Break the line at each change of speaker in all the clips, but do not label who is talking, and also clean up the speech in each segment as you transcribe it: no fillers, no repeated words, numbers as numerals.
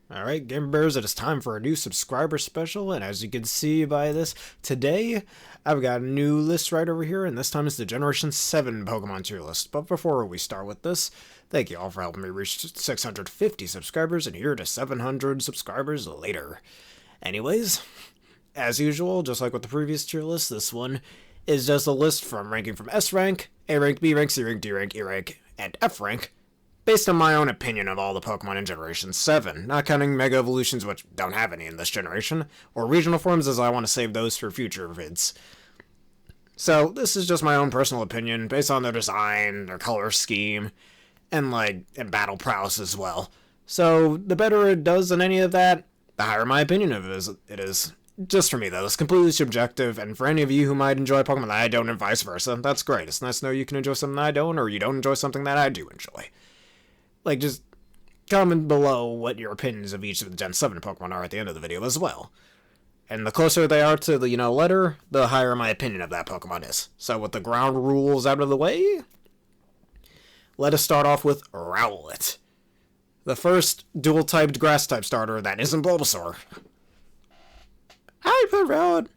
Alright, Game Bears, it is time for a new subscriber special, and as you can see by this, today I've got a new list right over here, and this time it's the Generation 7 Pokemon tier list. But before we start with this, thank you all for helping me reach 650 subscribers, and here to 700 subscribers later. Anyways, as usual, just like with the previous tier list, this one is just a list from ranking from S rank, A rank, B rank, C rank, D rank, E rank, and F rank, based on my own opinion of all the Pokemon in Generation 7, not counting Mega Evolutions, which don't have any in this generation, or regional forms, as I want to save those for future vids. So, this is just my own personal opinion, based on their design, their color scheme, and battle prowess as well. So, the better it does than any of that, the higher my opinion of it is. Just for me, though, it's completely subjective, and for any of you who might enjoy Pokemon that I don't, and vice versa, that's great. It's nice to know you can enjoy something that I don't, or you don't enjoy something that I do enjoy. Just comment below what your opinions of each of the Gen 7 Pokemon are at the end of the video as well. And the closer they are to the, letter, the higher my opinion of that Pokemon is. So with the ground rules out of the way, let us start off with Rowlet, the first dual-typed grass-type starter that isn't Bulbasaur. Hi, Rowlet.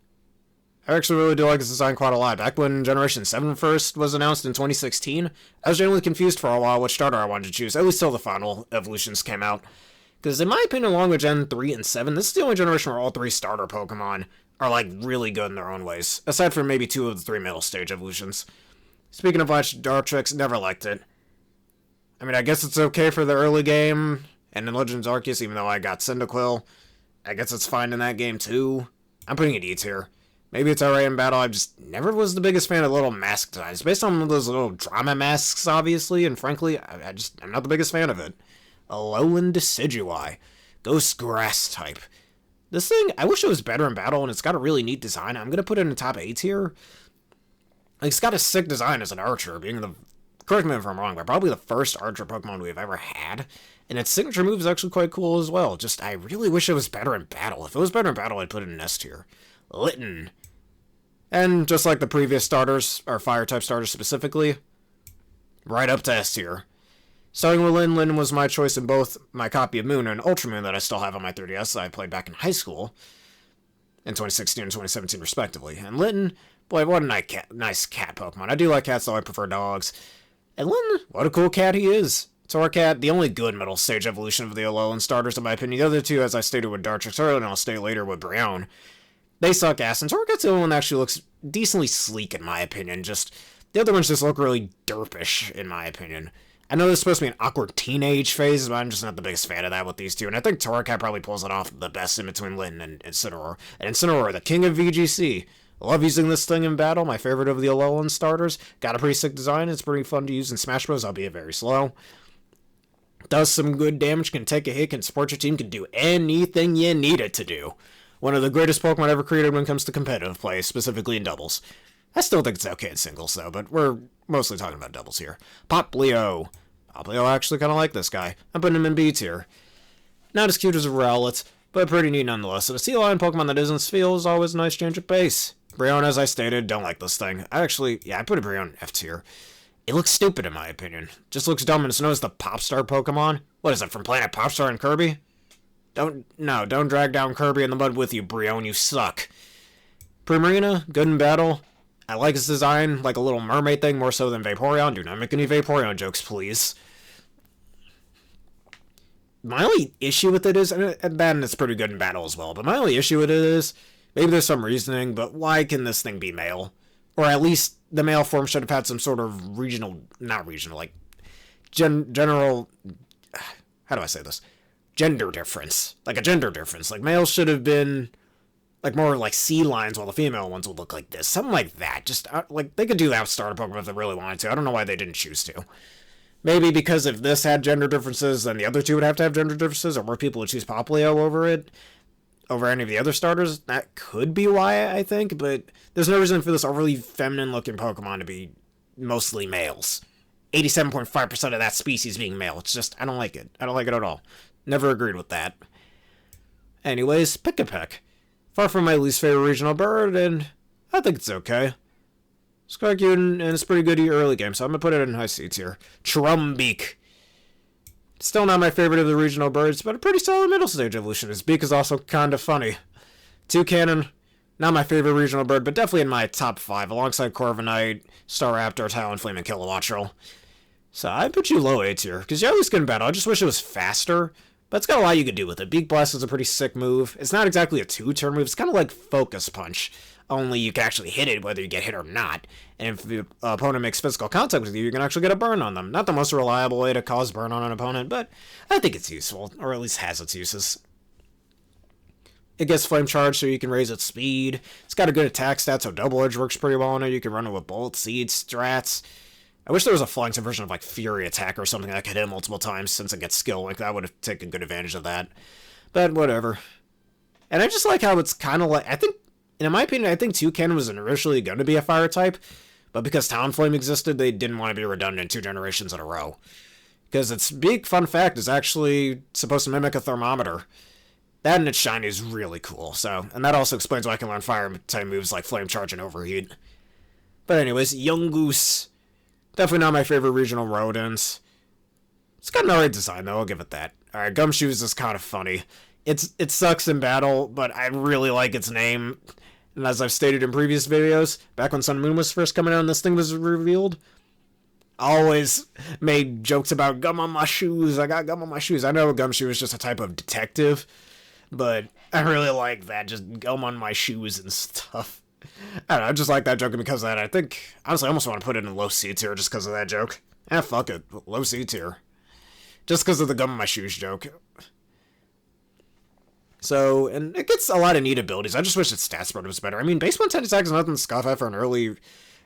I actually really do like this design quite a lot. Back when Generation 7 first was announced in 2016, I was genuinely confused for a while which starter I wanted to choose, at least till the final evolutions came out. Because in my opinion, along with Gen 3 and 7, this is the only generation where all three starter Pokemon are, really good in their own ways, aside from maybe two of the three middle stage evolutions. Speaking of which, Dartrix, never liked it. I mean, I guess it's okay for the early game, and in Legends Arceus, even though I got Cyndaquil, I guess it's fine in that game too. I'm putting it E tier. Maybe it's alright in battle, I just never was the biggest fan of little mask designs. Based on those little drama masks, obviously, and frankly, I'm not the biggest fan of it. Alolan Decidueye. Ghost Grass type. This thing, I wish it was better in battle, and it's got a really neat design. I'm gonna put it in the top A tier. It's got a sick design as an archer, being the, correct me if I'm wrong, but probably the first archer Pokemon we've ever had. And its signature move is actually quite cool as well. Just, I really wish it was better in battle. If it was better in battle, I'd put it in S tier. Litten. And just like the previous starters, or fire-type starters specifically, right up to S tier. Starting with Litten was my choice in both my copy of Moon and Ultra Moon that I still have on my 3DS that I played back in high school, in 2016 and 2017 respectively. And Litten, boy, what a nice cat Pokemon. I do like cats, though I prefer dogs. And Litten, what a cool cat he is. Torracat, the only good middle stage evolution of the Alolan starters in my opinion. The other two, as I stated with Dartrix earlier, and I'll state later with Brionne, they suck ass, and Torracat's the only one that actually looks decently sleek, in my opinion. Just, the other ones just look really derpish, in my opinion. I know there's supposed to be an awkward teenage phase, but I'm just not the biggest fan of that with these two, and I think Torracat probably pulls it off the best in between Litten and Incineroar. And Incineroar, the king of VGC. I love using this thing in battle, my favorite of the Alolan starters. Got a pretty sick design, it's pretty fun to use in Smash Bros, albeit very slow. Does some good damage, can take a hit, can support your team, can do anything you need it to do. One of the greatest Pokemon ever created when it comes to competitive play, specifically in doubles. I still think it's okay in singles, though, but we're mostly talking about doubles here. Poplio. Poplio, I actually kind of like this guy. I'm putting him in B tier. Not as cute as a Rowlet, but pretty neat nonetheless. And a Sea Lion Pokemon that isn't Spheal is always a nice change of pace. Brionne, as I stated, don't like this thing. I put a Brionne in F tier. It looks stupid in my opinion. Just looks dumb, and it's known as the Popstar Pokemon. What is it, from Planet Popstar and Kirby? Don't drag down Kirby in the mud with you, Brionne, you suck. Primarina, good in battle. I like his design, like a little mermaid thing, more so than Vaporeon. Do not make any Vaporeon jokes, please. My only issue with it is, and then it's pretty good in battle as well, but my only issue with it is, maybe there's some reasoning, but why can this thing be male? Or at least the male form should have had some sort of general, how do I say this? Gender difference. Like a gender difference. Like males should have been more like sea lions, while the female ones would look like this. Something like that. Just they could do that with starter Pokemon if they really wanted to. I don't know why they didn't choose to. Maybe because if this had gender differences, then the other two would have to have gender differences, or more people would choose Poplio over any of the other starters. That could be why, I think, but there's no reason for this overly feminine looking Pokemon to be mostly males. 87.5% of that species being male. It's just, I don't like it. I don't like it at all. Never agreed with that. Anyways, Pick-a-Peck. Far from my least favorite regional bird, and I think it's okay. It's quite cute, and it's pretty good early game, so I'm gonna put it in high C tier. Trumbeak. Still not my favorite of the regional birds, but a pretty solid middle stage evolution. His beak is also kind of funny. Toucanon, not my favorite regional bird, but definitely in my top 5, alongside Corviknight, Staraptor, Talonflame, and Kilowattrel. So I put you low A tier, because you're always good in battle. I just wish it was faster, but it's got a lot you could do with it. Beak Blast is a pretty sick move. It's not exactly a 2-turn move. It's kind of like Focus Punch, only you can actually hit it whether you get hit or not. And if the opponent makes physical contact with you, you can actually get a burn on them. Not the most reliable way to cause burn on an opponent, but I think it's useful, or at least has its uses. It gets Flame Charge so you can raise its speed. It's got a good attack stat, so Double Edge works pretty well on it. You can run it with Bolt, Seed, Strats. I wish there was a flying version of like Fury Attack or something that could hit multiple times since it gets skill. Like that would have taken good advantage of that. But whatever. And I just like how it's kind of like, I think, in my opinion, I think Toucanon was initially going to be a fire type, but because Talonflame existed, they didn't want to be redundant 2 generations in a row. Because its big fun fact is actually supposed to mimic a thermometer. That and its shiny is really cool. So, and that also explains why I can learn fire type moves like Flame Charge and Overheat. But anyways, Yungoos. Definitely not my favorite regional rodents. It's got an alright design though, I'll give it that. Alright, Gumshoes is kind of funny. It sucks in battle, but I really like its name. And as I've stated in previous videos, back when Sun and Moon was first coming out and this thing was revealed, I always made jokes about gum on my shoes. I got gum on my shoes. I know Gumshoe is just a type of detective, but I really like that, just gum on my shoes and stuff. I don't know, I just like that joke, and because of that, I think, honestly, I almost want to put it in low C tier just because of that joke. Fuck it, low C tier. Just because of the gum on my shoes joke. So, and it gets a lot of neat abilities. I just wish its stat spread was better. I mean, base 110 attack is nothing to scoff at for an early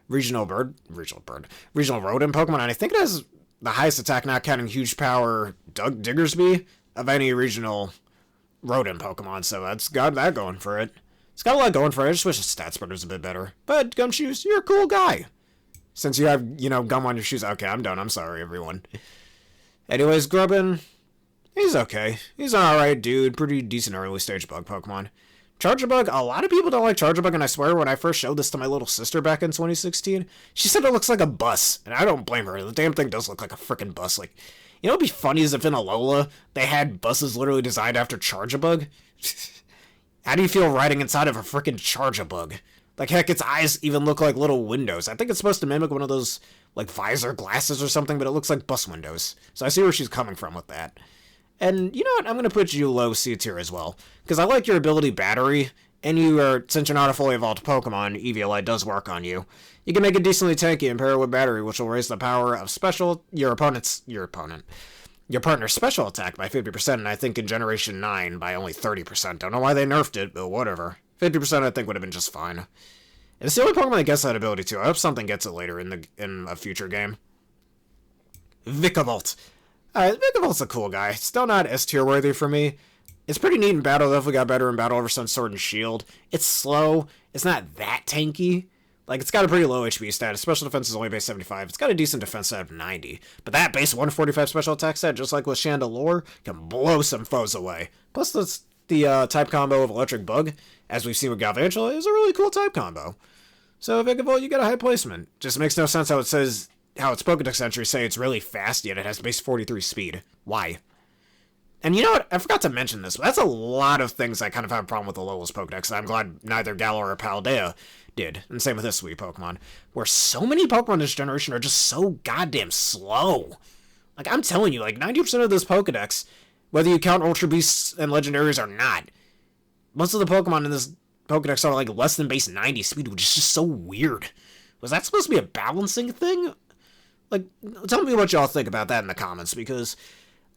regional rodent Pokemon, and I think it has the highest attack, not counting huge power Diggersby, of any regional rodent Pokemon, so that's got that going for it. It's got a lot going for it. I just wish the stat spread was a bit better. But, Gumshoes, you're a cool guy. Since you have, gum on your shoes. Okay, I'm done. I'm sorry, everyone. Anyways, Grubbin, he's okay. He's an alright dude. Pretty decent early stage bug Pokemon. Charjabug, a lot of people don't like Charjabug, and I swear when I first showed this to my little sister back in 2016, she said it looks like a bus, and I don't blame her. The damn thing does look like a freaking bus. Like, you know what'd be funny is if in Alola, they had buses literally designed after Charjabug? How do you feel riding inside of a freaking Charjabug? Like, heck, its eyes even look like little windows. I think it's supposed to mimic one of those, like, visor glasses or something, but it looks like bus windows. So I see where she's coming from with that. And, you know what? I'm going to put you low C tier as well. Because I like your ability Battery, and you are, since you're not a fully evolved Pokemon, Eviolite does work on you. You can make it decently tanky and pair it with Battery, which will raise the power of your partner's special attack by 50%, and I think in Generation 9 by only 30%. Don't know why they nerfed it, but whatever. 50% I think would have been just fine. And it's the only Pokemon that gets that ability too. I hope something gets it later in a future game. Vikavolt. Alright, Vikavolt's a cool guy. Still not S tier worthy for me. It's pretty neat in battle. Definitely got better in battle ever since Sword and Shield. It's slow. It's not that tanky. Like, it's got a pretty low HP stat. Its special defense is only base 75. It's got a decent defense stat of 90. But that base 145 special attack stat, just like with Chandelure, can blow some foes away. Plus, the type combo of Electric Bug, as we've seen with Galvantula, is a really cool type combo. So, Vikavolt, you get a high placement. Just makes no sense how its Pokedex entries say it's really fast, yet it has base 43 speed. Why? And you know what? I forgot to mention this, but that's a lot of things I kind of have a problem with Alola's Pokedex, and I'm glad neither Galar or Paldea did. And same with this sweet Pokemon, where so many Pokemon this generation are just so goddamn slow. Like, I'm telling you, like, 90% of this Pokedex, whether you count Ultra Beasts and Legendaries or not, most of the Pokemon in this Pokedex are, like, less than base 90 speed, which is just so weird. Was that supposed to be a balancing thing? Like, tell me what y'all think about that in the comments, because,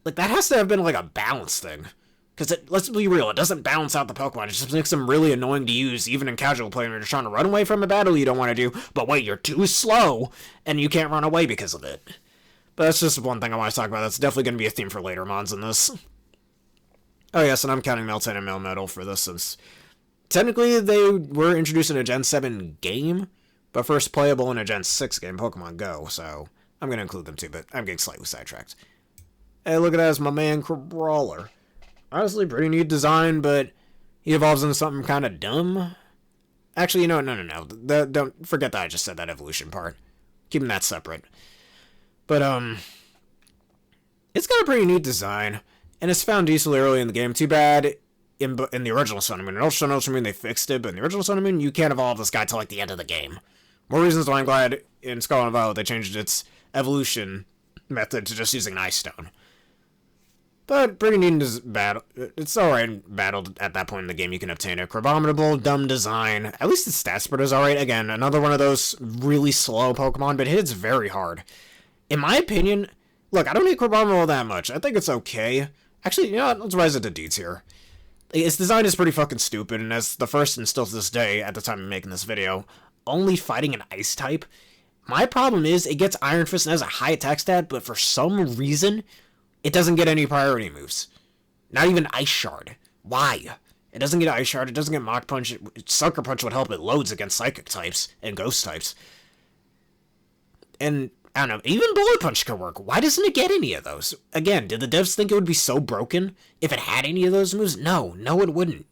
like, that has to have been, like, a balance thing. Because, let's be real, it doesn't balance out the Pokemon. It just makes them really annoying to use, even in casual play when you're trying to run away from a battle you don't want to do. But wait, you're too slow, and you can't run away because of it. But that's just one thing I want to talk about. That's definitely going to be a theme for later mons in this. Oh yes, and I'm counting Meltan and Melmetal for this, since technically they were introduced in a Gen 7 game, but first playable in a Gen 6 game, Pokemon Go, so I'm going to include them too, but I'm getting slightly sidetracked. Hey, look at that, it's my man Crabrawler. Honestly, pretty neat design, but he evolves into something kind of dumb. Actually, no. Don't forget that I just said that evolution part. Keeping that separate. But, It's got a pretty neat design, and it's found decently early in the game. Too bad in the original Sun and Moon. In Ultra Moon, they fixed it, but in the original Sun and Moon, you can't evolve this guy till like the end of the game. More reasons why I'm glad in Scarlet and Violet they changed its evolution method to just using an Ice Stone. But pretty neat in battle. It's alright in battle at that point in the game. You can obtain it. Crabominable, dumb design. At least its stat spread is alright. Again, another one of those really slow Pokemon, but it hits very hard. In my opinion, look, I don't hate Crabominable that much. I think it's okay. Actually, you know what? Let's rise it to D tier. Its design is pretty fucking stupid, and as the first and still to this day, at the time of making this video, only fighting an Ice type. My problem is, it gets Iron Fist and has a high attack stat, but for some reason, it doesn't get any priority moves. Not even Ice Shard. Why? It doesn't get Ice Shard, it doesn't get Mach Punch. Sucker Punch would help it loads against Psychic types and Ghost types. And, I don't know, even Bullet Punch could work. Why doesn't it get any of those? Again, did the devs think it would be so broken if it had any of those moves? No, it wouldn't.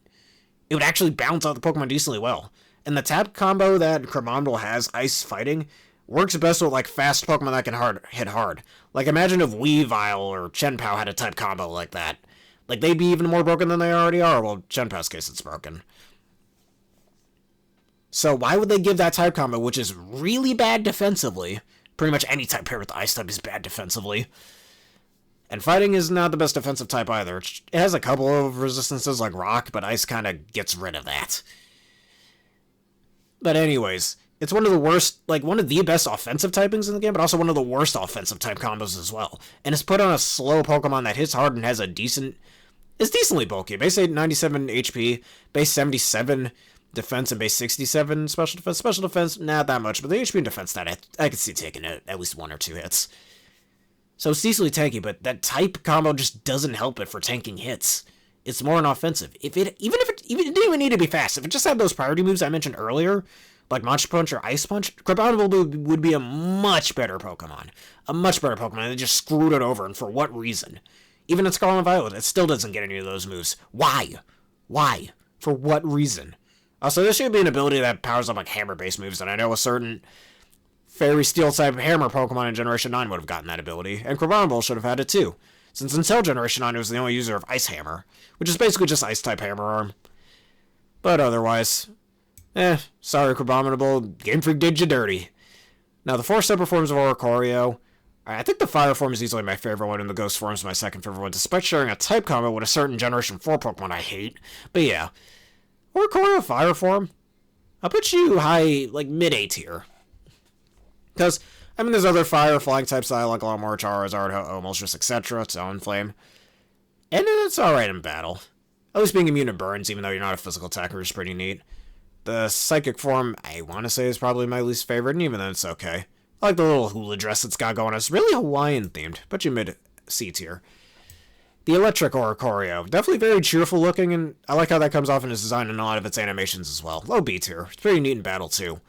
It would actually balance out the Pokemon decently well. And the tap combo that Crabominable has, Ice Fighting, works best with, like, fast Pokemon that can hit hard. Like, imagine if Weavile or Chenpao had a type combo like that. Like, they'd be even more broken than they already are. Well, Chenpao's case, it's broken. So why would they give that type combo, which is really bad defensively? Pretty much any type paired with the Ice type is bad defensively. And Fighting is not the best defensive type either. It has a couple of resistances like Rock, but Ice kind of gets rid of that. But anyways, it's one of the worst, like, one of the best offensive typings in the game, but also one of the worst offensive type combos as well. And it's put on a slow Pokemon that hits hard and has a decent, it's decently bulky. Base 97 HP, base 77 defense, and base 67 special defense. Special defense, not that much, but the HP and defense stat, I could see taking it at least 1 or 2 hits. So it's decently tanky, but that type combo just doesn't help it for tanking hits. It's more an offensive. Even if it didn't even need to be fast, if it just had those priority moves I mentioned earlier, like Mach Punch or Ice Punch, Crabominable would be a much better Pokemon. A much better Pokemon. They just screwed it over, and for what reason? Even in Scarlet and Violet, it still doesn't get any of those moves. Why? Why? For what reason? Also, this should be an ability that powers up like hammer-based moves, and I know a certain Fairy Steel-type hammer Pokemon in Generation 9 would have gotten that ability, and Crabominable should have had it too. Since until Generation 9, it was the only user of Ice Hammer, which is basically just Ice-type Hammer Arm. But otherwise, sorry Crabominable, Game Freak did you dirty. Now, the 4 separate forms of Oricorio, I think the Fire form is easily my favorite one, and the Ghost form is my second favorite one, despite sharing a type combo with a certain Generation 4 Pokemon I hate. But yeah, Oricorio Fire form, I'll put you high, like mid-A tier. Because, I mean, there's other fire flying types that I like a lot more, Charizard, Moltres, etc., Talonflame. And it's alright in battle. At least being immune to burns, even though you're not a physical attacker, is pretty neat. The Psychic form, I want to say, is probably my least favorite, and even then it's okay. I like the little hula dress it's got going on. It's really Hawaiian-themed. Put you mid-C tier. The Electric Oricorio, definitely very cheerful looking, and I like how that comes off in its design and a lot of its animations as well. Low B tier. It's pretty neat in battle, too.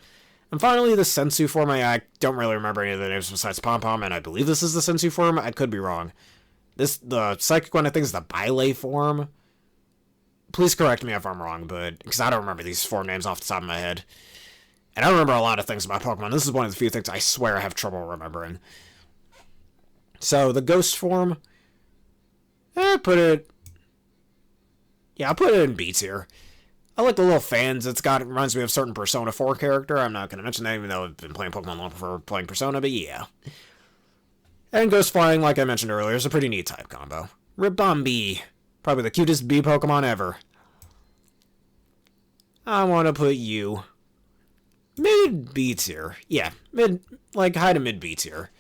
And finally, the Sensu form, I don't really remember any of the names besides Pom-Pom, and I believe this is the Sensu form. I could be wrong. The Psychic one, I think, is the Bile form. Please correct me if I'm wrong, but because I don't remember these form names off the top of my head. And I remember a lot of things about Pokemon. This is one of the few things I swear I have trouble remembering. So, the Ghost form, I'll put it in B tier. I like the little fans it's got. It reminds me of a certain Persona 4 character. I'm not going to mention that, even though I've been playing Pokemon long before playing Persona, but yeah. And Ghost Flying, like I mentioned earlier, is a pretty neat type combo. Ribombee, probably the cutest bee Pokemon ever. I want to put you mid-B tier. Yeah, high to mid-B tier.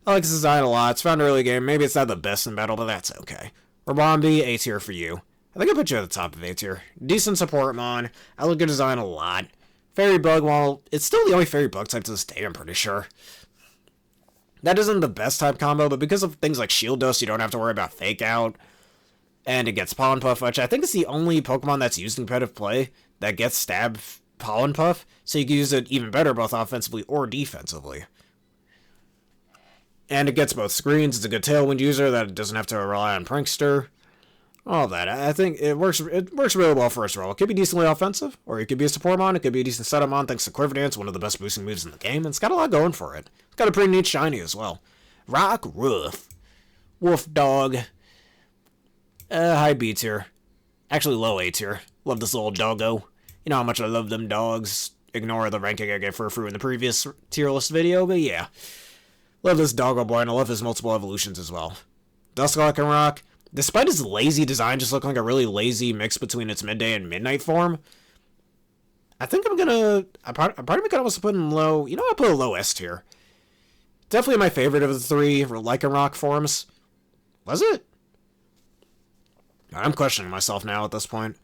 I like this design a lot. It's found early game. Maybe it's not the best in battle, but that's okay. Ribombee, A tier for you. I think I put you at the top of A tier. Decent support mon. I like your design a lot. Fairy Bug, well, it's still the only Fairy Bug type to this day, I'm pretty sure. That isn't the best type combo, but because of things like Shield Dust, you don't have to worry about Fake Out. And it gets Pollen Puff, which I think is the only Pokemon that's used in competitive play that gets Stab Pollen Puff, so you can use it even better both offensively or defensively. And it gets both screens. It's a good Tailwind user that doesn't have to rely on Prankster. All that. I think it works really well first roll. It could be decently offensive, or it could be a support mon. It could be a decent setup mon thanks to Quiver Dance, one of the best boosting moves in the game, and it's got a lot going for it. It's got a pretty neat shiny as well. Rock Roof. Wolf Dog. High B tier. Actually, low A tier. Love this little doggo. You know how much I love them dogs. Ignore the ranking I gave for Fruit in the previous tier list video, but yeah. Love this doggo boy, and I love his multiple evolutions as well. Dusklock and Rock. Despite its lazy design just looking like a really lazy mix between its midday and midnight form, I think I'm gonna... part of me could almost put in low... You know, I'll put a low S tier. Definitely my favorite of the three Lycanroc forms. Was it? I'm questioning myself now at this point.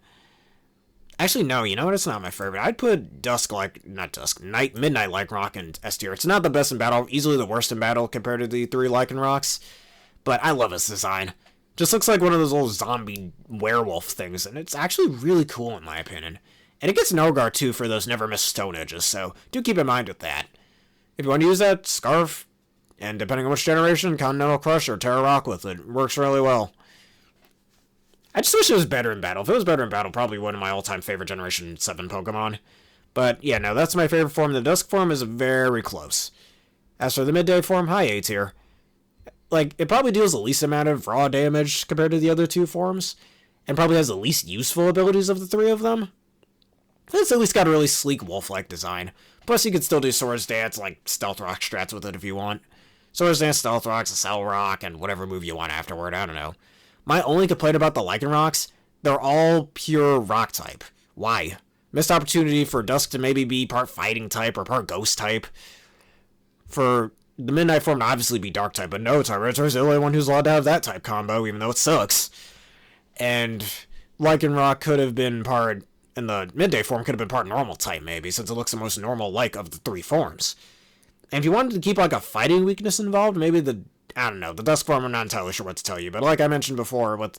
Actually, no, you know what? It's not my favorite. I'd put Midnight Lycanroc in S tier. It's not the best in battle, easily the worst in battle compared to the three Lycanrocs, but I love its design. Just looks like one of those little zombie werewolf things, and it's actually really cool in my opinion. And it gets Nogar too for those never miss Stone Edges, so do keep in mind with that. If you want to use that, Scarf, and depending on which generation, Continental Crush or Terra Rock with it. Works really well. I just wish it was better in battle. If it was better in battle, probably one of my all-time favorite Generation 7 Pokemon. But yeah, no, that's my favorite form. The Dusk form is very close. As for the Midday form, high A tier. Like, it probably deals the least amount of raw damage compared to the other two forms, and probably has the least useful abilities of the three of them. It's at least got a really sleek wolf-like design. Plus, you could still do Swords Dance, like Stealth Rock strats with it if you want. Swords Dance, Stealth Rocks, Cell Rock, and whatever move you want afterward, I don't know. My only complaint about the Lycanrocs, they're all pure rock type. Why? Missed opportunity for Dusk to maybe be part fighting type or part ghost type. For the Midnight form to obviously be dark type, but no, Tyranitar's the only one who's allowed to have that type combo, even though it sucks. And Lycanroc could have been part, in the Midday form, could have been part normal type maybe, since it looks the most normal-like of the three forms. And if you wanted to keep like a fighting weakness involved, maybe I don't know, the Dusk form I'm not entirely sure what to tell you, but like I mentioned before, with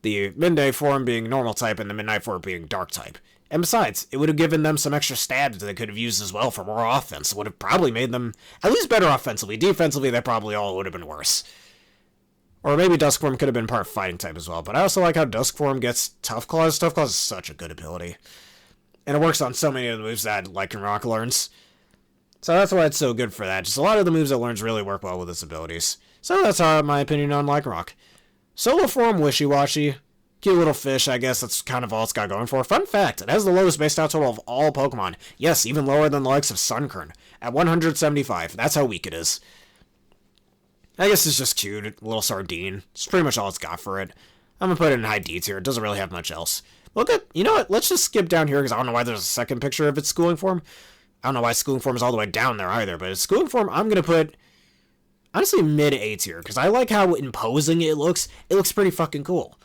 the Midday form being normal type and the Midnight form being dark type. And besides, it would have given them some extra stabs that they could have used as well for more offense. It would have probably made them at least better offensively. Defensively, they probably all would have been worse. Or maybe Dusk form could have been part fighting type as well, but I also like how Dusk form gets Tough Claws. Tough Claws is such a good ability. And it works on so many of the moves that Lycanroc learns. So that's why it's so good for that. Just a lot of the moves it learns really work well with its abilities. So that's my opinion on Lycanroc. Solo form, wishy-washy. Cute little fish, I guess that's kind of all it's got going for. Fun fact, it has the lowest base stat total of all Pokemon. Yes, even lower than the likes of Sunkern, at 175. That's how weak it is. I guess it's just cute, little sardine. It's pretty much all it's got for it. I'm gonna put it in high D tier. It doesn't really have much else. Look at, you know what, let's just skip down here, because I don't know why there's a second picture of its schooling form. I don't know why schooling form is all the way down there either, but its schooling form, I'm gonna put, honestly, mid-A tier, because I like how imposing it looks. It looks pretty fucking cool.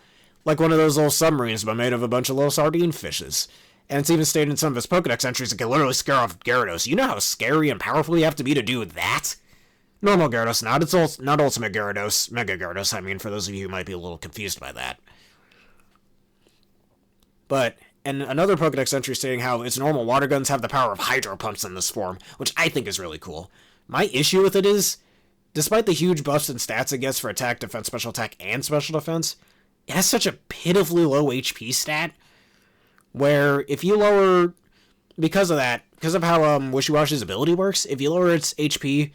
Like one of those little submarines, but made of a bunch of little sardine fishes. And it's even stated in some of its Pokedex entries it can literally scare off Gyarados. You know how scary and powerful you have to be to do that? Normal Gyarados, not Ultimate Gyarados. Mega Gyarados, I mean, for those of you who might be a little confused by that. But, and another Pokedex entry stating how its normal water guns have the power of Hydro Pumps in this form, which I think is really cool. My issue with it is, despite the huge buffs and stats it gets for attack, defense, special attack, and special defense, it has such a pitifully low HP stat, where if you lower, because of how Wishy-Washy's ability works, if you lower its HP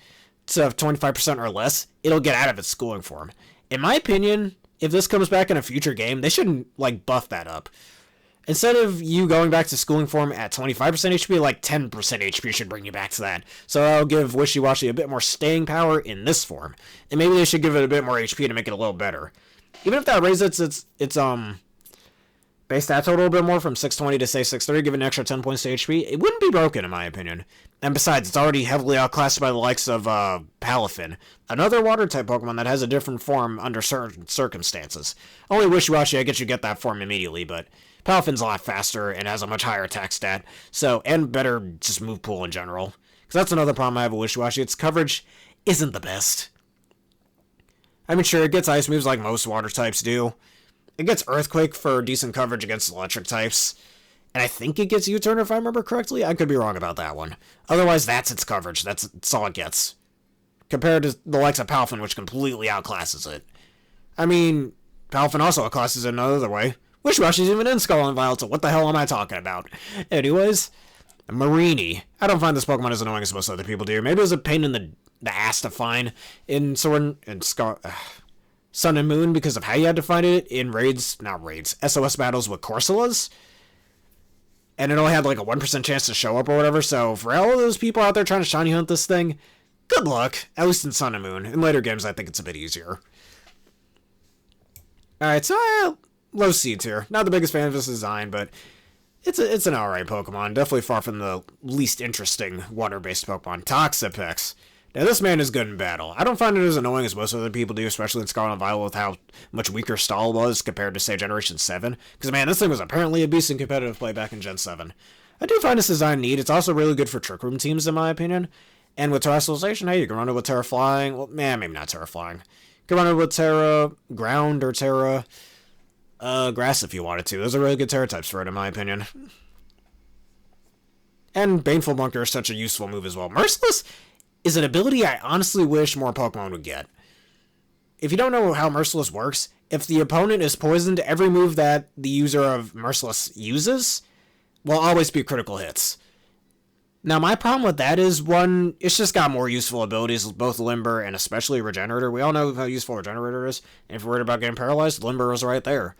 to 25% or less, it'll get out of its schooling form. In my opinion, if this comes back in a future game, they shouldn't, like, buff that up. Instead of you going back to schooling form at 25% HP, like 10% HP should bring you back to that. So that'll give Wishy-Washy a bit more staying power in this form. And maybe they should give it a bit more HP to make it a little better. Even if that raises its base stat total a bit more from 620 to say 630, give it an extra 10 points to HP, it wouldn't be broken in my opinion. And besides, it's already heavily outclassed by the likes of Palafin, another water-type Pokemon that has a different form under certain circumstances. Only Wishy-Washy, I guess you get that form immediately, but Palafin's a lot faster and has a much higher attack stat, so, and better just move pool in general. Because that's another problem I have with Wishy-Washy, its coverage isn't the best. I mean, sure, it gets ice moves like most water types do. It gets Earthquake for decent coverage against electric types. And I think it gets U-Turn if I remember correctly. I could be wrong about that one. Otherwise, that's its coverage. That's all it gets. Compared to the likes of Palafin, which completely outclasses it. I mean, Palafin also outclasses it another way. Wishy-Washy's even in Skull and Violet, so what the hell am I talking about? Anyways, Marini. I don't find this Pokemon as annoying as most other people do. Maybe it was a pain in the ass to find in Sword and Sun and Moon because of how you had to find it in SOS battles with Corsolas. And it only had like a 1% chance to show up or whatever, so for all of those people out there trying to shiny hunt this thing, good luck, at least in Sun and Moon. In later games, I think it's a bit easier. Alright, so low C tier. Not the biggest fan of this design, but it's an alright Pokemon. Definitely far from the least interesting water-based Pokemon. Toxapex. Now, this man is good in battle. I don't find it as annoying as most other people do, especially in Scarlet and Violet with how much weaker Stall was compared to, say, Generation 7. Because, man, this thing was apparently a beast in competitive play back in Gen 7. I do find this design neat. It's also really good for Trick Room teams, in my opinion. And with Terrestrialization, hey, you can run it with Terra Flying. Well, maybe not Terra Flying. You can run it with Terra Ground or Terra Grass if you wanted to. Those are really good Terra types for it, in my opinion. And Baneful Bunker is such a useful move as well. Merciless is an ability I honestly wish more Pokemon would get. If you don't know how Merciless works, if the opponent is poisoned, every move that the user of Merciless uses will always be critical hits. Now, my problem with that is, one, it's just got more useful abilities, both Limber and especially Regenerator. We all know how useful Regenerator is, and if you're worried about getting paralyzed, Limber is right there.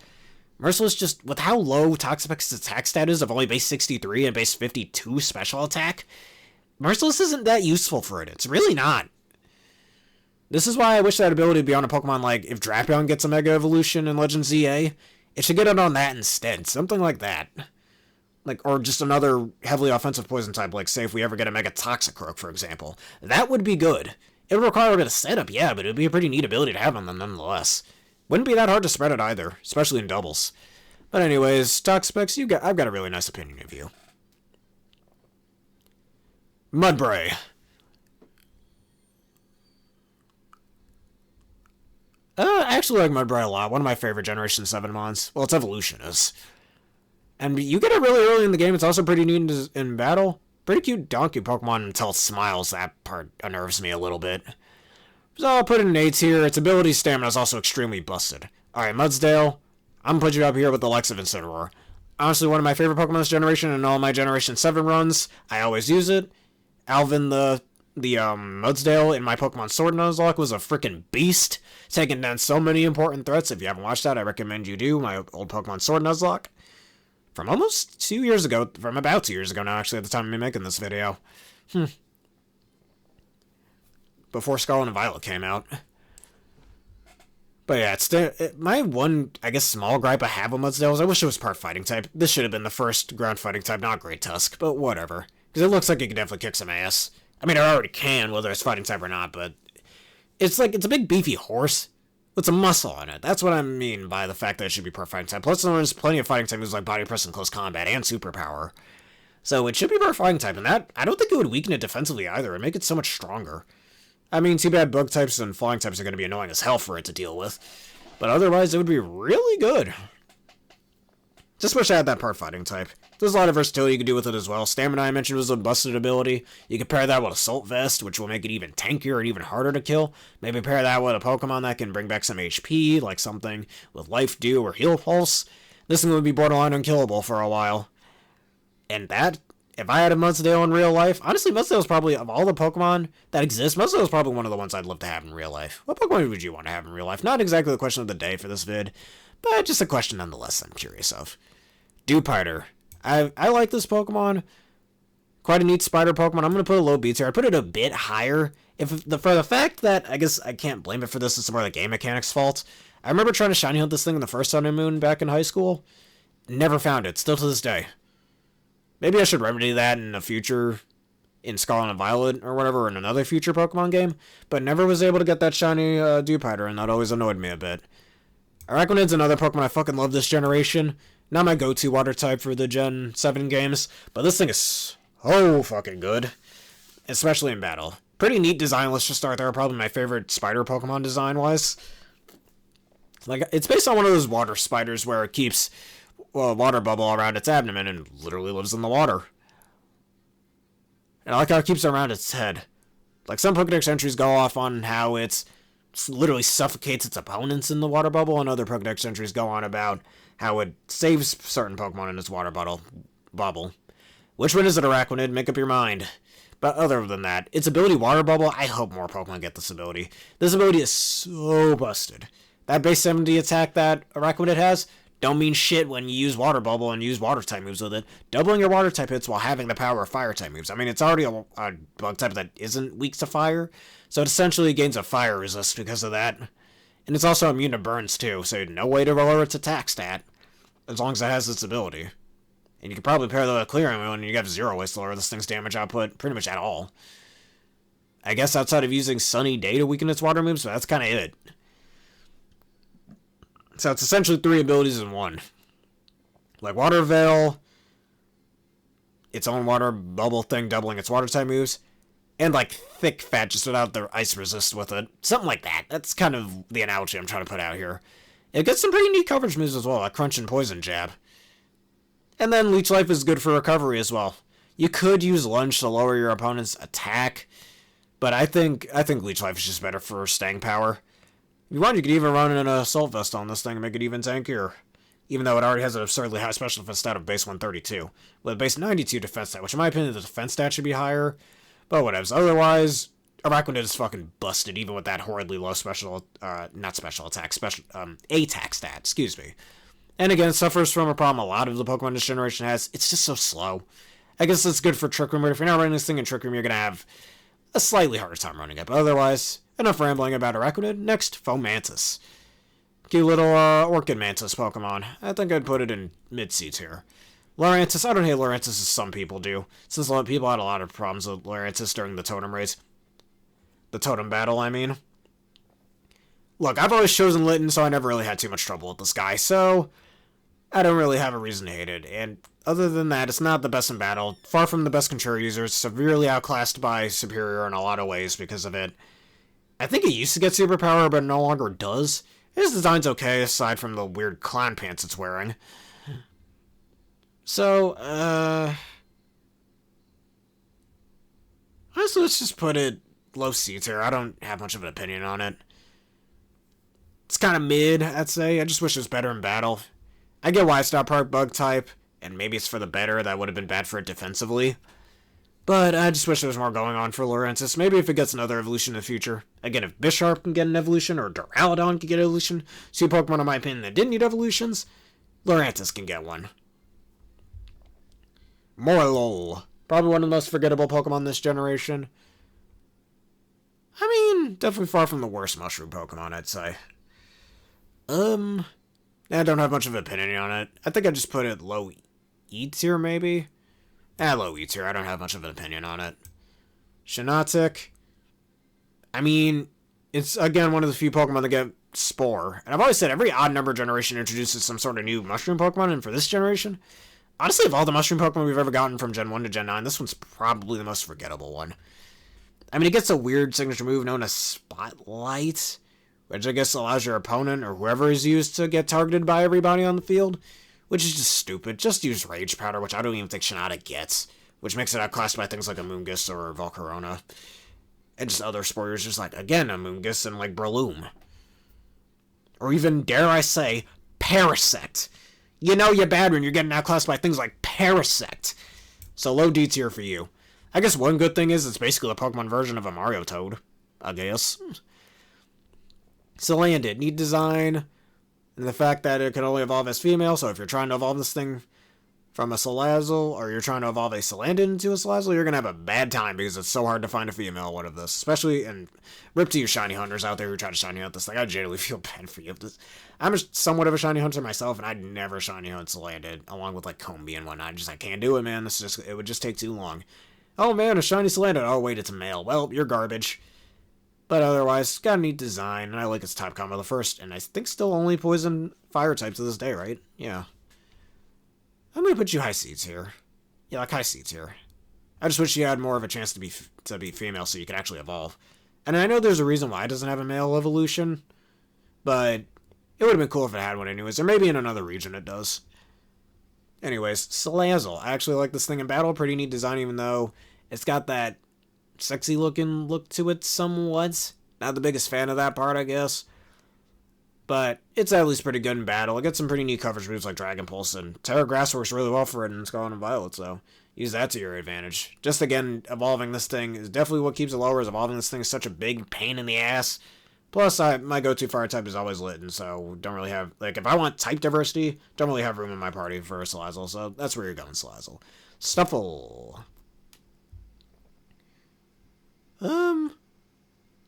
Merciless just, with how low Toxapex's attack stat is of only base 63 and base 52 special attack, Merciless isn't that useful for it. It's really not. This is why I wish that ability would be on a Pokemon like if Drapion gets a Mega Evolution in Legend ZA. It should get it on that instead. Something like that. Like, or just another heavily offensive poison type, like say if we ever get a Mega Toxicroak, for example. That would be good. It would require a bit of setup, yeah, but it would be a pretty neat ability to have on them nonetheless. Wouldn't be that hard to spread it either, especially in doubles. But anyways, Toxapex, I've got a really nice opinion of you. Mudbray. I actually like Mudbray a lot. One of my favorite Generation 7 mons. Well, its evolution is. And you get it really early in the game. It's also pretty neat in battle. Pretty cute donkey Pokemon until it smiles. That part unnerves me a little bit. So I'll put it in A tier. Its ability stamina is also extremely busted. Alright, Mudsdale. I'm gonna put you up here with the likes of Incineroar. Honestly, one of my favorite Pokemon this generation and all my Generation 7 runs. I always use it. Alvin the Mudsdale in my Pokemon Sword and Nuzlocke was a freaking beast, taking down so many important threats. If you haven't watched that, I recommend you do. My old Pokemon Sword and Nuzlocke. From almost 2 years ago, from about 2 years ago now, actually, at the time of me making this video. Before Scarlet and Violet came out. But yeah, my one, I guess, small gripe I have with Mudsdale is I wish it was part Fighting type. This should have been the first ground Fighting type, not Great Tusk, but whatever. Because it looks like it can definitely kick some ass. I mean, it already can, whether it's Fighting type or not, but it's like, it's a big beefy horse with some muscle on it. That's what I mean by the fact that it should be part Fighting type. Plus, there's plenty of Fighting type moves like Body Press and Close Combat and Superpower. So it should be part Fighting type, and that, I don't think it would weaken it defensively either. It'd make it so much stronger. I mean, too bad Bug types and Flying types are going to be annoying as hell for it to deal with. But otherwise, it would be really good. Just wish I had that part Fighting type. There's a lot of versatility you can do with it as well. Stamina, I mentioned, was a busted ability. You can pair that with Assault Vest, which will make it even tankier and even harder to kill. Maybe pair that with a Pokemon that can bring back some HP, like something with Life Dew or Heal Pulse. This thing would be borderline unkillable for a while. And that, if I had a Mudsdale in real life, honestly, Mudsdale is probably, of all the Pokemon that exist, Mudsdale is probably one of the ones I'd love to have in real life. What Pokemon would you want to have in real life? Not exactly the question of the day for this vid, but just a question nonetheless I'm curious of. Dewpider. I like this Pokemon. Quite a neat spider Pokemon. I'm going to put a low B tier. I'd put it a bit higher. For the fact that, I guess I can't blame it for this, it's more the game mechanics fault. I remember trying to shiny hunt this thing in the first Sun and Moon back in high school. Never found it, still to this day. Maybe I should remedy that in the future, in Scarlet and Violet or whatever, in another future Pokemon game, but never was able to get that shiny Dewpider, and that always annoyed me a bit. Araquanid's another Pokemon I fucking love this generation. Not my go-to water type for the Gen 7 games, but this thing is so fucking good, especially in battle. Pretty neat design, let's just start there. Probably my favorite spider Pokemon design-wise. Like, it's based on one of those water spiders where it keeps a water bubble around its abdomen and literally lives in the water. And I like how it keeps it around its head. Like, some Pokedex entries go off on how it literally suffocates its opponents in the water bubble, and other Pokedex entries go on about how it saves certain Pokemon in its water bubble. Which one is it, Araquanid? Make up your mind. But other than that, its ability Water Bubble, I hope more Pokemon get this ability. This ability is so busted. That base 70 attack that Araquanid has don't mean shit when you use Water Bubble and use Water type moves with it. Doubling your Water type hits while having the power of Fire type moves. I mean, it's already a bug type that isn't weak to Fire, so it essentially gains a Fire resist because of that. And it's also immune to burns too, so no way to lower its attack stat, as long as it has its ability. And you can probably pair that with a Clearing Moon, and you have 0 ways to lower this thing's damage output, pretty much at all. I guess outside of using Sunny Day to weaken its water moves, but that's kind of it. So it's essentially 3 abilities in one. Like Water Veil, its own water bubble thing doubling its water type moves, and like Thick Fat just without the ice resist with it. Something like that. That's kind of the analogy I'm trying to put out here. It gets some pretty neat coverage moves as well, like Crunch and Poison Jab. And then Leech Life is good for recovery as well. You could use Lunge to lower your opponent's attack, but I think Leech Life is just better for staying power. If you want, you could even run an Assault Vest on this thing and make it even tankier. Even though it already has an absurdly high special defense stat of base 132. With a base 92 defense stat, which in my opinion the defense stat should be higher. But whatevs. Otherwise, Araquanid is fucking busted even with that horridly low special, not special attack, attack stat, excuse me. And again, it suffers from a problem a lot of the Pokemon this generation has. It's just so slow. I guess it's good for Trick Room, but if you're not running this thing in Trick Room, you're going to have a slightly harder time running it. But otherwise, enough rambling about Araquanid. Next, Fomantis. Cute little Orchid Mantis Pokemon. I think I'd put it in mid-C tier. Lurantis, I don't hate Lurantis as some people do, since a lot of people had a lot of problems with Lurantis during the totem race. The totem battle, I mean. Look, I've always chosen Litten, so I never really had too much trouble with this guy, so I don't really have a reason to hate it. And other than that, it's not the best in battle. Far from the best Control user. It's severely outclassed by Superior in a lot of ways because of it. I think it used to get superpower, but it no longer does. His design's okay, aside from the weird clown pants it's wearing. So, honestly, let's just put it low C tier. I don't have much of an opinion on it. It's kind of mid, I'd say. I just wish it was better in battle. I get why it's not part bug type, and maybe it's for the better. That would have been bad for it defensively. But I just wish there was more going on for Lurantis. Maybe if it gets another evolution in the future. Again, if Bisharp can get an evolution, or Duraludon can get an evolution, 2 Pokemon, in my opinion, that didn't need evolutions, Lurantis can get one. Morlul. Probably one of the most forgettable Pokemon this generation. I mean, definitely far from the worst mushroom Pokemon, I'd say. I don't have much of an opinion on it. I think I just put it low E tier, maybe? Low E tier. I don't have much of an opinion on it. Shiinotic. I mean, it's, again, one of the few Pokemon that get Spore. And I've always said every odd number generation introduces some sort of new mushroom Pokemon, and for this generation, honestly, of all the mushroom Pokemon we've ever gotten from Gen 1 to Gen 9, this one's probably the most forgettable one. I mean, it gets a weird signature move known as Spotlight, which I guess allows your opponent or whoever is used to get targeted by everybody on the field, which is just stupid. Just use Rage Powder, which I don't even think Shiinotic gets, which makes it outclassed by things like Amoonguss or Volcarona. And just other spore users like, again, Amoonguss and like Breloom. Or even, dare I say, Parasect. You know you're bad when you're getting outclassed by things like Parasect. So low D tier for you. I guess one good thing is it's basically the Pokemon version of a Mario Toad, I guess. Salandit, neat design, and the fact that it can only evolve as female, so if you're trying to evolve this thing from a Salazzle, or you're trying to evolve a Salandit into a Salazzle, you're going to have a bad time because it's so hard to find a female one of this. Especially, and rip to you shiny hunters out there who try to shiny hunt this thing. I genuinely feel bad for you. I'm somewhat of a shiny hunter myself, and I'd never shiny hunt Salandit, along with like Combee and whatnot. I can't do it, man. It would just take too long. Oh man, a shiny Salandit. Oh wait, it's a male. Well, you're garbage. But otherwise, it's got a neat design, and I like its type combo the first, and I think still only poison fire type to this day, right? Yeah. I'm gonna put you high seeds here. Yeah, like high seeds here. I just wish you had more of a chance to be female so you could actually evolve. And I know there's a reason why it doesn't have a male evolution, but it would have been cool if it had one anyways, or maybe in another region it does. Anyways, Salazzle. I actually like this thing in battle. Pretty neat design, even though it's got that sexy looking look to it somewhat. Not the biggest fan of that part, I guess. But it's at least pretty good in battle. It gets some pretty neat coverage moves like Dragon Pulse, and Terra Grass works really well for it in Scarlet and Violet, so use that to your advantage. Just again, evolving this thing is definitely what keeps it lower, is evolving this thing is such a big pain in the ass. Plus, my go-to fire type is always Litten, so don't really have... Like, if I want type diversity, don't really have room in my party for Salazzle, so that's where you're going, Salazzle. Stuffle. It's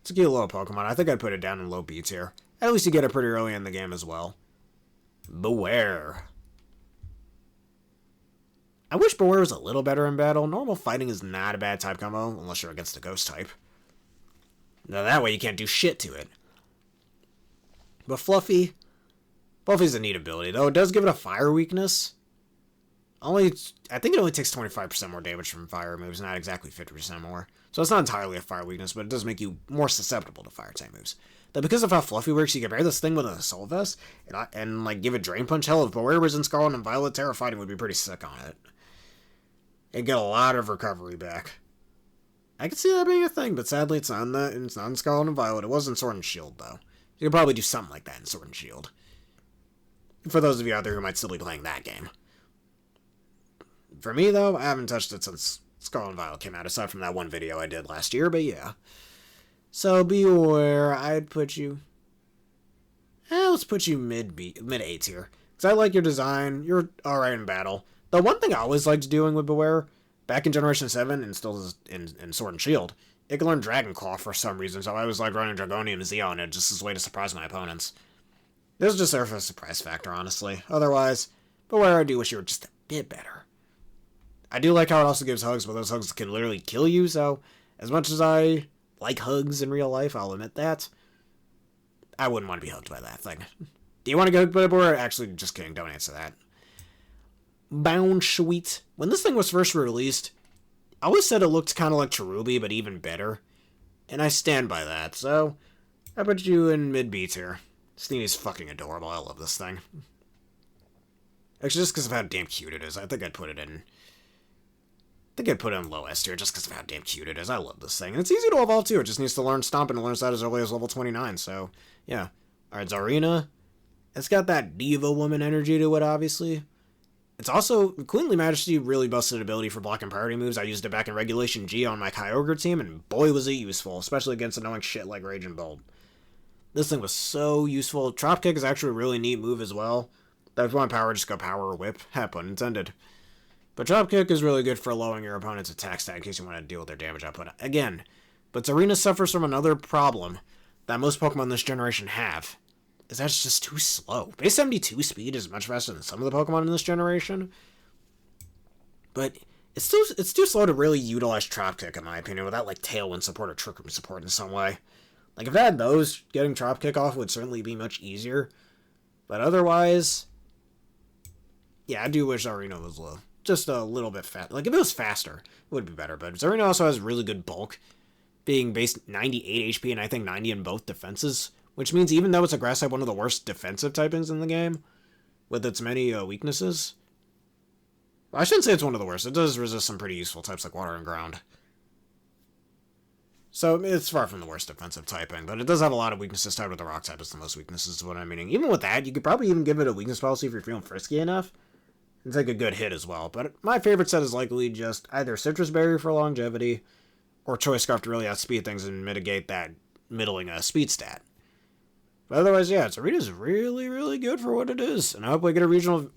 a cute little Pokemon. I think I'd put it down in low B tier. At least you get it pretty early in the game as well. Beware. I wish Beware was a little better in battle. Normal fighting is not a bad type combo, unless you're against the ghost type. Now that way you can't do shit to it. But Fluffy's a neat ability, though. It does give it a fire weakness. I think it only takes 25% more damage from fire moves, not exactly 50% more. So it's not entirely a fire weakness, but it does make you more susceptible to fire type moves. Though because of how Fluffy works, you can pair this thing with an Assault Vest and like give it Drain Punch. Hell, if Beware was in Scarlet and Violet, Terra Fighting would be pretty sick on it. It'd get a lot of recovery back. I could see that being a thing, but sadly it's not in Scarlet and Violet. It was in Sword and Shield, though. You could probably do something like that in Sword and Shield. For those of you out there who might still be playing that game. For me, though, I haven't touched it since Scarlet and Violet came out, aside from that one video I did last year, but yeah. So, Beware, I'd put you... let's put you mid-A tier. Because I like your design, you're alright in battle. The one thing I always liked doing with Beware, back in Generation 7, and still in Sword and Shield, it can learn Dragon Claw for some reason, so I always like running Dragonium and Zeo on it, just as a way to surprise my opponents. This is just there for a surprise factor, honestly. Otherwise, Beware, I do wish you were just a bit better. I do like how it also gives hugs, but those hugs can literally kill you, so as much as I like hugs in real life, I'll admit that. I wouldn't want to be hugged by that thing. Do you want to get hugged by Beware? Actually, just kidding, don't answer that. Bound Sweet. When this thing was first released, I always said it looked kind of like Cherubi, but even better. And I stand by that, so I put you in mid-B tier. This thing is fucking adorable, I love this thing. Actually, just because of how damn cute it is, I think I'd put it in low S tier just because of how damn cute it is. I love this thing. And it's easy to evolve too. It just needs to learn Stomp and learns that as early as level 29. So, yeah. Alright, Zarina. It's got that diva woman energy to it, obviously. It's also, Queenly Majesty really busted ability for blocking priority moves. I used it back in Regulation G on my Kyogre team, and boy was it useful, especially against annoying shit like Rage and Bolt. This thing was so useful. Drop Kick is actually a really neat move as well. That if you want power, just go power or whip. Pun intended. But Drop Kick is really good for lowering your opponent's attack stat in case you want to deal with their damage output. Again, but Zarina suffers from another problem that most Pokemon this generation have. Is that it's just too slow. Base 72 speed is much faster than some of the Pokemon in this generation. But it's too slow to really utilize Drop Kick, in my opinion, without like Tailwind support or Trick Room support in some way. Like if I had those, getting Drop Kick off would certainly be much easier. But otherwise, yeah, I do wish Zarina was low. Just a little bit fast. Like, if it was faster, it would be better. But Zarina also has really good bulk, being base 98 HP and I think 90 in both defenses, which means even though it's a grass type, one of the worst defensive typings in the game, with its many weaknesses. Well, I shouldn't say it's one of the worst. It does resist some pretty useful types like water and ground. So, it's far from the worst defensive typing, but it does have a lot of weaknesses tied with the rock type. It's the most weaknesses, is what I'm meaning. Even with that, you could probably even give it a weakness policy if you're feeling frisky enough. It's like a good hit as well, but my favorite set is likely just either Citrus Berry for longevity, or Choice Scarf to really outspeed things and mitigate that middling speed stat. But otherwise, yeah, Zarina's really, really good for what it is, and I hope we get a regional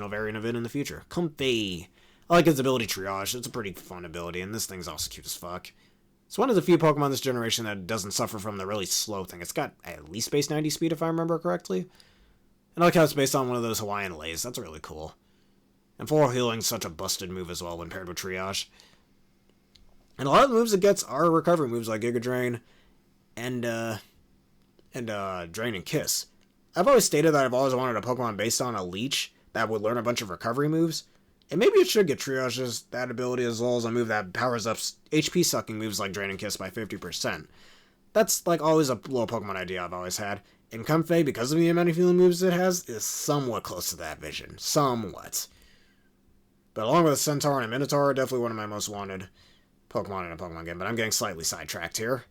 variant of it in the future. Comfey. I like its ability Triage. It's a pretty fun ability, and this thing's also cute as fuck. It's one of the few Pokemon this generation that doesn't suffer from the really slow thing. It's got at least base 90 speed, if I remember correctly. And I like how it's based on one of those Hawaiian lays. That's really cool. And Full Healing's such a busted move as well when paired with Triage. And a lot of the moves it gets are recovery moves like Giga Drain and Drain and Kiss. I've always stated that I've always wanted a Pokemon based on a leech that would learn a bunch of recovery moves. And maybe it should get Triage's that ability as well as a move that powers up HP sucking moves like Drain and Kiss by 50%. That's like always a little Pokemon idea I've always had. And Comfey, because of the amount of healing moves it has, is somewhat close to that vision. Somewhat. But along with a Centaur and a Minotaur, definitely one of my most wanted Pokemon in a Pokemon game. But I'm getting slightly sidetracked here.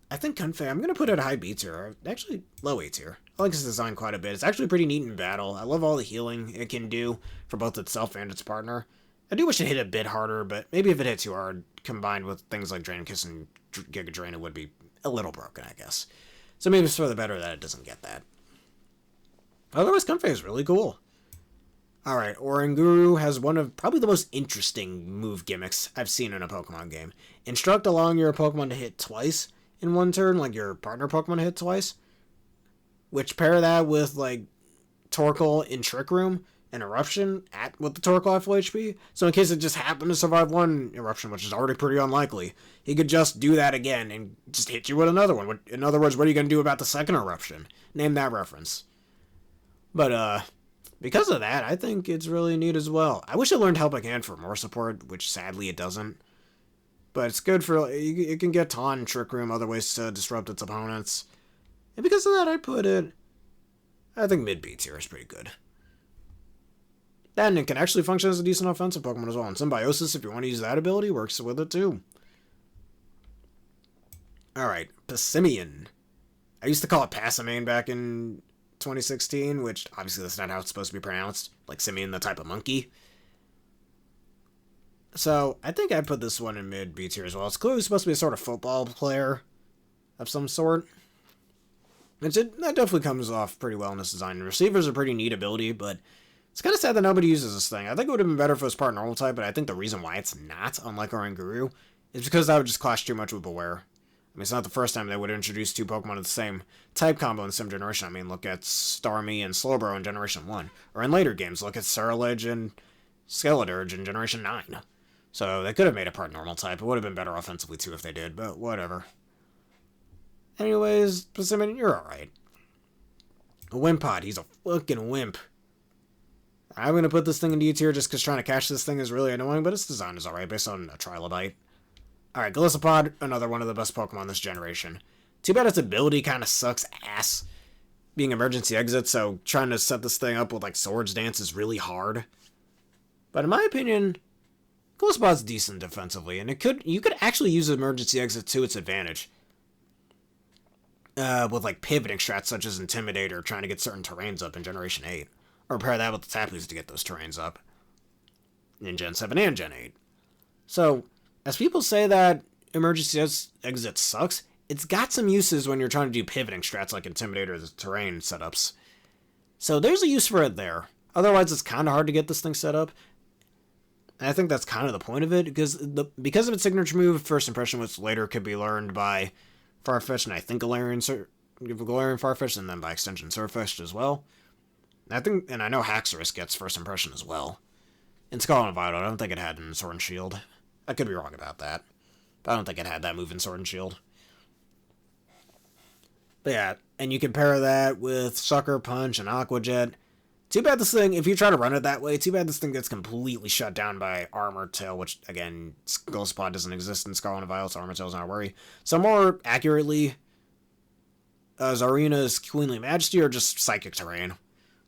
I think Comfey, I'm going to put it at high B tier. Actually, low A tier. I like its design quite a bit. It's actually pretty neat in battle. I love all the healing it can do for both itself and its partner. I do wish it hit a bit harder, but maybe if it hit too hard, combined with things like Drain Kiss and Giga Drain, it would be a little broken, I guess. So maybe it's for the better that it doesn't get that. Otherwise, Comfey is really cool. Alright, Oranguru has one of probably the most interesting move gimmicks I've seen in a Pokemon game. Instruct allowing your Pokemon to hit twice in one turn, like your partner Pokemon to hit twice. Which pair that with, like, Torkoal in Trick Room and Eruption with the Torkoal at full HP. So in case it just happened to survive one Eruption, which is already pretty unlikely, he could just do that again and just hit you with another one. In other words, what are you going to do about the second Eruption? Name that reference. But, because of that, I think it's really neat as well. I wish it learned Helping Hand for more support, which sadly it doesn't. But it's good for, it can get Taunt, Trick Room, other ways to disrupt its opponents. And because of that, I put it, I think mid-B tier is pretty good. Then it can actually function as a decent offensive Pokemon as well. And Symbiosis, if you want to use that ability, works with it too. Alright, Passimian. I used to call it Passimane back in 2016, which obviously that's not how it's supposed to be pronounced. Like Simian, the type of monkey. So, I think I put this one in mid-B tier as well. It's clearly supposed to be a sort of football player of some sort. That definitely comes off pretty well in this design. Receiver's a pretty neat ability, but it's kind of sad that nobody uses this thing. I think it would have been better if it was part normal type, but I think the reason why it's not, unlike Oranguru, is because that would just clash too much with Beware. I mean, it's not the first time they would introduce two Pokemon of the same type combo in the same generation. I mean, look at Starmie and Slowbro in Generation 1. Or in later games, look at Ceruledge and Skeledirge in Generation 9. So they could have made a part normal type. It would have been better offensively too if they did, but whatever. Anyways, Passimian, you're alright. A Wimpod, he's a fucking wimp. I'm going to put this thing in D tier just because trying to catch this thing is really annoying, but its design is alright based on a Trilobite. Alright, Golisopod, another one of the best Pokemon this generation. Too bad its ability kind of sucks ass, being emergency exit, so trying to set this thing up with like Swords Dance is really hard. But in my opinion, Golisopod's decent defensively, and you could actually use emergency exit to its advantage. With like pivoting strats such as Intimidate or trying to get certain terrains up in Generation 8. Or pair that with the Tapleys to get those terrains up. In Gen 7 and Gen 8. So, as people say that emergency exit sucks, it's got some uses when you're trying to do pivoting strats like Intimidate or the terrain setups. So there's a use for it there. Otherwise, it's kind of hard to get this thing set up. And I think that's kind of the point of it, because of its signature move, First Impression, which later could be learned by Farfetch'd, and I think Galarian Farfetch'd, and then by extension Surfetch'd as well. And I know Haxorus gets First Impression as well. In Scarlet and Violet, I don't think it had in Sword and Shield. I could be wrong about that. But I don't think it had that move in Sword and Shield. But yeah, and you can pair that with Sucker Punch and Aqua Jet. Too bad this thing, if you try to run it that way, too bad this thing gets completely shut down by Armor Tail, which, again, Golisopod doesn't exist in Scarlet and Violet, so Armor Tail's not a worry. So more accurately, Zarina's Queenly Majesty or just Psychic Terrain.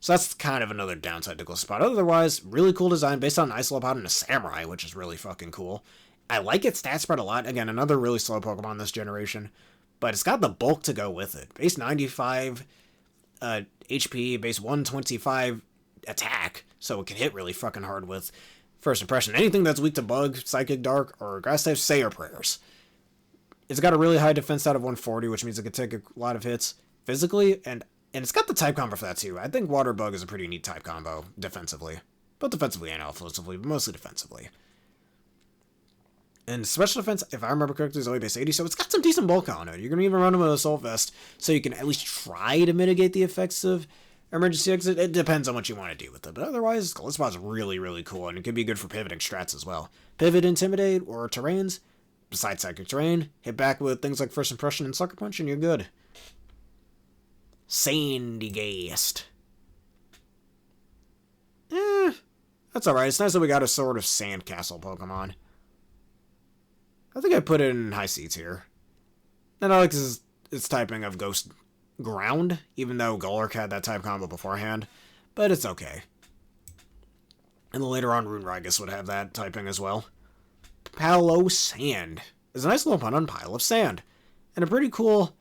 So that's kind of another downside to Golisopod. Otherwise, really cool design based on Isolopod and a Samurai, which is really fucking cool. I like its stat spread a lot. Again, another really slow Pokemon this generation. But it's got the bulk to go with it. Base 95 HP, base 125 attack. So it can hit really fucking hard with First Impression. Anything that's weak to Bug, Psychic, Dark, or Grass type, say your prayers. It's got a really high defense out of 140, which means it can take a lot of hits physically, and it's got the type combo for that too. I think Water Bug is a pretty neat type combo defensively. Both defensively and offensively, but mostly defensively. And special defense, if I remember correctly, is only base 80, so it's got some decent bulk on it. You're going to even run them with Assault Vest, so you can at least try to mitigate the effects of emergency exit. It depends on what you want to do with it, but otherwise, Golisopod's really, really cool, and it can be good for pivoting strats as well. Pivot, Intimidate, or terrains, besides Psychic Terrain, hit back with things like First Impression and Sucker Punch, and you're good. Sandygast. That's alright. It's nice that we got a sort of sandcastle Pokemon. I think I put it in high C tier. And I like its typing of Ghost Ground, even though Golurk had that type combo beforehand. But it's okay. And then later on, Rune Rygus would have that typing as well. Palo Sand is a nice little pun on Pile of Sand. And a pretty cool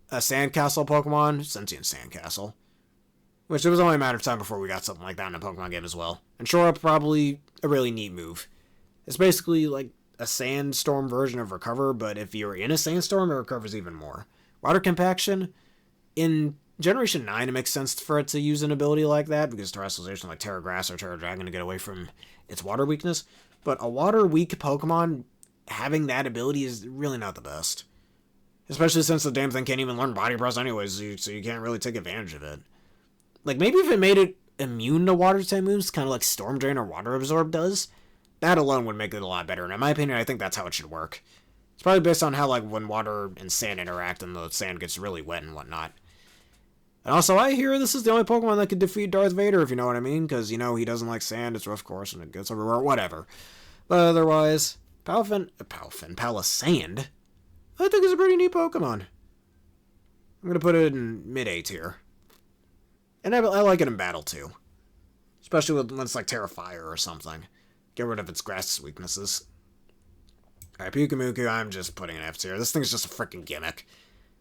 sandcastle Pokemon, Sentient Sandcastle. Which it was only a matter of time before we got something like that in a Pokemon game as well. And Shore Up, probably a really neat move. It's basically like a sandstorm version of Recover, but if you're in a sandstorm, it recovers even more. Water compaction, in Generation 9, it makes sense for it to use an ability like that, because Terrestrialization like Terra Grass or Terra Dragon to get away from its water weakness. But a water-weak Pokemon having that ability is really not the best. Especially since the damn thing can't even learn Body Press anyways, so you can't really take advantage of it. Like, maybe if it made it immune to water-type moves, kind of like Storm Drain or Water Absorb does, that alone would make it a lot better. And in my opinion, I think that's how it should work. It's probably based on how, like, when water and sand interact and the sand gets really wet and whatnot. And also, I hear this is the only Pokemon that could defeat Darth Vader, if you know what I mean, because, you know, he doesn't like sand, it's rough course, and it gets everywhere, whatever. But otherwise, Palisand, I think is a pretty neat Pokemon. I'm going to put it in mid-A tier. And I like it in battle, too. Especially when it's like Terra Fire or something. Get rid of its grass weaknesses. Alright, Pyukumuku, I'm just putting an F tier. This thing's just a freaking gimmick.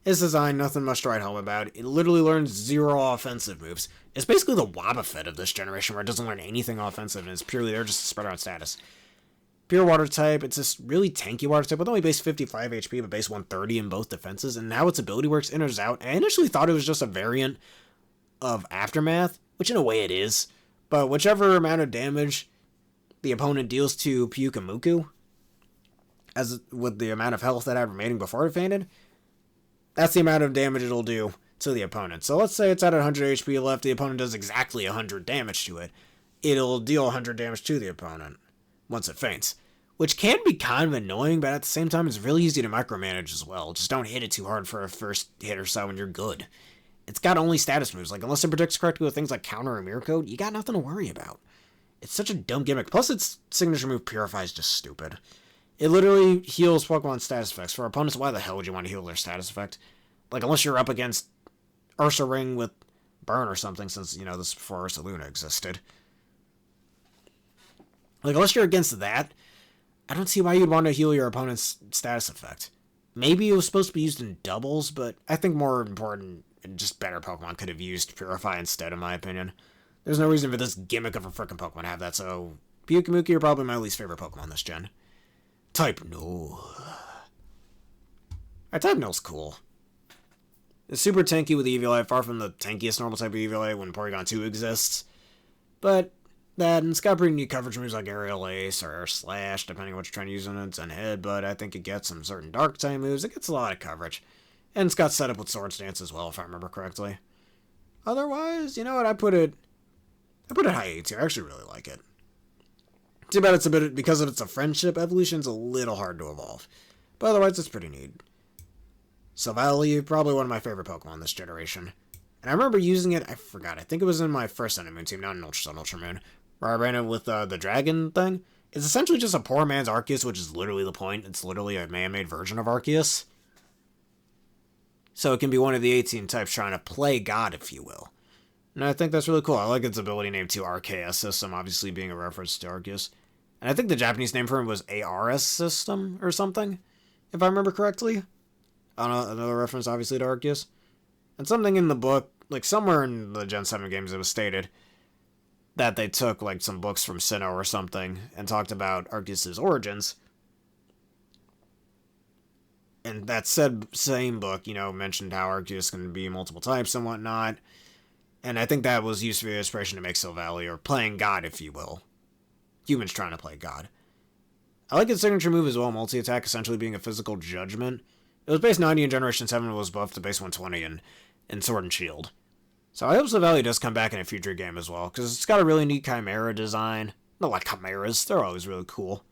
Its design, nothing much to write home about. It literally learns 0 offensive moves. It's basically the Wobbuffet of this generation, where it doesn't learn anything offensive, and it's purely there just to spread out status. Pure water type, it's this really tanky water type with only base 55 HP, but base 130 in both defenses, and how its ability works enters out. I initially thought it was just a variant of Aftermath, which in a way it is, but whichever amount of damage the opponent deals to Pyukumuku, as with the amount of health that had remaining before it fainted, that's the amount of damage it'll do to the opponent. So let's say it's at 100 HP left, the opponent does exactly 100 damage to it. It'll deal 100 damage to the opponent once it faints, which can be kind of annoying, but at the same time, it's really easy to micromanage as well. Just don't hit it too hard for a first hit or so and you're good. It's got only status moves, like unless it predicts correctly with things like Counter or Mirror Code, you got nothing to worry about. It's such a dumb gimmick, plus its signature move Purify is just stupid. It literally heals Pokemon's status effects. For opponents, why the hell would you want to heal their status effect? Like, unless you're up against Ursa Ring with Burn or something, since, you know, this is before Ursa Luna existed. Like, unless you're against that, I don't see why you'd want to heal your opponent's status effect. Maybe it was supposed to be used in doubles, but I think more important and just better Pokemon could have used Purify instead, in my opinion. There's no reason for this gimmick of a frickin' Pokemon to have that, so Pyukumuki are probably my least favorite Pokemon this gen. Type Null. Type Null's cool. It's super tanky with Eviolite, far from the tankiest normal type of Eviolite when Porygon 2 exists. But that, and it's got pretty neat coverage moves like Aerial Ace or Air Slash, depending on what you're trying to use on its head, but I think it gets some certain Dark type moves. It gets a lot of coverage. And it's got set up with Swords Dance as well, if I remember correctly. Otherwise, you know what, I put it high A tier. I actually really like it. Too bad it's a bit, because of it's a friendship evolution, it's a little hard to evolve. But otherwise, it's pretty neat. Silvally, probably one of my favorite Pokemon this generation. And I remember using it, I forgot, I think it was in my first Sun and Moon team, not in Ultra Sun, Ultra Moon, where I ran it with the dragon thing. It's essentially just a poor man's Arceus, which is literally the point. It's literally a man-made version of Arceus. So it can be one of the 18 types trying to play God, if you will. And I think that's really cool. I like its ability name too, Arceus System, obviously being a reference to Arceus. And I think the Japanese name for him was ARS System or something, if I remember correctly. Another reference, obviously, to Arceus. And something in the book, like somewhere in the Gen 7 games, it was stated that they took like some books from Sinnoh or something and talked about Arceus' origins. And that same book, you know, mentioned how Arceus can be multiple types and whatnot. And I think that was used for the inspiration to make Silvally, or playing God, if you will. Humans trying to play God. I like its signature move as well, multi-attack, essentially being a physical judgment. It was base 90 in Generation 7, was buffed to base 120 in Sword and Shield. So I hope Silvally does come back in a future game as well, because it's got a really neat Chimera design. Not like Chimeras, they're always really cool.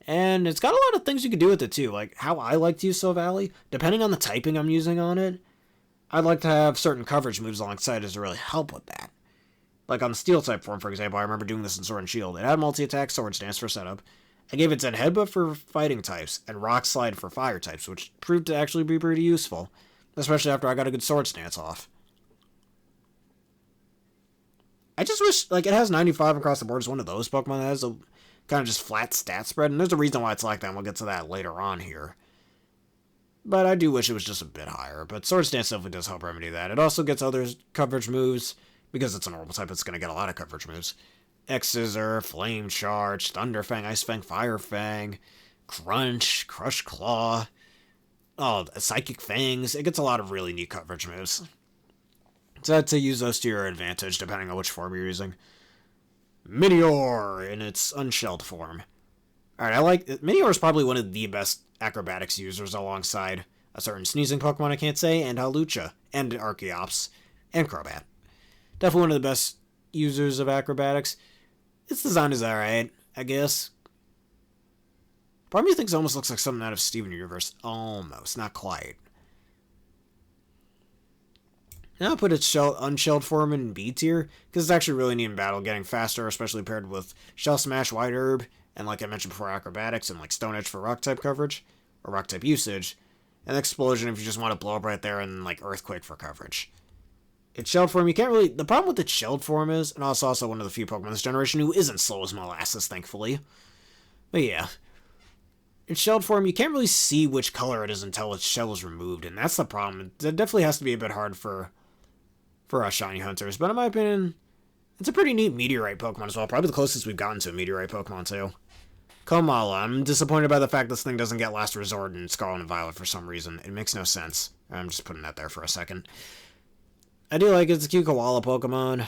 And it's got a lot of things you can do with it too, like how I like to use Silvally. Depending on the typing I'm using on it, I'd like to have certain coverage moves alongside it to really help with that. Like on the Steel type form, for example, I remember doing this in Sword and Shield. It had multi-attack, Swords Dance for setup. I gave it Zen Headbutt for fighting types, and Rock Slide for fire types, which proved to actually be pretty useful. Especially after I got a good Swords Dance off. I just wish, like, it has 95 across the board. It's one of those Pokemon that has a kind of just flat stat spread, and there's a reason why it's like that, and we'll get to that later on here. But I do wish it was just a bit higher, but Swords Dance definitely does help remedy that. It also gets other coverage moves. Because it's a normal type, it's going to get a lot of coverage moves. X-Scissor, Flame Charge, Thunder Fang, Ice Fang, Fire Fang, Crunch, Crush Claw. Oh, Psychic Fangs. It gets a lot of really neat coverage moves. So I'd say use those to your advantage, depending on which form you're using. Meteor in its unshelled form. Alright, I like... Meteor is probably one of the best acrobatics users alongside a certain sneezing Pokemon I can't say, and Hawlucha, and Archeops, and Crobat. Definitely one of the best users of acrobatics. Its design is alright, I guess. Part of me thinks it almost looks like something out of Steven Universe. Almost, not quite. Now I'll put its unshelled form in B tier, because it's actually really neat in battle, getting faster, especially paired with Shell Smash, White Herb, and like I mentioned before, acrobatics, and like Stone Edge for rock type coverage, or rock type usage, and Explosion if you just want to blow up right there, and like Earthquake for coverage. Its shelled form, you can't really... The problem with its shelled form is, and it's also one of the few Pokemon this generation who isn't slow as molasses, thankfully. But yeah. Its shelled form, you can't really see which color it is until its shell is removed, and that's the problem. It definitely has to be a bit hard for us shiny hunters, but in my opinion, it's a pretty neat Meteorite Pokemon as well. Probably the closest we've gotten to a Meteorite Pokemon, too. Komala, I'm disappointed by the fact this thing doesn't get Last Resort in Scarlet and Violet for some reason. It makes no sense. I'm just putting that there for a second. I do like it's a cute koala Pokemon.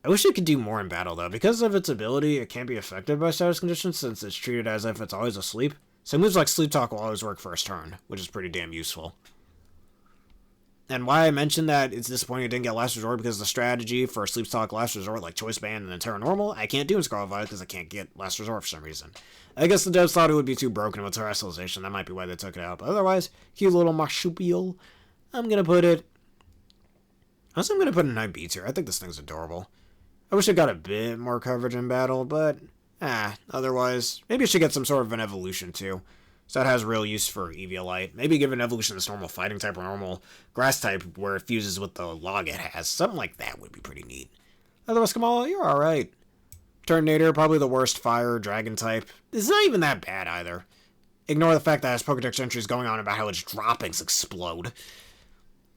I wish it could do more in battle, though. Because of its ability, it can't be affected by status conditions since it's treated as if it's always asleep. So moves like Sleep Talk will always work first turn, which is pretty damn useful. And why I mentioned that it's disappointing it didn't get Last Resort because the strategy for Sleep Talk, Last Resort, like Choice Band and then Terra Normal, I can't do in Scarlet Violet because I can't get Last Resort for some reason. I guess the devs thought it would be too broken with Terrestrialization. That might be why they took it out. But otherwise, cute little marsupial. I'm going to put it... I'm going to put it in high B tier. I think this thing's adorable. I wish it got a bit more coverage in battle, but... otherwise, maybe it should get some sort of an evolution, too. So that has real use for Eviolite. Maybe give an evolution this normal fighting type or normal grass type where it fuses with the log it has. Something like that would be pretty neat. Otherwise, Kamala, you're alright. Turtonator, probably the worst fire dragon type. It's not even that bad either. Ignore the fact that it has Pokedex entries going on about how its droppings explode.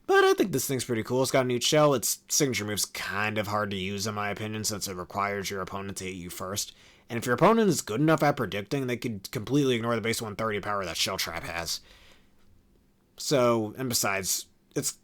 But I think this thing's pretty cool. It's got a new shell. Its signature move's kind of hard to use in my opinion since it requires your opponent to hit you first. And if your opponent is good enough at predicting, they could completely ignore the base 130 power that Shell Trap has. So, and besides,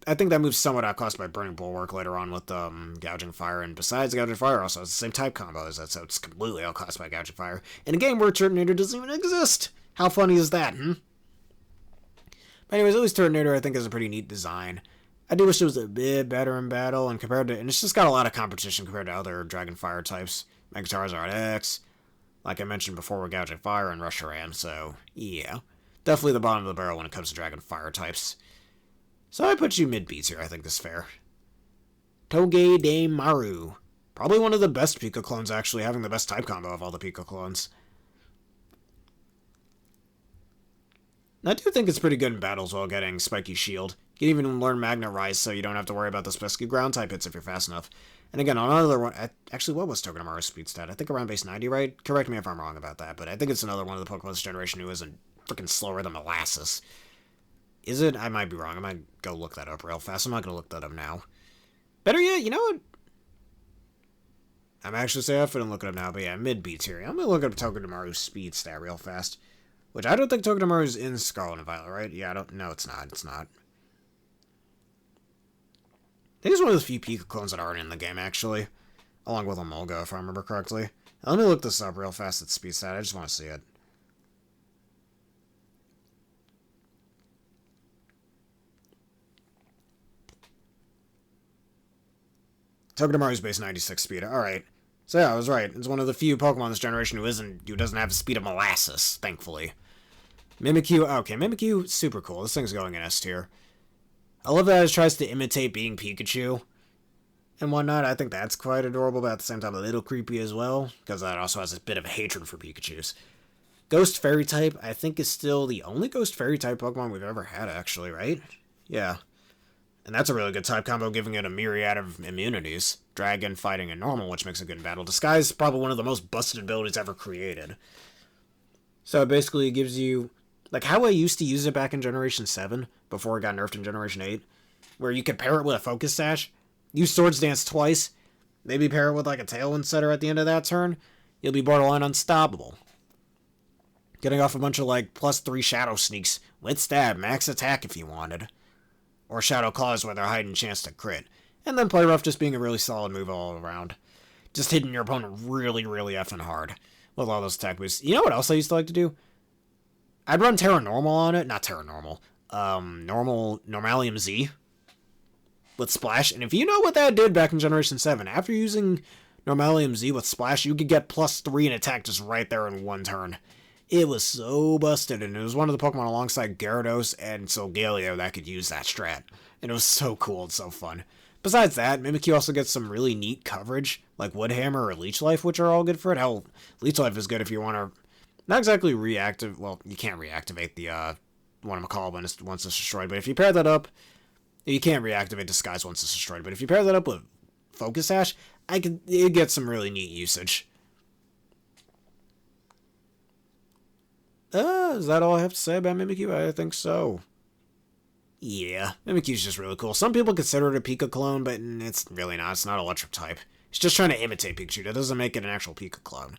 I think that move's somewhat outclassed by Burning Bulwark later on with Gouging Fire. And besides, Gouging Fire also has the same type combo as that, so it's completely outclassed by Gouging Fire. In a game where Turtonator doesn't even exist! How funny is that, But anyways, at least Turtonator I think is a pretty neat design. I do wish it was a bit better in battle, and it's just got a lot of competition compared to other Dragon Fire types. Mega Charizard X, like I mentioned before with Gouging Fire and Reshiram, so yeah. Definitely the bottom of the barrel when it comes to Dragon Fire types. So I put you mid-B tier, I think this is fair. Togedemaru. Probably one of the best Pika clones, actually, having the best type combo of all the Pika clones. I do think it's pretty good in battle as well, getting Spiky Shield. You can even learn Magnet Rise so you don't have to worry about the pesky ground type hits if you're fast enough. And again, on another one, actually, what was Togedemaru's speed stat? I think around base 90, right? Correct me if I'm wrong about that, but I think it's another one of the Pokemon this generation who isn't freaking slower than molasses. Is it? I might be wrong. I might go look that up real fast. I'm not going to look that up now. Better yet, you know what? I'm actually saying I couldn't look it up now, but yeah, mid-B tier. I'm going to look up Togedemaru's speed stat real fast. Which I don't think Togedemaru's in Scarlet and Violet, right? Yeah, I don't... No, it's not. It's not. I think it's one of the few Pika clones that aren't in the game, actually. Along with Emolga, if I remember correctly. Now, let me look this up real fast at speed stat. I just want to see it. Togedemaru's base 96 speed. Alright. So yeah, I was right. It's one of the few Pokemon this generation who doesn't have the speed of molasses, thankfully. Mimikyu, okay, Mimikyu, super cool. This thing's going in S tier. I love that it tries to imitate being Pikachu and whatnot. I think that's quite adorable, but at the same time a little creepy as well, because that also has a bit of a hatred for Pikachus. Ghost Fairy type, I think, is still the only Ghost Fairy type Pokemon we've ever had, actually, right? Yeah. And that's a really good type combo, giving it a myriad of immunities. Dragon, Fighting, and Normal, which makes it good in battle. Disguise is probably one of the most busted abilities ever created. So it basically gives you... Like how I used to use it back in Generation 7, before it got nerfed in Generation 8, where you could pair it with a Focus Sash, use Swords Dance twice, maybe pair it with like a Tailwind Setter at the end of that turn, you'll be borderline unstoppable. Getting off a bunch of like +3 Shadow Sneaks with stab, max attack if you wanted, or Shadow Claws with their heightened chance to crit, and then Play Rough just being a really solid move all around. Just hitting your opponent really, really effing hard with all those attack boosts. You know what else I used to like to do? I'd run Terra Normal on it. Not Terra Normal. Normalium Z with Splash. And if you know what that did back in Generation 7, after using Normalium Z with Splash, you could get +3 in attack just right there in one turn. It was so busted, and it was one of the Pokemon alongside Gyarados and Solgaleo that could use that strat. And it was so cool and so fun. Besides that, Mimikyu also gets some really neat coverage, like Woodhammer or Leech Life, which are all good for it. Hell, Leech Life is good if you want to not exactly reactive. Well, you can't reactivate the whatchamacallit once it's destroyed, but if you pair that up, you can't reactivate Disguise once it's destroyed. But if you pair that up with Focus Sash, it gets some really neat usage. Is that all I have to say about Mimikyu? I think so. Yeah, Mimikyu's just really cool. Some people consider it a Pika clone, but it's really not. It's not electric type. It's just trying to imitate Pikachu. That doesn't make it an actual Pika clone.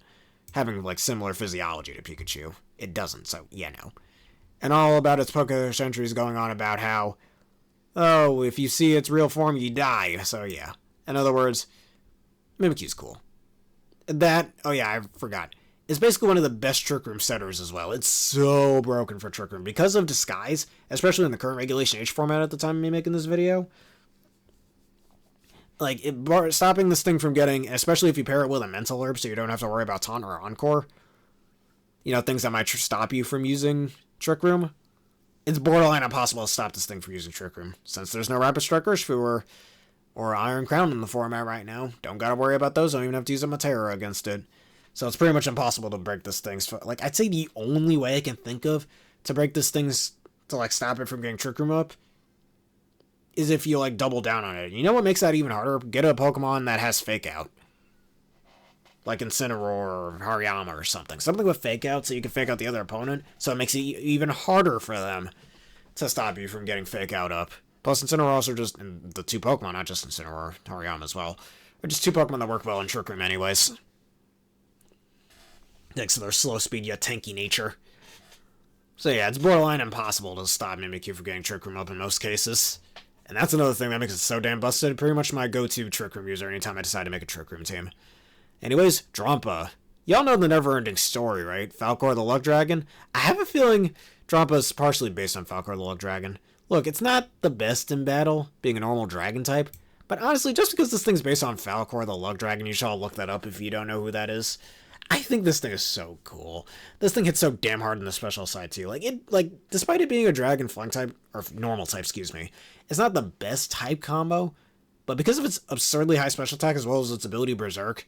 Having, like, similar physiology to Pikachu. It doesn't, so, no. And all about its Poké entries going on about how, oh, if you see its real form, you die. So, yeah. In other words, Mimikyu's cool. Oh yeah, I forgot. It's basically one of the best Trick Room setters as well. It's so broken for Trick Room. Because of Disguise, especially in the current Regulation H format at the time of me making this video, like, stopping this thing from getting, especially if you pair it with a Mental Herb so you don't have to worry about Taunt or Encore, things that might stop you from using Trick Room, it's borderline impossible to stop this thing from using Trick Room. Since there's no Rapid Strike Urshifu or Iron Crown in the format right now, don't gotta worry about those, don't even have to use a Matera against it. So it's pretty much impossible to break this thing's... Like, I'd say the only way I can think of to break this thing's... to, like, stop it from getting Trick Room up is if you, like, double down on it. You know what makes that even harder? Get a Pokemon that has Fake Out. Like Incineroar or Hariyama or something. Something with Fake Out so you can Fake Out the other opponent, so it makes it even harder for them to stop you from getting Fake Out up. Plus, Incineroar also just... And the two Pokemon, not just Incineroar, Hariyama as well, are just two Pokemon that work well in Trick Room anyways. Thanks to their slow speed yet tanky nature. So yeah, it's borderline impossible to stop Mimikyu from getting Trick Room up in most cases. And that's another thing that makes it so damn busted. Pretty much my go-to Trick Room user anytime I decide to make a Trick Room team. Anyways, Drampa. Y'all know the never-ending story, right? Falcor the Luck Dragon? I have a feeling Drampa's partially based on Falcor the Luck Dragon. Look, it's not the best in battle, being a normal dragon type. But honestly, just because this thing's based on Falcor the Luck Dragon, you should all look that up if you don't know who that is. I think this thing is so cool. This thing hits so damn hard in the special side too. Despite it being a dragon flying type, or normal type, excuse me, it's not the best type combo, but because of its absurdly high special attack as well as its ability Berserk,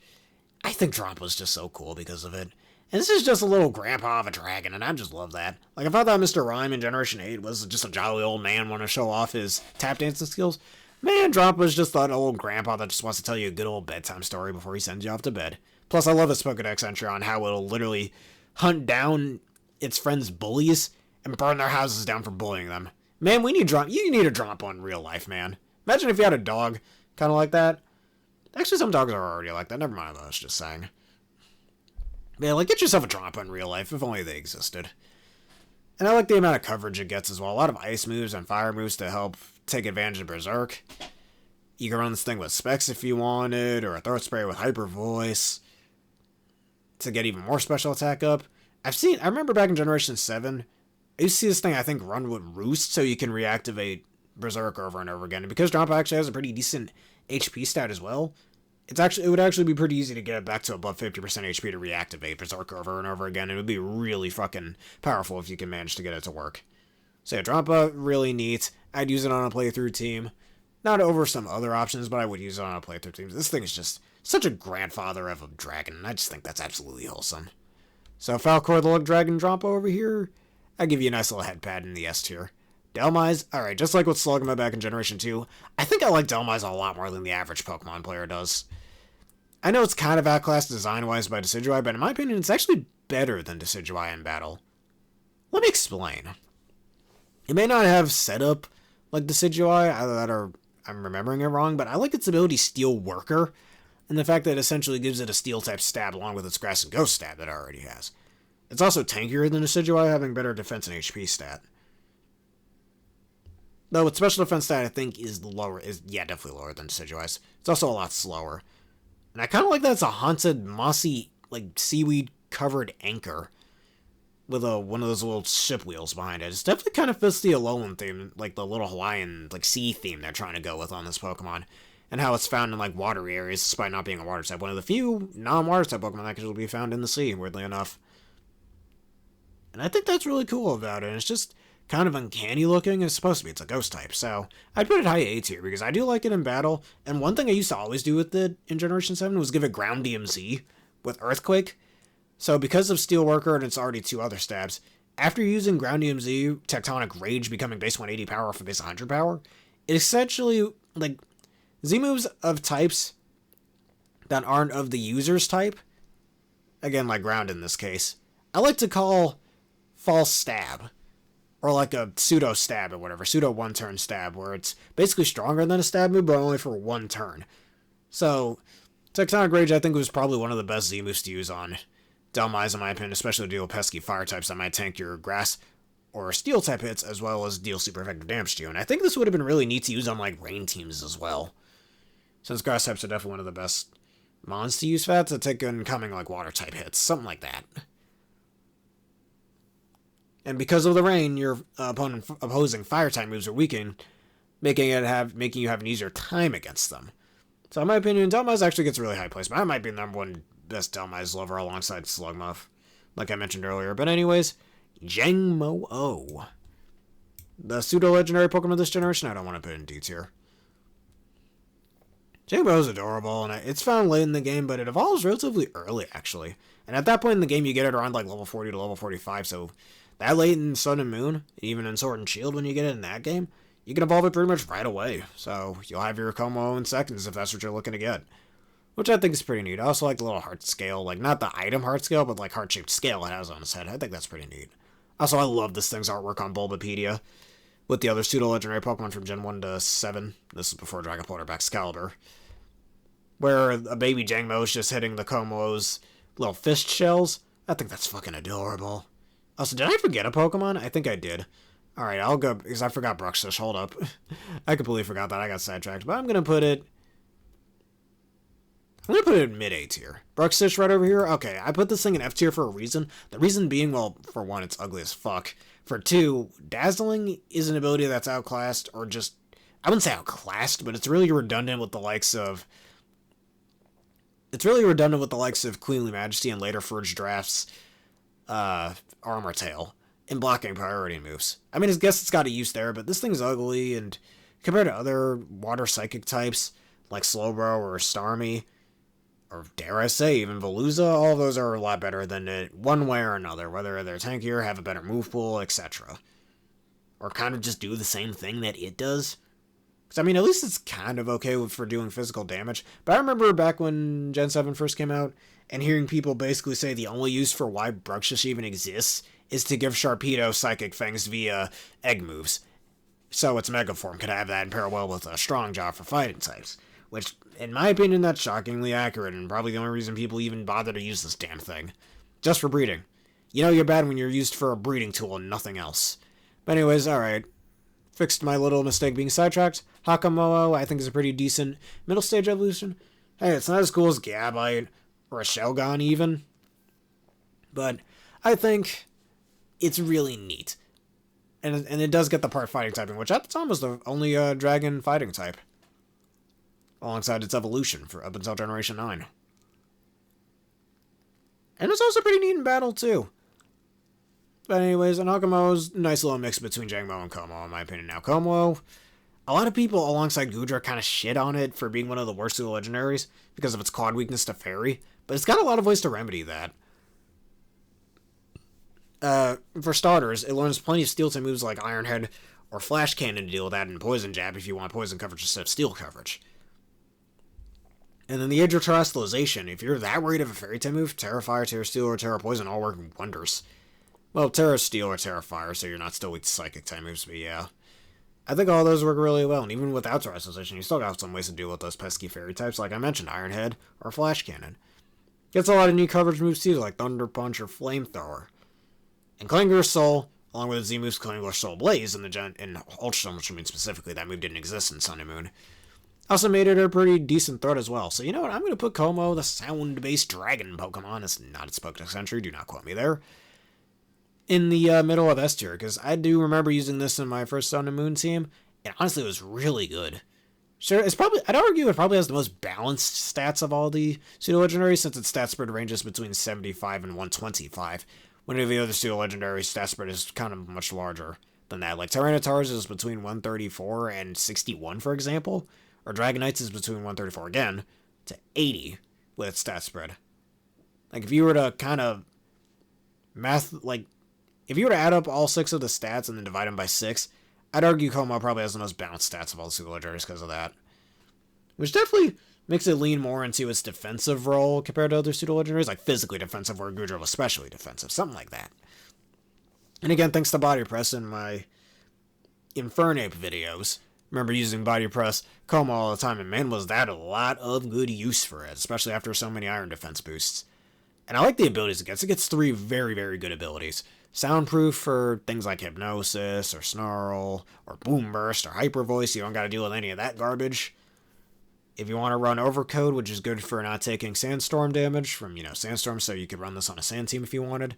I think Drampa's just so cool because of it. And this is just a little grandpa of a dragon, and I just love that. Like, if I thought Mr. Rhyme in Generation 8 was just a jolly old man wanting to show off his tap dancing skills, man, Drampa's just that old grandpa that just wants to tell you a good old bedtime story before he sends you off to bed. Plus, I love this Pokedex entry on how it'll literally hunt down its friends' bullies and burn their houses down for bullying them. Man, you need a Drampa in real life, man. Imagine if you had a dog kind of like that. Actually, some dogs are already like that. Never mind, I was just saying. Man, like, get yourself a Drampa in real life, if only they existed. And I like the amount of coverage it gets as well. A lot of ice moves and fire moves to help take advantage of Berserk. You can run this thing with Specs if you wanted, or a Throat Spray with Hyper Voice to get even more special attack up. I remember back in Generation 7, I used to see this thing, I think, run with Roost, so you can reactivate Berserk over and over again. And because Drampa actually has a pretty decent HP stat as well, it would actually be pretty easy to get it back to above 50% HP to reactivate Berserk over and over again. It would be really fucking powerful if you can manage to get it to work. So yeah, Drampa, really neat. I'd use it on a playthrough team. Not over some other options, but I would use it on a playthrough team. This thing is just such a grandfather of a dragon, and I just think that's absolutely wholesome. So Falcor the Luck Dragon Drampa over here, I'll give you a nice little head pad in the S tier. Dhelmise, alright, just like with Slugma back in Generation 2, I think I like Dhelmise a lot more than the average Pokemon player does. I know it's kind of outclassed design-wise by Decidueye, but in my opinion, it's actually better than Decidueye in battle. Let me explain. It may not have setup like Decidueye, I'm remembering it wrong, but I like its ability Steel Worker, and the fact that it essentially gives it a Steel-type stab along with its Grass and Ghost stab that it already has. It's also tankier than Decidueye, having better defense and HP stat. Though its special defense stat, I think, definitely lower than Decidueye. It's also a lot slower. And I kind of like that it's a haunted, mossy, like, seaweed-covered anchor with one of those little ship wheels behind it. It's definitely kind of fits the Alolan theme, like the little Hawaiian, like, sea theme they're trying to go with on this Pokemon. And how it's found in, like, watery areas, despite not being a water type. One of the few non-water type Pokemon that can be found in the sea, weirdly enough. And I think that's really cool about it. It's just kind of uncanny looking. It's supposed to be. It's a ghost type. So I'd put it high A tier because I do like it in battle. And one thing I used to always do with it in Generation 7 was give it Ground DMZ with Earthquake. So because of Steelworker and it's already 2 other stabs, after using Ground DMZ, Tectonic Rage becoming base 180 power for base 100 power, it essentially, like, Z-moves of types that aren't of the user's type, again, like Ground in this case, I like to call false stab, or like a pseudo stab or whatever, pseudo 1-turn stab, where it's basically stronger than a stab move, but only for 1 turn. So, Tectonic Rage I think was probably one of the best Z-moves to use on Dhelmise in my opinion, especially to deal with pesky fire types that might tank your grass or steel type hits, as well as deal super effective damage to you. And I think this would have been really neat to use on like rain teams as well, since grass types are definitely one of the best mons to use for that, to take incoming like water type hits, something like that. And because of the rain, your opposing fire type moves are weakened, making you have an easier time against them. So in my opinion, Dhelmise actually gets a really high placement. I might be the number 1 best Dhelmise lover alongside Slugmuff, like I mentioned earlier. But anyways, Jangmo-O. The pseudo-legendary Pokemon of this generation, I don't want to put in D tier. Jangmo-O is adorable, and it's found late in the game, but it evolves relatively early, actually. And at that point in the game, you get it around like level 40 to level 45, so that late in Sun and Moon, even in Sword and Shield when you get it in that game, you can evolve it pretty much right away. So you'll have your Como in seconds if that's what you're looking to get. Which I think is pretty neat. I also like the little heart scale, like not the item heart scale, but like heart-shaped scale it has on its head. I think that's pretty neat. Also, I love this thing's artwork on Bulbapedia with the other pseudo-legendary Pokemon from Gen 1 to 7. This is before Dragapult or Excalibur. Where a baby Jangmo is just hitting the Como's little fist shells. I think that's fucking adorable. Also, did I forget a Pokemon? I think I did. Alright, I'll go, because I forgot Bruxish. Hold up. I completely forgot that. I got sidetracked. But I'm going to put it in mid-A tier. Bruxish right over here? Okay, I put this thing in F tier for a reason. The reason being, well, for 1, it's ugly as fuck. For 2, Dazzling is an ability that's outclassed, or just, I wouldn't say outclassed, but it's really redundant with the likes of Queenly Majesty and later Forged Draft's Armor Tail in blocking priority moves. I mean, I guess it's got a use there, but this thing's ugly, and compared to other water psychic types, like Slowbro or Starmie, or dare I say, even Veluza, all of those are a lot better than it, one way or another, whether they're tankier, have a better move pool, etc. Or kind of just do the same thing that it does. Because, I mean, at least it's kind of okay for doing physical damage. But I remember back when Gen 7 first came out, and hearing people basically say the only use for why Bruxish even exists is to give Sharpedo Psychic Fangs via egg moves. So its Mega Form could have that in parallel with a Strong Jaw for fighting types. Which, in my opinion, that's shockingly accurate, and probably the only reason people even bother to use this damn thing. Just for breeding. You know you're bad when you're used for a breeding tool and nothing else. But anyways, alright. Fixed my little mistake being sidetracked. Hakamoa, I think, is a pretty decent middle stage evolution. Hey, it's not as cool as Gabite, or a Shelgon even. But I think it's really neat. And it does get the part fighting typing, which at the time was the only dragon fighting type. Alongside its evolution for up until Generation 9. And it's also pretty neat in battle, too. But anyways, and Hakamo's a nice little mix between Jangmo and Como, in my opinion. Now, Como, a lot of people alongside Goodra kind of shit on it for being one of the worst of the legendaries because of its quad weakness to Fairy, but it's got a lot of ways to remedy that. For starters, it learns plenty of steel-type moves like Iron Head or Flash Cannon to deal with that, and Poison Jab if you want poison coverage instead of steel coverage. And then the Age of Terrestrialization, if you're that worried of a Fairy type move, Terra Fire, Terra Steel, or Terra Poison all work wonders. Well, Terra Steel or Terra Fire, so you're not still weak to Psychic type moves, but yeah. I think all those work really well, and even without Terrestrialization, you still got some ways to deal with those pesky Fairy types, like I mentioned, Iron Head or Flash Cannon. Gets a lot of neat coverage moves too, like Thunder Punch or Flamethrower. And Klanger's Soul, along with the Z moves Clingler Soul Blaze in Ultra Ultra Moon specifically. That move didn't exist in Sun and Moon. Also made it a pretty decent threat as well. So you know what? I'm going to put Como, the sound-based dragon Pokemon. It's not its Pokedex entry. Do not quote me there. In the middle of S tier, because I do remember using this in my first Sun and Moon team. And honestly, it was really good. Sure, it's probably, I'd argue it probably has the most balanced stats of all the pseudo-legendaries, since its stat spread ranges between 75 and 125. When any of the other pseudo-legendary stat spread is kind of much larger than that. Like Tyranitar's is between 134 and 61, for example. Or Dragonite's is between 134 again to 80 with its stat spread. Like, if you were to kind of if you were to add up all 6 of the stats and then divide them by 6, I'd argue Como probably has the most balanced stats of all the pseudo-legendaries because of that. Which definitely makes it lean more into its defensive role compared to other pseudo-legendaries, like physically defensive, where Goodra was especially defensive, something like that. And again, thanks to Body Press in my Infernape videos. Remember using Body Press Como all the time, and man, was that a lot of good use for it, especially after so many Iron Defense boosts. And I like the abilities it gets. It gets 3 very, very good abilities. Soundproof for things like Hypnosis, or Snarl, or Boom Burst, or Hyper Voice. You don't gotta deal with any of that garbage. If you want to run Overcode, which is good for not taking Sandstorm damage from, Sandstorm, so you could run this on a Sand team if you wanted.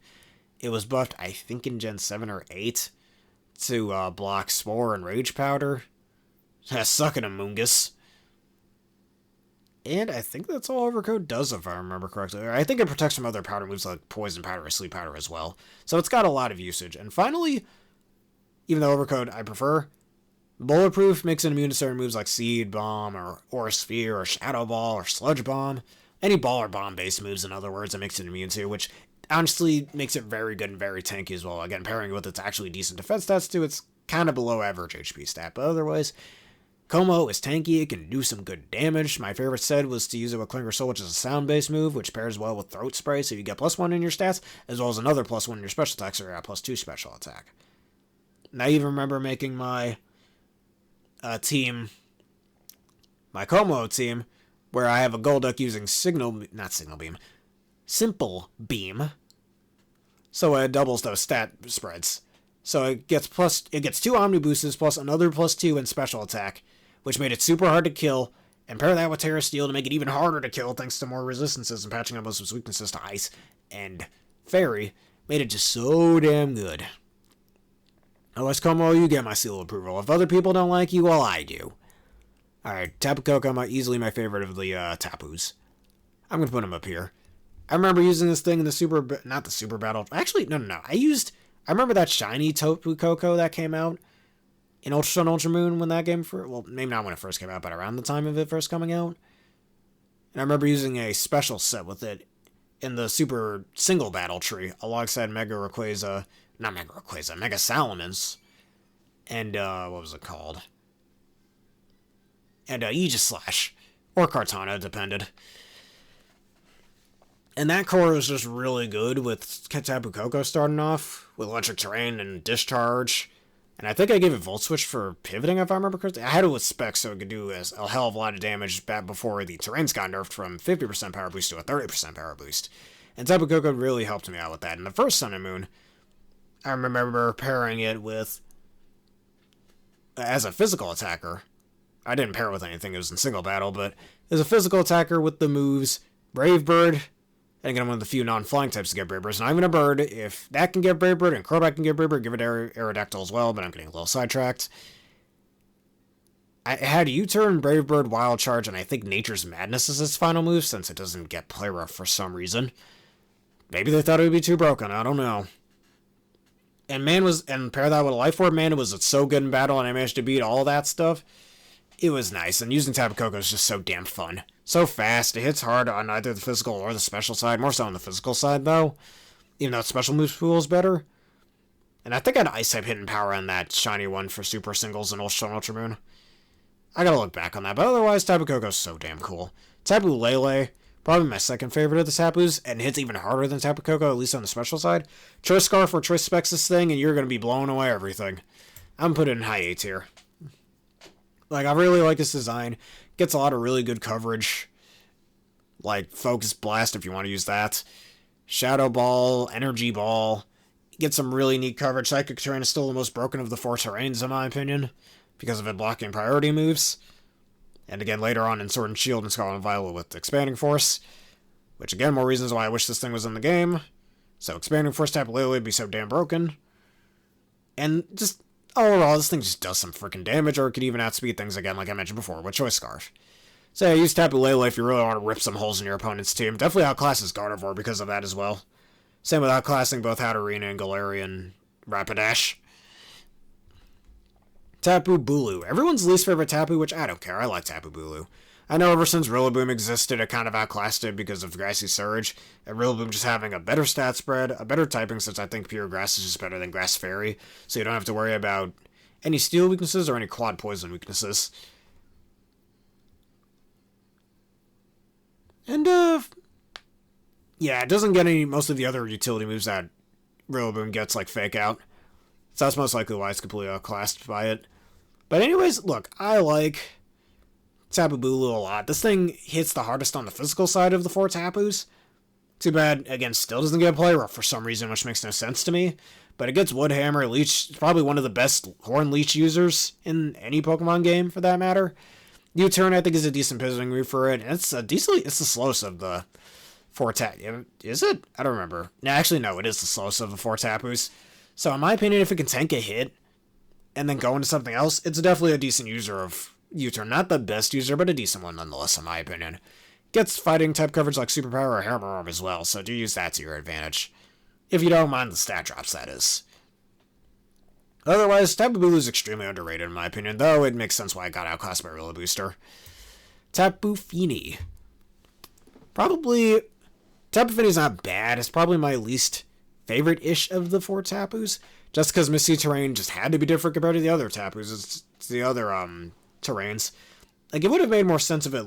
It was buffed, I think, in Gen 7 or 8 to block Spore and Rage Powder. Suck it, Amoongus. And I think that's all Overcode does, if I remember correctly. I think it protects from other powder moves like Poison Powder or Sleep Powder as well. So it's got a lot of usage. And finally, even though Overcode I prefer, Bulletproof makes it immune to certain moves like Seed Bomb, or Aura Sphere, or Shadow Ball, or Sludge Bomb. Any ball or bomb-based moves, in other words, it makes it immune to, which honestly makes it very good and very tanky as well. Again, pairing it with its actually decent defense stats too, it's kind of below average HP stat, but otherwise, Como is tanky, it can do some good damage. My favorite set was to use it with Clinger Soul, which is a sound-based move, which pairs well with Throat Spray, so you get +1 in your stats, as well as another +1 in your special attack, so you're at +2 special attack. And I even remember making my team, my Como team, where I have a Golduck using Simple Beam, so it doubles those stat spreads. So it gets 2 Omni Boosts plus another +2 in special attack, which made it super hard to kill, and pair that with Terra Steel to make it even harder to kill thanks to more resistances and patching up most of its weaknesses to Ice and Fairy, made it just so damn good. Otherwise, Como, you get my seal of approval. If other people don't like you, well, I do. Alright, Tapu Koko, easily my favorite of the Tapus. I'm going to put him up here. I remember using this thing in the not the Super Battle. Actually, no. I remember that shiny Tapu Koko that came out in Ultra Sun, Ultra Moon when that game maybe not when it first came out, but around the time of it first coming out. And I remember using a special set with it in the Super Single Battle Tree alongside Mega Salamence. And, what was it called? And, Aegislash. Or Kartana, depended. And that core was just really good with Tapu Koko starting off, with Electric Terrain and Discharge. And I think I gave it Volt Switch for pivoting, if I remember correctly. I had it with Specs, so it could do a hell of a lot of damage back before the Terrains got nerfed from 50% power boost to a 30% power boost. And Tapu Koko really helped me out with that. In the first Sun and Moon, I remember pairing it with, as a physical attacker. I didn't pair it with anything, it was in single battle, but as a physical attacker with the moves Brave Bird. And again, I'm one of the few non-flying types to get Brave Birds. And I'm even a bird. If that can get Brave Bird and Crobat can get Brave Bird, give it Aerodactyl as well, but I'm getting a little sidetracked. I had U-Turn, Brave Bird, Wild Charge, and I think Nature's Madness is its final move, since it doesn't get Play Rough for some reason. Maybe they thought it would be too broken, I don't know. And pair that with a Life Orb, man, it was so good in battle, and I managed to beat all that stuff. It was nice, and using Tapu Koko is just so damn fun. So fast, it hits hard on either the physical or the special side, more so on the physical side, though. Even though its special moves pool is better. And I think I had Ice-type hidden power on that shiny one for Super Singles in Ultra Sun, Ultra Moon. I gotta look back on that, but otherwise, Tapu Koko's so damn cool. Tapu Lele, probably my second favorite of the Tapus, and hits even harder than Tapu Koko, at least on the special side. Choice Scarf or Choice Specs this thing, and you're gonna be blowing away everything. I'm putting it in high A tier. Like, I really like this design. Gets a lot of really good coverage. Like, Focus Blast, if you want to use that. Shadow Ball, Energy Ball. Get some really neat coverage. Psychic Terrain is still the most broken of the 4 terrains, in my opinion, because of it blocking priority moves. And again, later on in Sword and Shield and Scarlet and Violet with Expanding Force, which again, more reasons why I wish this thing was in the game. So Expanding Force Tapu Lele would be so damn broken. And just, overall, this thing just does some freaking damage, or it could even outspeed things again, like I mentioned before, with Choice Scarf. So yeah, use Tapu Lele if you really want to rip some holes in your opponent's team. Definitely outclasses Gardevoir because of that as well. Same with outclassing both Hatterene and Galarian Rapidash. Tapu Bulu. Everyone's least favorite Tapu, which I don't care. I like Tapu Bulu. I know ever since Rillaboom existed, it kind of outclassed it because of Grassy Surge, and Rillaboom just having a better stat spread, a better typing, since I think Pure Grass is just better than Grass Fairy, so you don't have to worry about any Steel weaknesses or any Quad Poison weaknesses. And, yeah, it doesn't get most of the other utility moves that Rillaboom gets, like Fake Out. So that's most likely why it's completely outclassed by it. But anyways, look, I like Tapu Bulu a lot. This thing hits the hardest on the physical side of the 4 Tapus. Too bad, again, still doesn't get play rough for some reason, which makes no sense to me. But it gets Wood Hammer, Leech, probably one of the best Horn Leech users in any Pokemon game, for that matter. U-Turn, I think, is a decent pivoting move for it. And it's the slowest of the 4 Tapus. Is it? I don't remember. No, actually, no, it is the slowest of the 4 Tapus. So, in my opinion, if it can tank a hit and then go into something else, it's definitely a decent user of U-Turn. Not the best user, but a decent one nonetheless, in my opinion. Gets fighting type coverage like Superpower or Hammer Arm as well, so do use that to your advantage. If you don't mind the stat drops, that is. Otherwise, Tapu Bulu is extremely underrated in my opinion, though it makes sense why it got outclassed by Rillaboom. Tapu Fini. Probably, Tapu Fini's not bad. It's probably my least favorite-ish of the 4 Tapus, just because Misty Terrain just had to be different compared to the other Tapus. It's the other, terrains. Like, it would have made more sense if it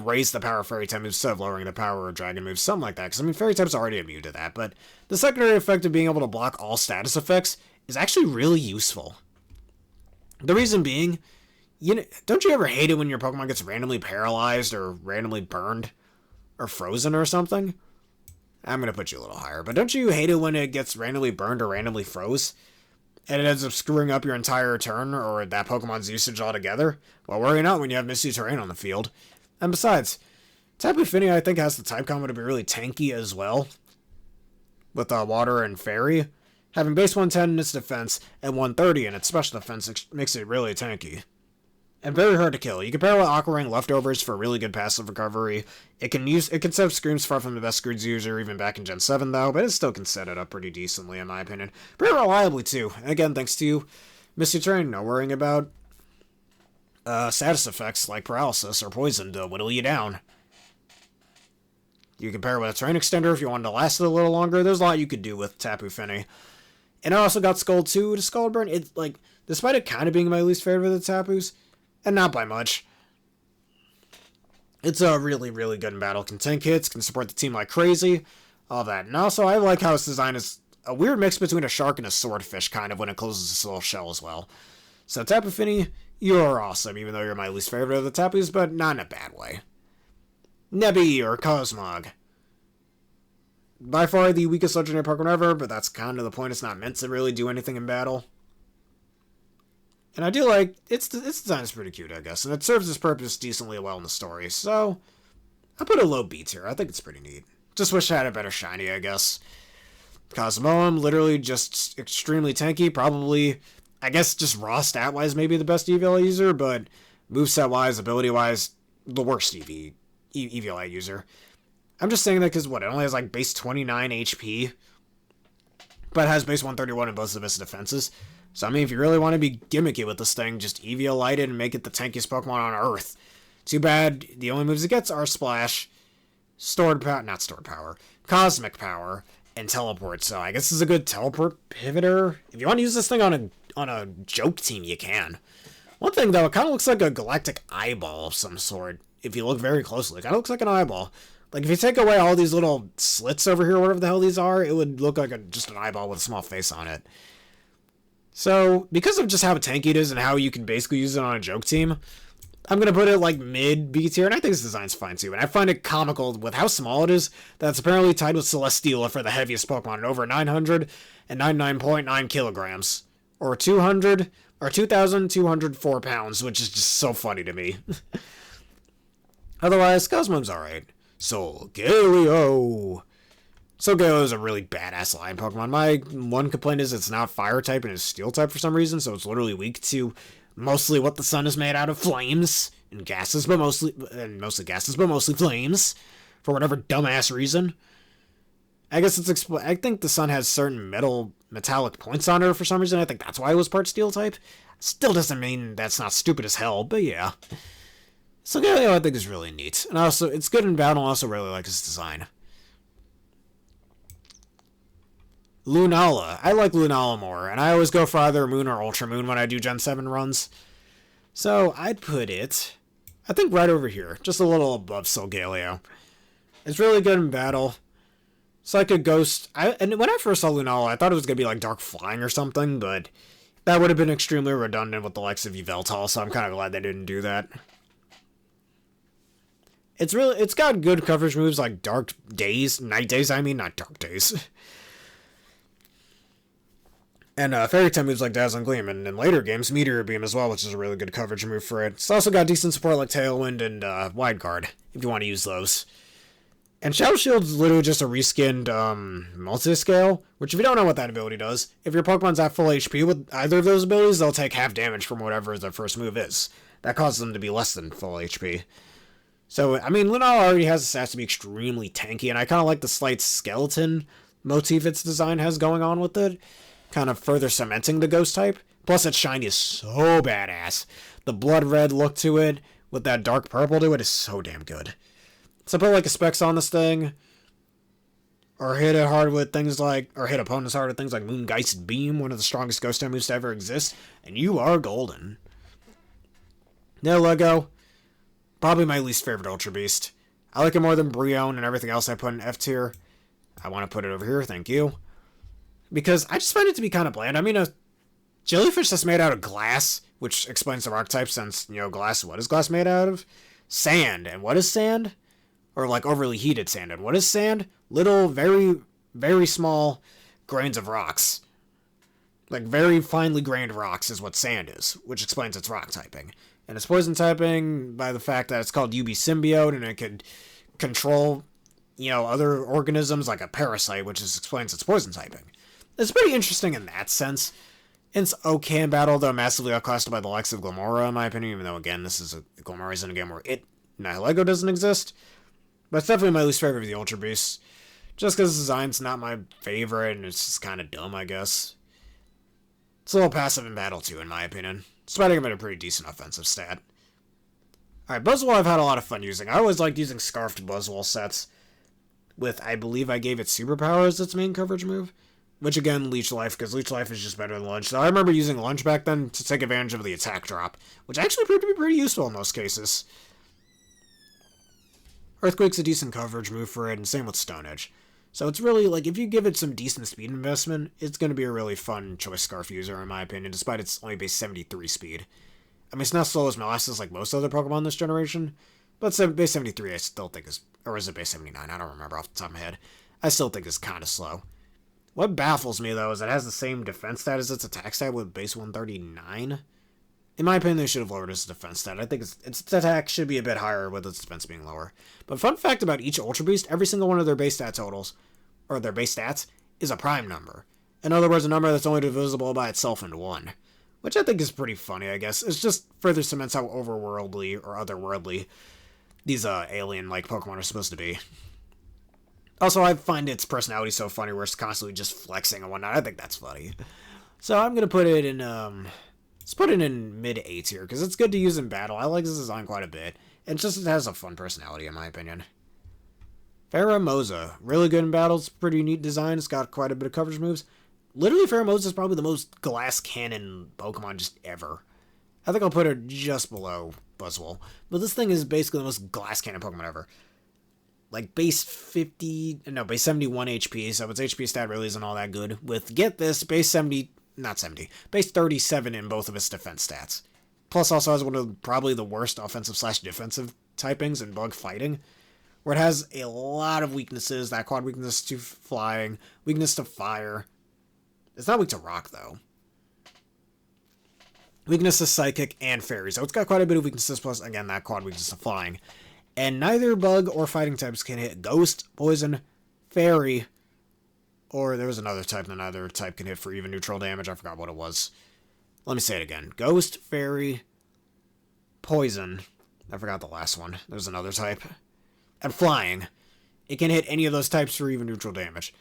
raised the power of Fairy type moves instead of lowering the power of Dragon moves, something like that. Because, I mean, Fairy type's already immune to that, but the secondary effect of being able to block all status effects is actually really useful. The reason being, don't you ever hate it when your Pokemon gets randomly paralyzed or randomly burned or frozen or something? I'm going to put you a little higher, but don't you hate it when it gets randomly burned or randomly froze? And it ends up screwing up your entire turn or that Pokemon's usage altogether? Well, worry not when you have Misty Terrain on the field. And besides, Tapu Fini I think has the type combo to be really tanky as well. With Water and Fairy. Having base 110 in its defense and 130 in its special defense makes it really tanky. And very hard to kill. You can pair with Aqua Ring Leftovers for really good passive recovery. It can set up Screams far from the best Screeds user even back in Gen 7 though, but it still can set it up pretty decently in my opinion. Pretty reliably too. And again, thanks to Misty Terrain, no worrying about status effects like Paralysis or Poison to whittle you down. You can pair with a Terrain Extender if you wanted to last it a little longer. There's a lot you could do with Tapu Fini. And I also got Scald 2 to Scald Burn. It's like, despite it kind of being my least favorite of the Tapus, and not by much, it's a really, really good in battle. Can tank hits, can support the team like crazy, all that. And also, I like how its design is a weird mix between a shark and a swordfish, kind of, when it closes its little shell as well. So, Tapu Fini, you're awesome, even though you're my least favorite of the Tapus, but not in a bad way. Nebby or Cosmog. By far the weakest legendary Pokemon ever, but that's kind of the point. It's not meant to really do anything in battle. And I do like, its design is pretty cute, I guess, and it serves its purpose decently well in the story, so I put a low B tier. I think it's pretty neat. Just wish I had a better shiny, I guess. Cosmoem, literally just extremely tanky, probably, I guess just raw stat-wise maybe the best EVLA user, but moveset-wise, ability-wise, the worst EVLA user. I'm just saying that because, it only has like base 29 HP, but it has base 131 in both of its defenses. So, I mean, if you really want to be gimmicky with this thing, just EV Light it and make it the tankiest Pokemon on Earth. Too bad the only moves it gets are Splash, Cosmic Power, and Teleport. So, I guess this is a good Teleport pivoter. If you want to use this thing on a joke team, you can. One thing, though, it kind of looks like a galactic eyeball of some sort. If you look very closely, it kind of looks like an eyeball. Like, if you take away all these little slits over here, whatever the hell these are, it would look like just an eyeball with a small face on it. So, because of just how tanky it is and how you can basically use it on a joke team, I'm going to put it like mid B tier, and I think this design's fine too. And I find it comical with how small it is that it's apparently tied with Celesteela for the heaviest Pokemon at over 999.9 kilograms. Or 2,204 pounds, which is just so funny to me. Otherwise, Cosmo's alright. Solgaleo. Solgaleo is a really badass lion Pokemon. My one complaint is it's not fire type and it's steel type for some reason, so it's literally weak to mostly what the sun is made out of, flames and gases, but mostly flames, for whatever dumbass reason. I guess I think the sun has certain metallic points on it for some reason. I think that's why it was part steel type. Still doesn't mean that's not stupid as hell, but yeah. Solgaleo I think is really neat, and also it's good in battle. I also really like its design. Lunala. I like Lunala more, and I always go for either Moon or Ultra Moon when I do Gen 7 runs. So I'd put it, I think, right over here, just a little above Solgaleo. It's really good in battle. It's like a ghost. And when I first saw Lunala, I thought it was going to be like Dark Flying or something, but that would have been extremely redundant with the likes of Yveltal, so I'm kind of glad they didn't do that. It's got good coverage moves like Dark Days, Night Days, I mean, not Dark Days. And Fairy type moves like Dazzling Gleam, and in later games, Meteor Beam as well, which is a really good coverage move for it. It's also got decent support like Tailwind and Wide Guard, if you want to use those. And Shadow Shield's literally just a reskinned Multiscale, which if you don't know what that ability does, if your Pokemon's at full HP with either of those abilities, they'll take half damage from whatever their first move is. That causes them to be less than full HP. So, I mean, Lunala already has the stats to be extremely tanky, and I kind of like the slight skeleton motif its design has going on with it, kind of further cementing the ghost type. Plus, its shiny is so badass. The blood red look to it, with that dark purple to it, is so damn good. So put like a Specs on this thing, or hit it hard with things like, or hit opponents hard with things like Moongeist Beam, one of the strongest ghost type moves to ever exist, and you are golden. Now Lego, probably my least favorite Ultra Beast. I like it more than Brionne and everything else I put in F tier. I want to put it over here, thank you. Because I just find it to be kind of bland. I mean, a jellyfish that's made out of glass, which explains the rock type since, glass, what is glass made out of? Sand. And what is sand? Or like overly heated sand. And what is sand? Little, very, very small grains of rocks. Like very finely grained rocks is what sand is, which explains its rock typing. And its poison typing by the fact that it's called UB Symbiote and it could control, other organisms like a parasite, which explains its poison typing. It's pretty interesting in that sense. It's okay in battle, though massively outclassed by the likes of Glimmora, in my opinion, even though, again, Glimmora in a game where Nihilego doesn't exist. But it's definitely my least favorite of the Ultra Beasts. Just because the design's not my favorite, and it's just kind of dumb, I guess. It's a little passive in battle, too, in my opinion. Despite giving it a pretty decent offensive stat. Alright, Buzzwole I've had a lot of fun using. I always liked using Scarfed Buzzwole sets. With, I believe I gave it Superpower as its main coverage move. Which, again, Leech Life, because Leech Life is just better than Lunge. So I remember using Lunge back then to take advantage of the attack drop. Which actually proved to be pretty useful in most cases. Earthquake's a decent coverage move for it, and same with Stone Edge. So it's really, like, if you give it some decent speed investment, it's going to be a really fun Choice Scarf user, in my opinion, despite its only base 73 speed. I mean, it's not slow as Molasses like most other Pokemon this generation, but base 73 I still think is, or is it base 79? I don't remember off the top of my head. I still think is kind of slow. What baffles me, though, is it has the same defense stat as its attack stat with base 139. In my opinion, they should have lowered its defense stat. I think its attack should be a bit higher with its defense being lower. But fun fact about each Ultra Beast, every single one of their base stat totals, or their base stats, is a prime number. In other words, a number that's only divisible by itself into 1. Which I think is pretty funny, I guess. It just further cements how overworldly or otherworldly these alien-like Pokemon are supposed to be. Also, I find its personality so funny where it's constantly just flexing and whatnot. I think that's funny. So I'm going to put it in, let's put it in mid-A tier, because it's good to use in battle. I like this design quite a bit. It has a fun personality, in my opinion. Pheromosa. Really good in battle. It's a pretty neat design. It's got quite a bit of coverage moves. Literally, Pheromosa is probably the most glass cannon Pokemon just ever. I think I'll put it just below Buzzwole. But this thing is basically the most glass cannon Pokemon ever. Like, base 71 HP, so its HP stat really isn't all that good. With, get this, base 37 in both of its defense stats. Plus also has one of probably the worst offensive/defensive typings in bug fighting, where it has a lot of weaknesses. That quad weakness to flying, weakness to fire. It's not weak to rock, though. Weakness to psychic and fairy. So it's got quite a bit of weaknesses, plus, again, that quad weakness to flying. And neither bug or fighting types can hit ghost, poison, fairy, or there was another type that neither type can hit for even neutral damage. I forgot what it was. Let me say it again. Ghost, fairy, poison. I forgot the last one. There's another type. And flying. It can hit any of those types for even neutral damage.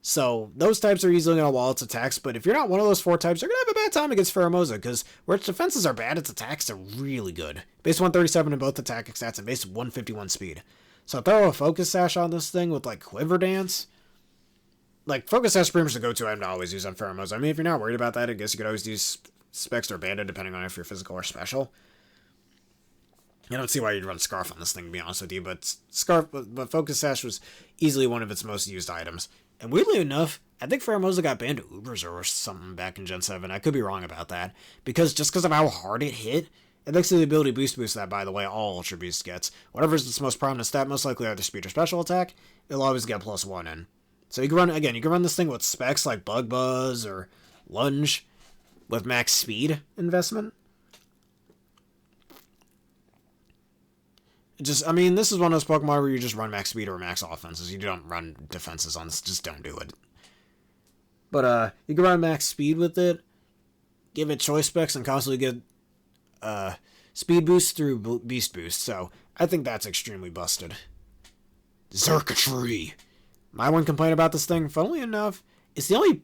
So, those types are easily going to wall its attacks, but if you're not one of those 4 types, you're going to have a bad time against Pheromosa, because where its defenses are bad, its attacks are really good. Base 137 in both attack stats, and base 151 speed. So throw a Focus Sash on this thing with, like, Quiver Dance. Like, Focus Sash is pretty much the go-to item to always use on Pheromosa. I mean, if you're not worried about that, I guess you could always use Specs or Bandit, depending on if you're physical or special. I don't see why you'd run Scarf on this thing, to be honest with you, but Focus Sash was easily one of its most used items. And weirdly enough, I think Pheromosa got banned to Ubers or something back in Gen 7. I could be wrong about that. Just because of how hard it hit, it makes the ability boost that, by the way, all Ultra Beast gets. Whatever's its most prominent stat, most likely either speed or special attack, it'll always get +1 in. So you can run this thing with specs like Bug Buzz or Lunge with max speed investment. This is one of those Pokemon where you just run max speed or max offenses. You don't run defenses on this. Just don't do it. But, you can run max speed with it, give it choice specs, and constantly get, speed boost through beast boost. So, I think that's extremely busted. Xurkitree. My one complaint about this thing, funnily enough, it's the only,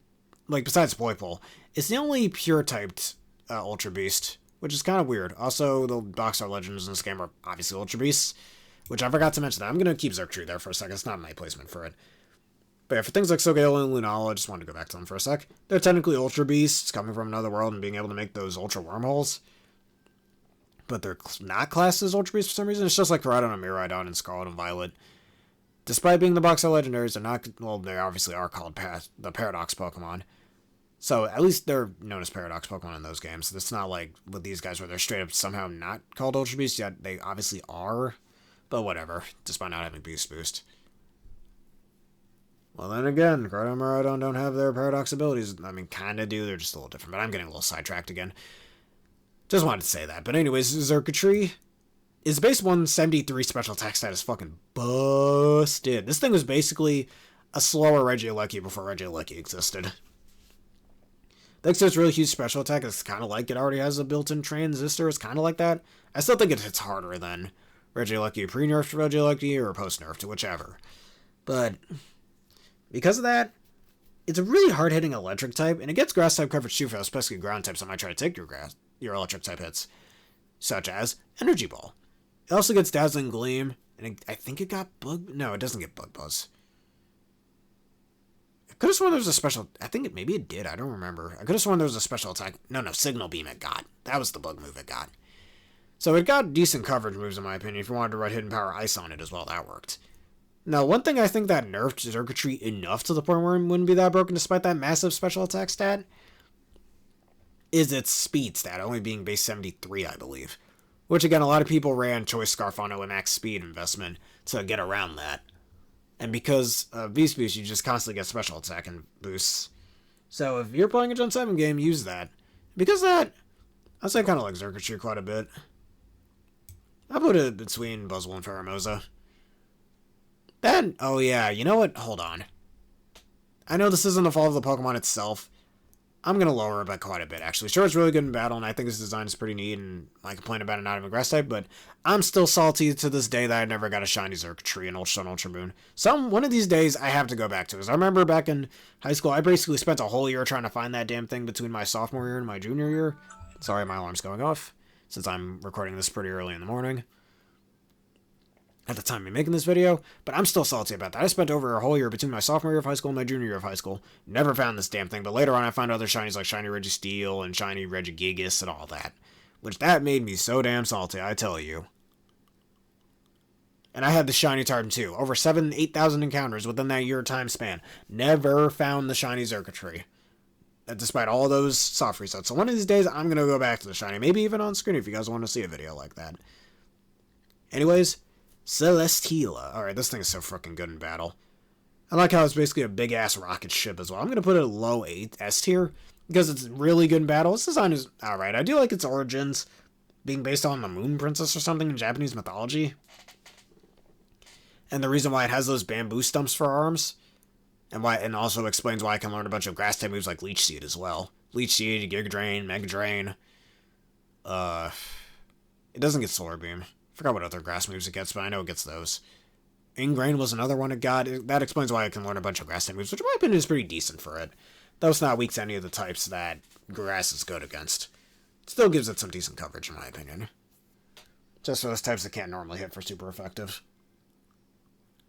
besides Poipole, it's the only pure-typed, Ultra Beast, which is kind of weird. Also, the Boxer Legends in this game are obviously Ultra Beasts, which I forgot to mention that. I'm going to keep Xurkitree there for a second. It's not my placement for it. But yeah, for things like Sogale and Lunala, I just wanted to go back to them for a sec. They're technically Ultra Beasts, coming from another world and being able to make those Ultra Wormholes. But they're not classed as Ultra Beasts for some reason. It's just like Koraidon and Miraidon and Scarlet and Violet. Despite being the Boxer Legendaries, they're not, well, they obviously are called the Paradox Pokemon. So, at least they're known as Paradox Pokemon in those games. It's not like with these guys where they're straight up somehow not called Ultra Beasts, yet they obviously are. But whatever, despite not having Beast Boost. Well, then again, Koraidon and Miraidon don't have their Paradox abilities. Kinda do, they're just a little different. But I'm getting a little sidetracked again. Just wanted to say that. But anyways, Xurkitree is base 173 special attack stat is fucking busted. This thing was basically a slower Regieleki before Regieleki existed. Thanks to its really huge special attack, it's kind of like it already has a built-in transistor. It's kind of like that. I still think it hits harder than Regieleki pre-nerfed Regieleki or post-nerfed, whichever. But because of that, it's a really hard-hitting electric type, and it gets grass-type coverage too for those pesky ground types that might try to take your electric-type hits, such as Energy Ball. It also gets Dazzling Gleam, and I think it got No, it doesn't get Bug Buzz. I could have sworn there was a special... maybe it did. I don't remember. I could have sworn there was a special attack. No, Signal Beam it got. That was the bug move it got. So it got decent coverage moves, in my opinion. If you wanted to run Hidden Power Ice on it as well, that worked. Now, one thing I think that nerfed Xurkitree enough to the point where it wouldn't be that broken despite that massive special attack stat is its speed stat, only being base 73, I believe. Which, again, a lot of people ran Choice Scarf on it with max speed investment to get around that. And because of Beast Boost, you just constantly get special attack and boosts. So if you're playing a Gen 7 game, use that. Because that, I'd say I kind of like Xurkitree quite a bit. I'll put it between Buzzwole and Pheromosa. Then, oh yeah, you know what? Hold on. I know this isn't the fault of the Pokemon itself. I'm going to lower it by quite a bit, actually. Sure, it's really good in battle, and I think this design is pretty neat, and I complain about it not having a grass type, but I'm still salty to this day that I never got a shiny Xurkitree in Ultra Sun, Ultra Moon. One of these days, I have to go back to it. Because I remember back in high school, I basically spent a whole year trying to find that damn thing between my sophomore year and my junior year. Sorry, my alarm's going off, since I'm recording this pretty early in the morning at the time of making this video, but I'm still salty about that. I spent over a whole year between my sophomore year of high school and my junior year of high school. Never found this damn thing, but later on I found other shinies like Shiny Registeel and Shiny Regigigas and all that. Which that made me so damn salty, I tell you. And I had the Shiny Tartan too. Over 8,000 encounters within that year time span. Never found the Shiny Xurkitree. despite all those soft resets. So one of these days, I'm going to go back to the shiny. Maybe even on screen if you guys want to see a video like that. Anyways, Celesteela. Alright, this thing is so freaking good in battle. I like how it's basically a big-ass rocket ship as well. I'm going to put it a low S tier because it's really good in battle. Its design is alright. I do like its origins being based on the Moon Princess or something in Japanese mythology. And the reason why it has those bamboo stumps for arms. And also explains why I can learn a bunch of grass-type moves like Leech Seed as well. Leech Seed, Giga Drain, Mega Drain. It doesn't get Solar Beam. I forgot what other grass moves it gets, but I know it gets those. Ingrain was another one it got. That explains why I can learn a bunch of grass-type moves, which in my opinion is pretty decent for it. Though it's not weak to any of the types that grass is good against. It still gives it some decent coverage in my opinion. Just for those types that can't normally hit for super effective.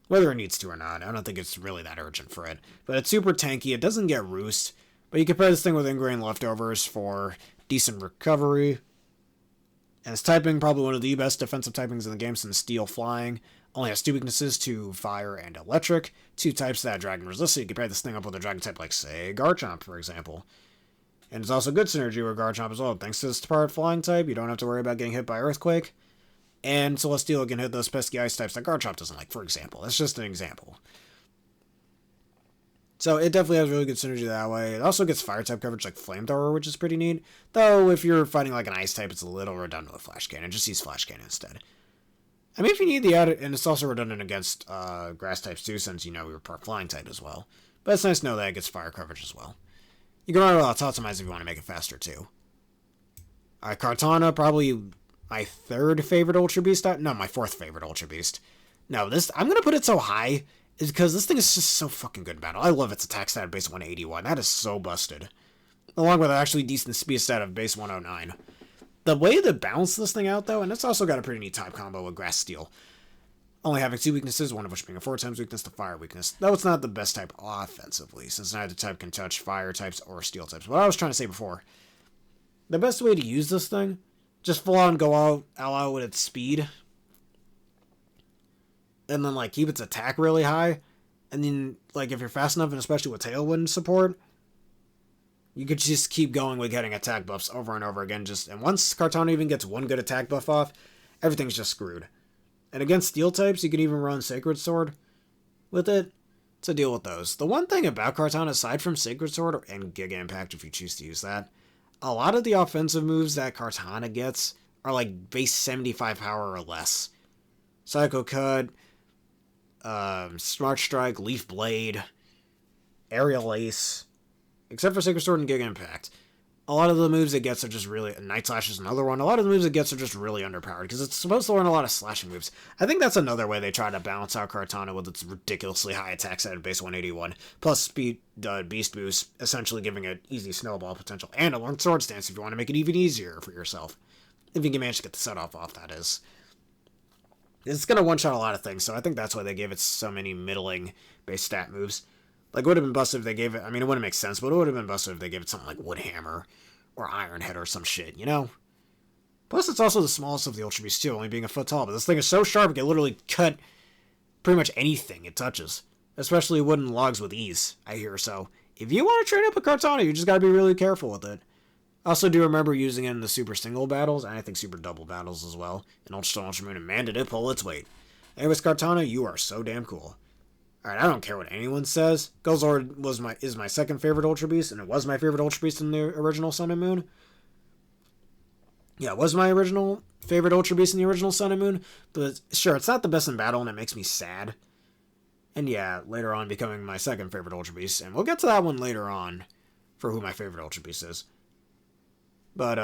Whether it needs to or not, I don't think it's really that urgent for it. But it's super tanky, it doesn't get roost. But you compare this thing with Ingrain Leftovers for decent recovery. And its typing, probably one of the best defensive typings in the game since Steel Flying. Only has 2 weaknesses to Fire and Electric. 2 types that Dragon resist, so you compare this thing up with a Dragon type like, say, Garchomp, for example. And it's also good synergy with Garchomp as well. Thanks to this part Flying type, you don't have to worry about getting hit by Earthquake. And Celesteela can hit those pesky ice types that Garchomp doesn't like, for example. That's just an example. So it definitely has really good synergy that way. It also gets fire type coverage like Flamethrower, which is pretty neat. Though if you're fighting like an ice type, it's a little redundant with Flash Cannon. Just use Flash Cannon instead. I mean, if you need the added, and it's also redundant against grass types too, since you know we were part flying type as well. But it's nice to know that it gets fire coverage as well. You can run a lot of optimize if you want to make it faster too. Alright, Kartana, probably my 3rd favorite Ultra Beast. No, my 4th favorite Ultra Beast. No, I'm going to put it so high is because this thing is just so fucking good in battle. I love its attack stat of base 181. That is so busted. Along with an actually decent speed stat of base 109. The way to balance this thing out, though, and it's also got a pretty neat type combo with Grass Steel. Only having 2 weaknesses, one of which being a 4 times weakness to fire weakness. Though it's not the best type offensively, since neither type can touch fire types or steel types. What I was trying to say before, the best way to use this thing, just full on go all out with its speed. And then, like, keep its attack really high. And then, like, if you're fast enough, and especially with Tailwind support, you could just keep going with getting attack buffs over and over again. And once Kartana even gets one good attack buff off, everything's just screwed. And against steel types, you can even run Sacred Sword with it to deal with those. The one thing about Kartana, aside from Sacred Sword and Giga Impact if you choose to use that, a lot of the offensive moves that Kartana gets are like base 75 power or less. Psycho Cut, Smart Strike, Leaf Blade, Aerial Ace, except for Sacred Sword and Giga Impact. A lot of the moves it gets are just really... Night Slash is another one. A lot of the moves it gets are just really underpowered, because it's supposed to learn a lot of slashing moves. I think that's another way they try to balance out Kartana with its ridiculously high attack set at base 181, plus speed beast boost, essentially giving it easy snowball potential, and a long sword stance if you want to make it even easier for yourself. If you can manage to get the set off, that is. It's going to one-shot a lot of things, so I think that's why they gave it so many middling base stat moves. Like, it would have been busted if they gave it... I mean, it wouldn't make sense, but it would have been busted if they gave it something like Woodhammer or Iron Head or some shit, you know? Plus, it's also the smallest of the Ultra Beasts, too, only being a foot tall. But this thing is so sharp, it can literally cut pretty much anything it touches. Especially wooden logs with ease, I hear. So, if you want to train up a Kartana, you just gotta be really careful with it. I also do remember using it in the Super Single battles, and I think Super Double battles as well. In Ultra Stone, Ultra Moon, and man, did it pull its weight. Anyways, Kartana, you are so damn cool. Alright, I don't care what anyone says. Guzzlord is my 2nd favorite Ultra Beast, and it was my favorite Ultra Beast in the original Sun and Moon. Yeah, it was my original favorite Ultra Beast in the original Sun and Moon, but sure, it's not the best in battle, and it makes me sad. And yeah, later on becoming my 2nd favorite Ultra Beast, and we'll get to that one later on, for who my favorite Ultra Beast is. But,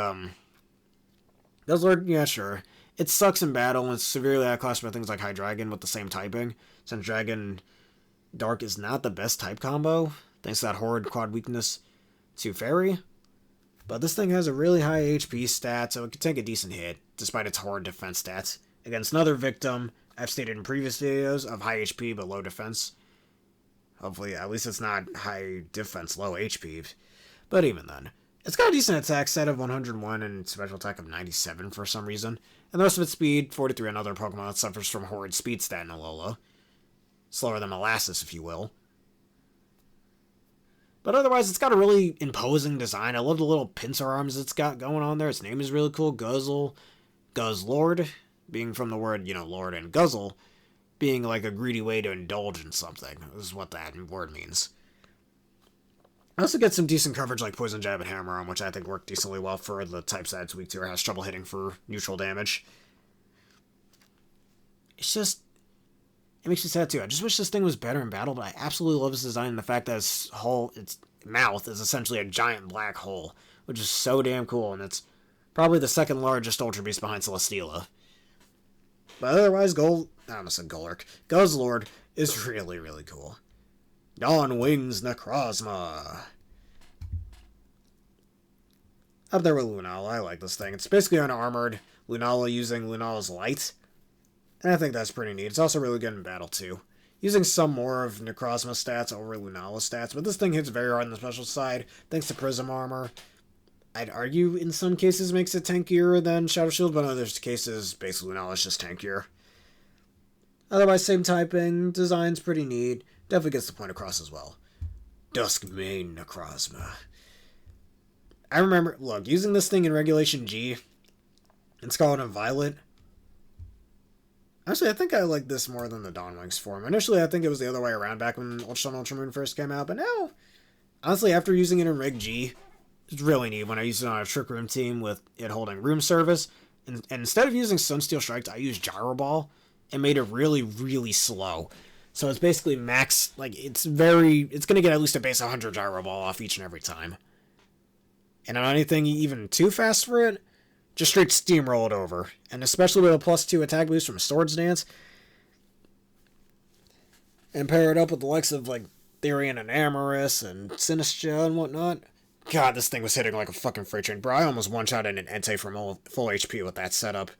Guzzlord, yeah, sure. It sucks in battle, and it's severely outclassed by things like Hydreigon with the same typing, since Dragon Dark is not the best type combo, thanks to that horrid quad weakness to Fairy. But this thing has a really high HP stat, so it can take a decent hit, despite its horrid defense stats, against another victim, I've stated in previous videos, of high HP but low defense. Hopefully, at least it's not high defense, low HP. But even then, it's got a decent attack set of 101 and special attack of 97 for some reason, and the rest of its speed, 43, another Pokemon that suffers from horrid speed stat in Alola. Slower than molasses, if you will. But otherwise, it's got a really imposing design. I love the little pincer arms it's got going on there. Its name is really cool. Guzzlord, being from the word, lord, and guzzle, being like a greedy way to indulge in something. This is what that word means. I also get some decent coverage like Poison Jab and Hammer Arm, which I think work decently well for the types that it's weak to or has trouble hitting for neutral damage. It's just... It makes me sad too. I just wish this thing was better in battle, but I absolutely love its design and the fact that its mouth is essentially a giant black hole, which is so damn cool, and it's probably the second largest Ultra Beast behind Celesteela. But otherwise, I almost said Golurk. Guzzlord is really, really cool. Dawn Wings Necrozma. Up there with Lunala, I like this thing. It's basically unarmored Lunala using Lunala's light. And I think that's pretty neat. It's also really good in battle, too. Using some more of Necrozma stats over Lunala stats, but this thing hits very hard on the special side, thanks to Prism Armor. I'd argue in some cases makes it tankier than Shadow Shield, but in other cases, basically Lunala's just tankier. Otherwise, same typing, design's pretty neat, definitely gets the point across as well. Duskmane Necrozma. I remember, look, using this thing in Regulation G, and Scarlet and Violet. Actually, I think I like this more than the Dawnwings form. Initially, I think it was the other way around back when Ultra Sun Ultramoon first came out, but now, honestly, after using it in Reg G, it's really neat when I used it on a Trick Room team with it holding room service, and instead of using Sunsteel Strikes, I used Gyro Ball, and made it really, really slow. So it's basically max, it's going to get at least a base 100 Gyro Ball off each and every time. And on anything even too fast for it, just straight steamroll it over. And especially with a +2 attack boost from Swords Dance, and pair it up with the likes of, Therian and Amorous and Sinistra and whatnot. God, this thing was hitting like a fucking freight train. Bro, I almost one-shotted an Entei from full HP with that setup.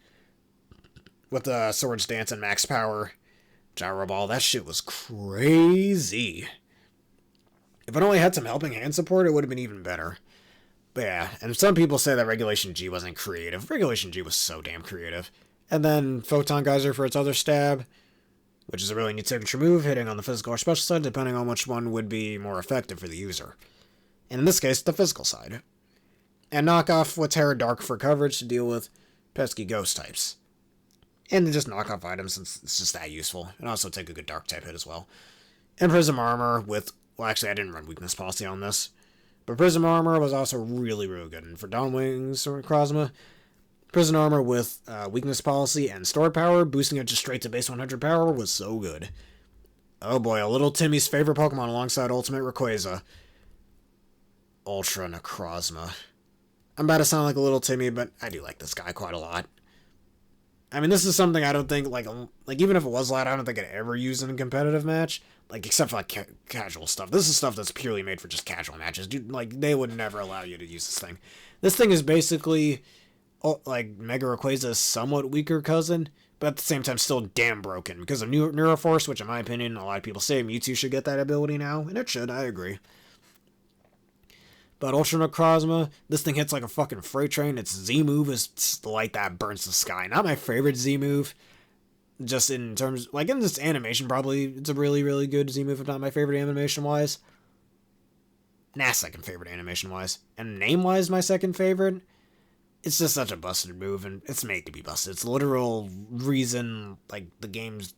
With the Swords Dance and Max Power Gyro Ball, that shit was crazy. If it only had some helping hand support, it would have been even better. But yeah, and some people say that Regulation G wasn't creative. Regulation G was so damn creative. And then Photon Geyser for its other stab, which is a really neat signature move, hitting on the physical or special side, depending on which one would be more effective for the user. And in this case, the physical side. And knock off with Terra Dark for coverage to deal with pesky ghost types. And then just knock off items since it's just that useful. And also take a good Dark type hit as well. And Prism Armor with... Well, actually, I didn't run Weakness Policy on this. But Prism Armor was also really, really good. And for Dawnwings or Necrozma, Prism Armor with Weakness Policy and Stored Power, boosting it just straight to base 100 power, was so good. Oh boy, a little Timmy's favorite Pokemon alongside Ultimate Rayquaza. Ultra Necrozma. I'm about to sound like a little Timmy, but I do like this guy quite a lot. I mean, this is something I don't think, even if it was loud, I don't think I'd ever use in a competitive match. Except for, casual stuff. This is stuff that's purely made for just casual matches. Dude, they would never allow you to use this thing. This thing is basically, Mega Rayquaza's somewhat weaker cousin, but at the same time still damn broken. Because of Neuroforce, which in my opinion, a lot of people say Mewtwo should get that ability now, and it should, I agree. But Ultra Necrozma, this thing hits like a fucking freight train. Its Z-move is the light that burns the sky. Not my favorite Z-move. Just in terms... in this animation, probably it's a really, really good Z-move, if not my favorite animation-wise. Nah, second favorite animation-wise. And name-wise, my second favorite. It's just such a busted move, and it's made to be busted. It's the literal reason, the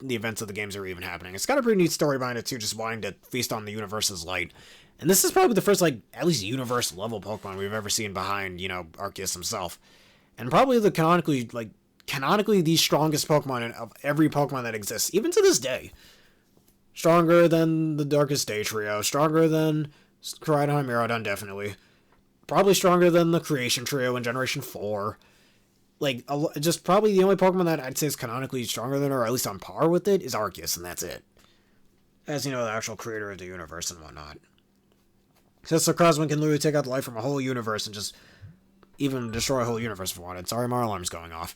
events of the games are even happening. It's got a pretty neat story behind it, too, just wanting to feast on the universe's light. And this is probably the first, at least universe-level Pokemon we've ever seen behind, Arceus himself. And probably the canonically the strongest Pokemon of every Pokemon that exists, even to this day. Stronger than the Darkest Day Trio, stronger than Koraidon Miraidon, definitely. Probably stronger than the Creation Trio in Generation 4. Just probably the only Pokemon that I'd say is canonically stronger than, or at least on par with it, is Arceus, and that's it. As, the actual creator of the universe and whatnot. Since Necrozma can literally take out the life from a whole universe and just even destroy a whole universe if wanted. Sorry, my alarm's going off.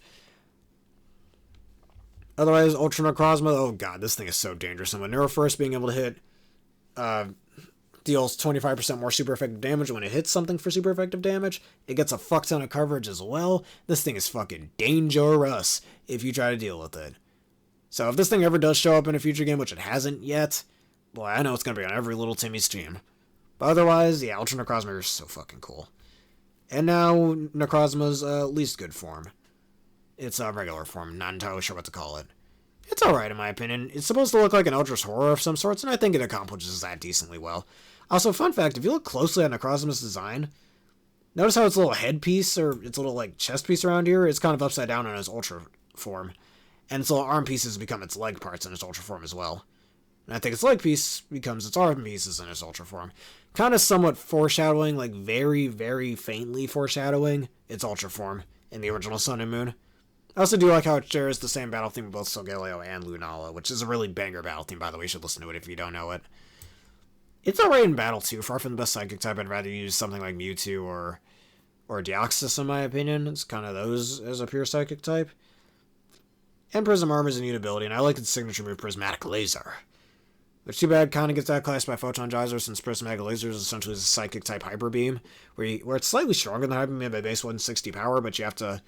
Otherwise, Ultra Necrozma, oh god, this thing is so dangerous. And with Neuroforce being able to hit, deals 25% more super effective damage when it hits something for super effective damage, it gets a fuck ton of coverage as well. This thing is fucking dangerous if you try to deal with it. So if this thing ever does show up in a future game, which it hasn't yet, boy, I know it's going to be on every little Timmy's team. But otherwise, yeah, Ultra Necrozma is so fucking cool. And now Necrozma's least good form. It's a regular form, not entirely sure what to call it. It's alright in my opinion. It's supposed to look like an Eldritch Horror of some sorts, and I think it accomplishes that decently well. Also, fun fact, if you look closely at Necrozma's design, notice how its little headpiece, or its little like chest piece around here, is kind of upside down in its Ultra form. And its little arm pieces become its leg parts in its Ultra form as well. And I think its leg piece becomes its arm pieces in its Ultra form. Kind of somewhat foreshadowing, like very, very faintly foreshadowing its Ultra form in the original Sun and Moon. I also do like how it shares the same battle theme with both Solgaleo and Lunala, which is a really banger battle theme, by the way. You should listen to it if you don't know it. It's alright in battle, too. Far from the best Psychic type, I'd rather use something like Mewtwo or Deoxys, in my opinion. It's kind of those as a pure Psychic type. And Prism Armor is a neat ability, and I like its signature move, Prismatic Laser. Which, too bad, kind of gets outclassed by Photon Geyser, since Prismatic Laser is essentially a Psychic type Hyper Beam, where it's slightly stronger than Hyper Beam by base 160 power, but you have to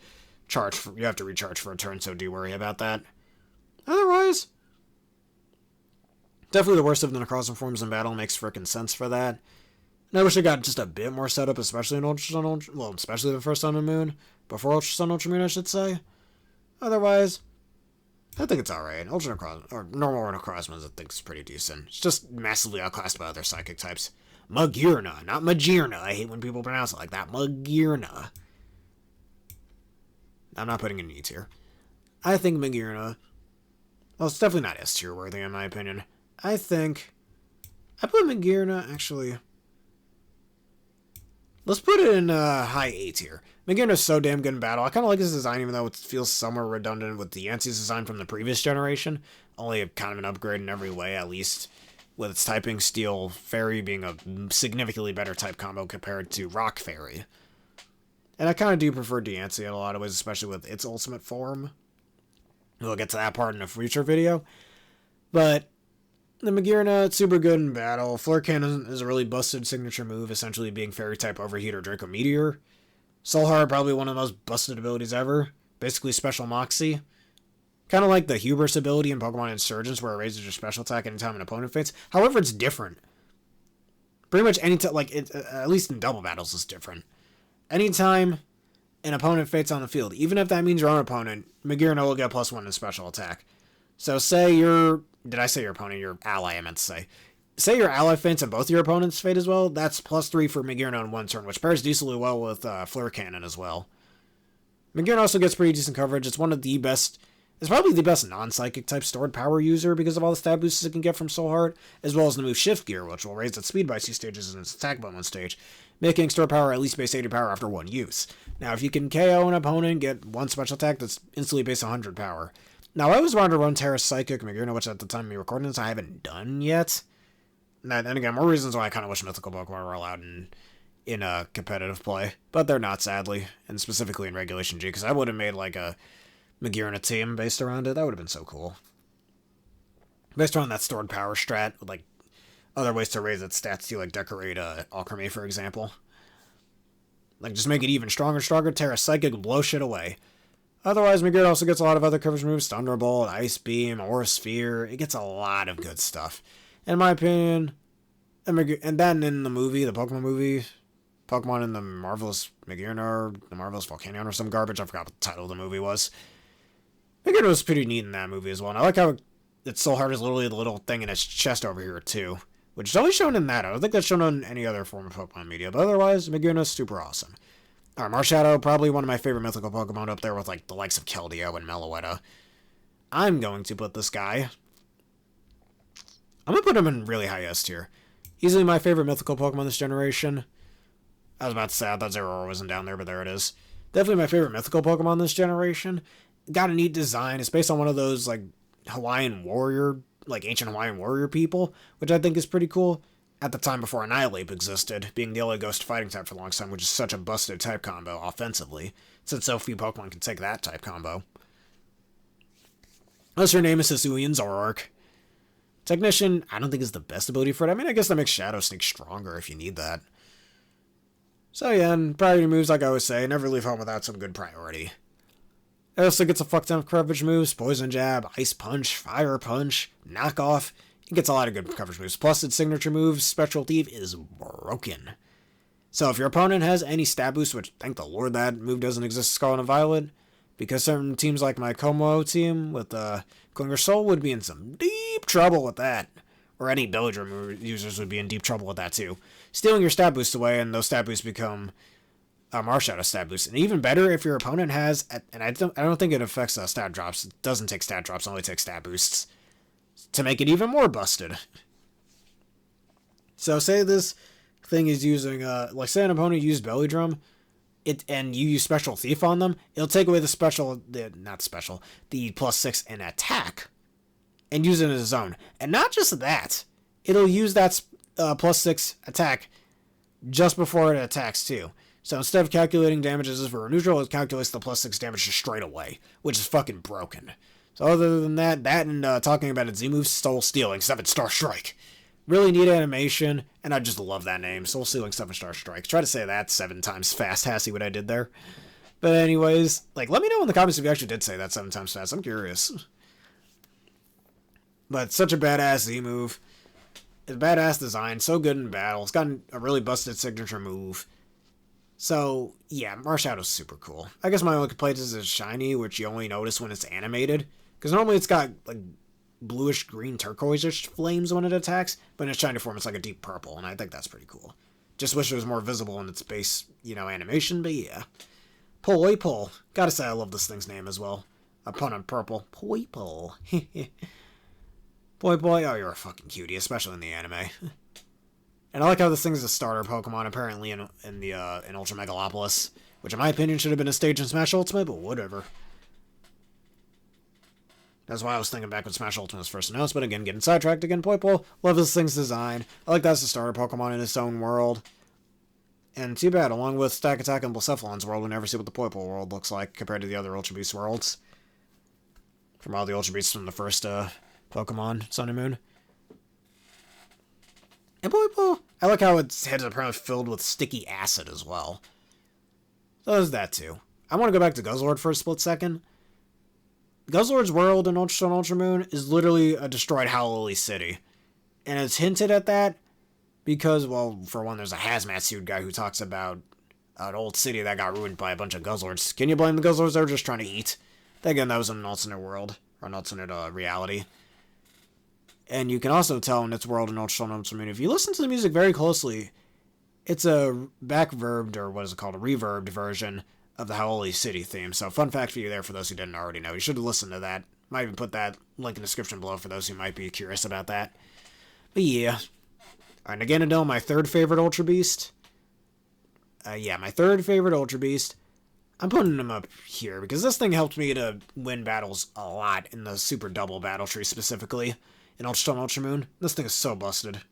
recharge for a turn, so do worry about that. Otherwise, definitely the worst of the Necrozma forms in battle, makes frickin' sense for that. And I wish I got just a bit more setup, especially in especially the first Sun and Moon, before Ultra Sun, Ultra Moon, I should say. Otherwise, I think it's alright. Ultra Necrozma, or normal Necrozma, I think is pretty decent. It's just massively outclassed by other Psychic types. Magearna, not Magearna. I hate when people pronounce it like that. Magearna. I'm not putting in E tier. I think Magearna, well, it's definitely not S tier worthy in my opinion. I think I put Magearna, actually, let's put it in high A tier. Magearna's so damn good in battle. I kind of like his design, even though it feels somewhat redundant with the Yancey's design from the previous generation. Only kind of an upgrade in every way, at least with its typing, Steel Fairy being a significantly better type combo compared to Rock Fairy. And I kind of do prefer Deancey in a lot of ways, especially with its ultimate form. We'll get to that part in a future video. But the Magearna, it's super good in battle. Flare Cannon is a really busted signature move, essentially being Fairy type Overheat or Draco Meteor. Soul Heart, probably one of the most busted abilities ever. Basically Special Moxie. Kind of like the Hubris ability in Pokemon Insurgence, where it raises your special attack anytime an opponent faints. However, it's different. Pretty much any time, like, at least in double battles, it's different. Anytime an opponent faints on the field, even if that means your own opponent, Magearna will get +1 in special attack. So say did I say your opponent? Your ally, I meant to say. Say your ally faints and both your opponents fade as well, that's +3 for Magearna in one turn, which pairs decently well with Flare Cannon as well. Magearna also gets pretty decent coverage. It's one of the best, it's probably the best non-psychic type stored power user because of all the stab boosts it can get from Soul Heart, as well as the move Shift Gear, which will raise its speed by 2 stages and its attack by 1 stage, making stored power at least base 80 power after 1 use. Now, if you can KO an opponent, get 1 special attack, that's instantly base 100 power. Now, I always wanted to run Terra Psychic Magearna, which at the time of me recording this, I haven't done yet. And again, more reasons why I kind of wish mythical Pokemon were allowed in a competitive play. But they're not, sadly. And specifically in Regulation G, because I would have made like a Magearna team based around it. That would have been so cool. Based around that stored power strat, with like other ways to raise its stats to like decorate Alchemy, for example. Like just make it even stronger, Terra Psychic, blow shit away. Otherwise, Magearna also gets a lot of other coverage moves, Thunderbolt, Ice Beam, Aura Sphere. It gets a lot of good stuff. In my opinion, and then in the movie, the Pokemon movie, Pokemon in the Marvelous Magearna, or the Marvelous Volcanion, or some garbage, I forgot what the title of the movie was. Magearna was pretty neat in that movie as well, and I like how its Soul Heart is literally the little thing in its chest over here, too. Which is only shown in that. I don't think that's shown on any other form of Pokemon media, but otherwise, Magearna is super awesome. Alright, Marshadow, probably one of my favorite mythical Pokemon up there with like the likes of Keldeo and Meloetta. I'm going to put this guy, I'm going to put him in really high S tier. Easily my favorite mythical Pokemon this generation. I was about to say, I thought Zeraora wasn't down there, but there it is. Definitely my favorite mythical Pokemon this generation. Got a neat design. It's based on one of those, like, Hawaiian warrior, like, ancient Hawaiian warrior people, which I think is pretty cool. At the time before Annihilate existed, being the only ghost fighting type for a long time, which is such a busted type combo offensively, since so few Pokemon can take that type combo. Unless your name is Hisuian Zoroark. Technician, I don't think is the best ability for it. I mean, I guess that makes Shadow Sneak stronger if you need that. So yeah, and priority moves, like I always say, never leave home without some good priority. It also gets a fuck ton of coverage moves, Poison Jab, Ice Punch, Fire Punch, Knockoff. It gets a lot of good coverage moves. Plus, its signature move, Spectral Thief, is broken. So if your opponent has any stab boost, which thank the Lord that move doesn't exist in Scarlet and Violet, because certain teams like my Como team with Klinger Soul would be in some deep trouble with that. Or any Belladrum users would be in deep trouble with that too. Stealing your stab boost away, and those stab boosts become Marshadow stab boost. And even better if your opponent has, and I don't think it affects stat drops. It doesn't take stat drops, it only takes stat boosts. To make it even more busted. So say this thing is using, like say an opponent used Belly Drum, and you use Spectral Thief on them, it'll take away the +6 in attack, and use it in its own. And not just that, it'll use that +6 attack just before it attacks too. So instead of calculating damages for neutral, it calculates the +6 damage just straight away, which is fucking broken. So other than that and talking about its Z-move, Soul Stealing, 7-star Strike. Really neat animation, and I just love that name. Soul Stealing, 7-star Strike. Try to say that 7 times fast, Hassie, what I did there. But anyways, like, let me know in the comments if you actually did say that 7 times fast. I'm curious. But such a badass Z-move. It's a badass design, so good in battle. It's got a really busted signature move. So, yeah, Marshadow's super cool. I guess my only complaint is it's shiny, which you only notice when it's animated. Because normally it's got, like, bluish green turquoise-ish flames when it attacks, but in its shiny form it's like a deep purple, and I think that's pretty cool. Just wish it was more visible in its base, animation, but yeah. Poipole. Gotta say I love this thing's name as well. A pun on purple. Poipole. Poipole, oh, you're a fucking cutie, especially in the anime. And I like how this thing is a starter Pokemon, apparently in Ultra Megalopolis, which in my opinion should have been a stage in Smash Ultimate, but whatever. That's why I was thinking back when Smash Ultimate was first announced, but again, getting sidetracked again. Poipole, love this thing's design. I like that's a starter Pokemon in its own world. And too bad, along with Stack Attack and Blacephalon's world, we never see what the Poipole world looks like compared to the other Ultra Beast worlds. From all the Ultra Beasts from the first Pokemon, Sun and Moon. And Poipole, I like how its head is apparently filled with sticky acid as well. So there's that too. I want to go back to Guzzlord for a split second. Guzzlord's world in Ultra Sun Ultra Moon is literally a destroyed Howlily City. And it's hinted at that because, well, for one, there's a hazmat suit guy who talks about an old city that got ruined by a bunch of Guzzlords. Can you blame the Guzzlords? They were just trying to eat. Then again, that was in an alternate world, or an alternate reality. And you can also tell in its world in Ultra Sun Ultra Moon, if you listen to the music very closely, it's a back-verbed, or what is it called, a reverbed version of the Howlily City theme. So fun fact for you there for those who didn't already know. You should have listened to that. Might even put that link in the description below for those who might be curious about that. But yeah. Alright, Naganadel, my third favorite Ultra Beast. My third favorite Ultra Beast. I'm putting him up here because this thing helped me to win battles a lot in the Super Double Battle Tree specifically in Ultra Sun Ultra Moon. This thing is so busted.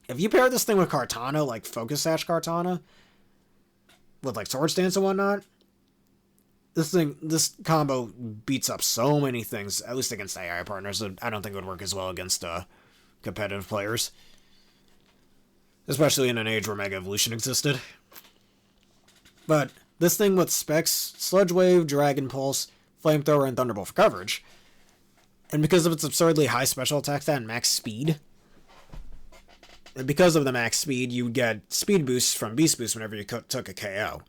If you pair this thing with Kartana, like Focus Sash Kartana, with like Sword Stance and whatnot, this combo beats up so many things, at least against AI partners. I don't think it would work as well against competitive players. Especially in an age where Mega Evolution existed. But this thing with Specs, Sludge Wave, Dragon Pulse, Flamethrower, and Thunderbolt for coverage. And because of its absurdly high special attack stat and max speed, and because of the max speed, you get speed boosts from Beast Boost whenever you took a KO.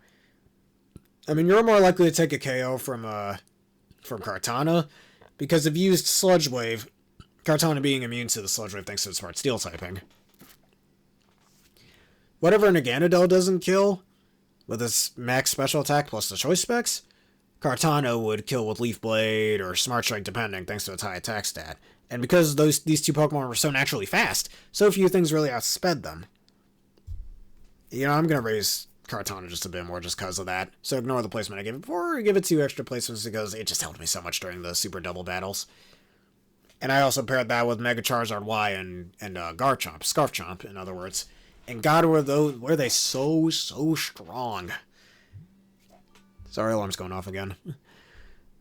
I mean, you're more likely to take a KO from Kartana, because if you used Sludge Wave, Kartana being immune to the Sludge Wave thanks to its Smart Steel typing. Whatever Naganadel doesn't kill, with its max special attack plus the choice specs, Kartana would kill with Leaf Blade or Smart Strike depending, thanks to its high attack stat. And because these two Pokemon were so naturally fast, so few things really outsped them. I'm going to raise Kartana just a bit more just because of that. So ignore the placement I gave it before, or give it 2 extra placements because it just helped me so much during the Super Double battles. And I also paired that with Mega Charizard Y and Garchomp, Scarf Chomp, in other words. And God, were they so strong. Sorry, alarm's going off again.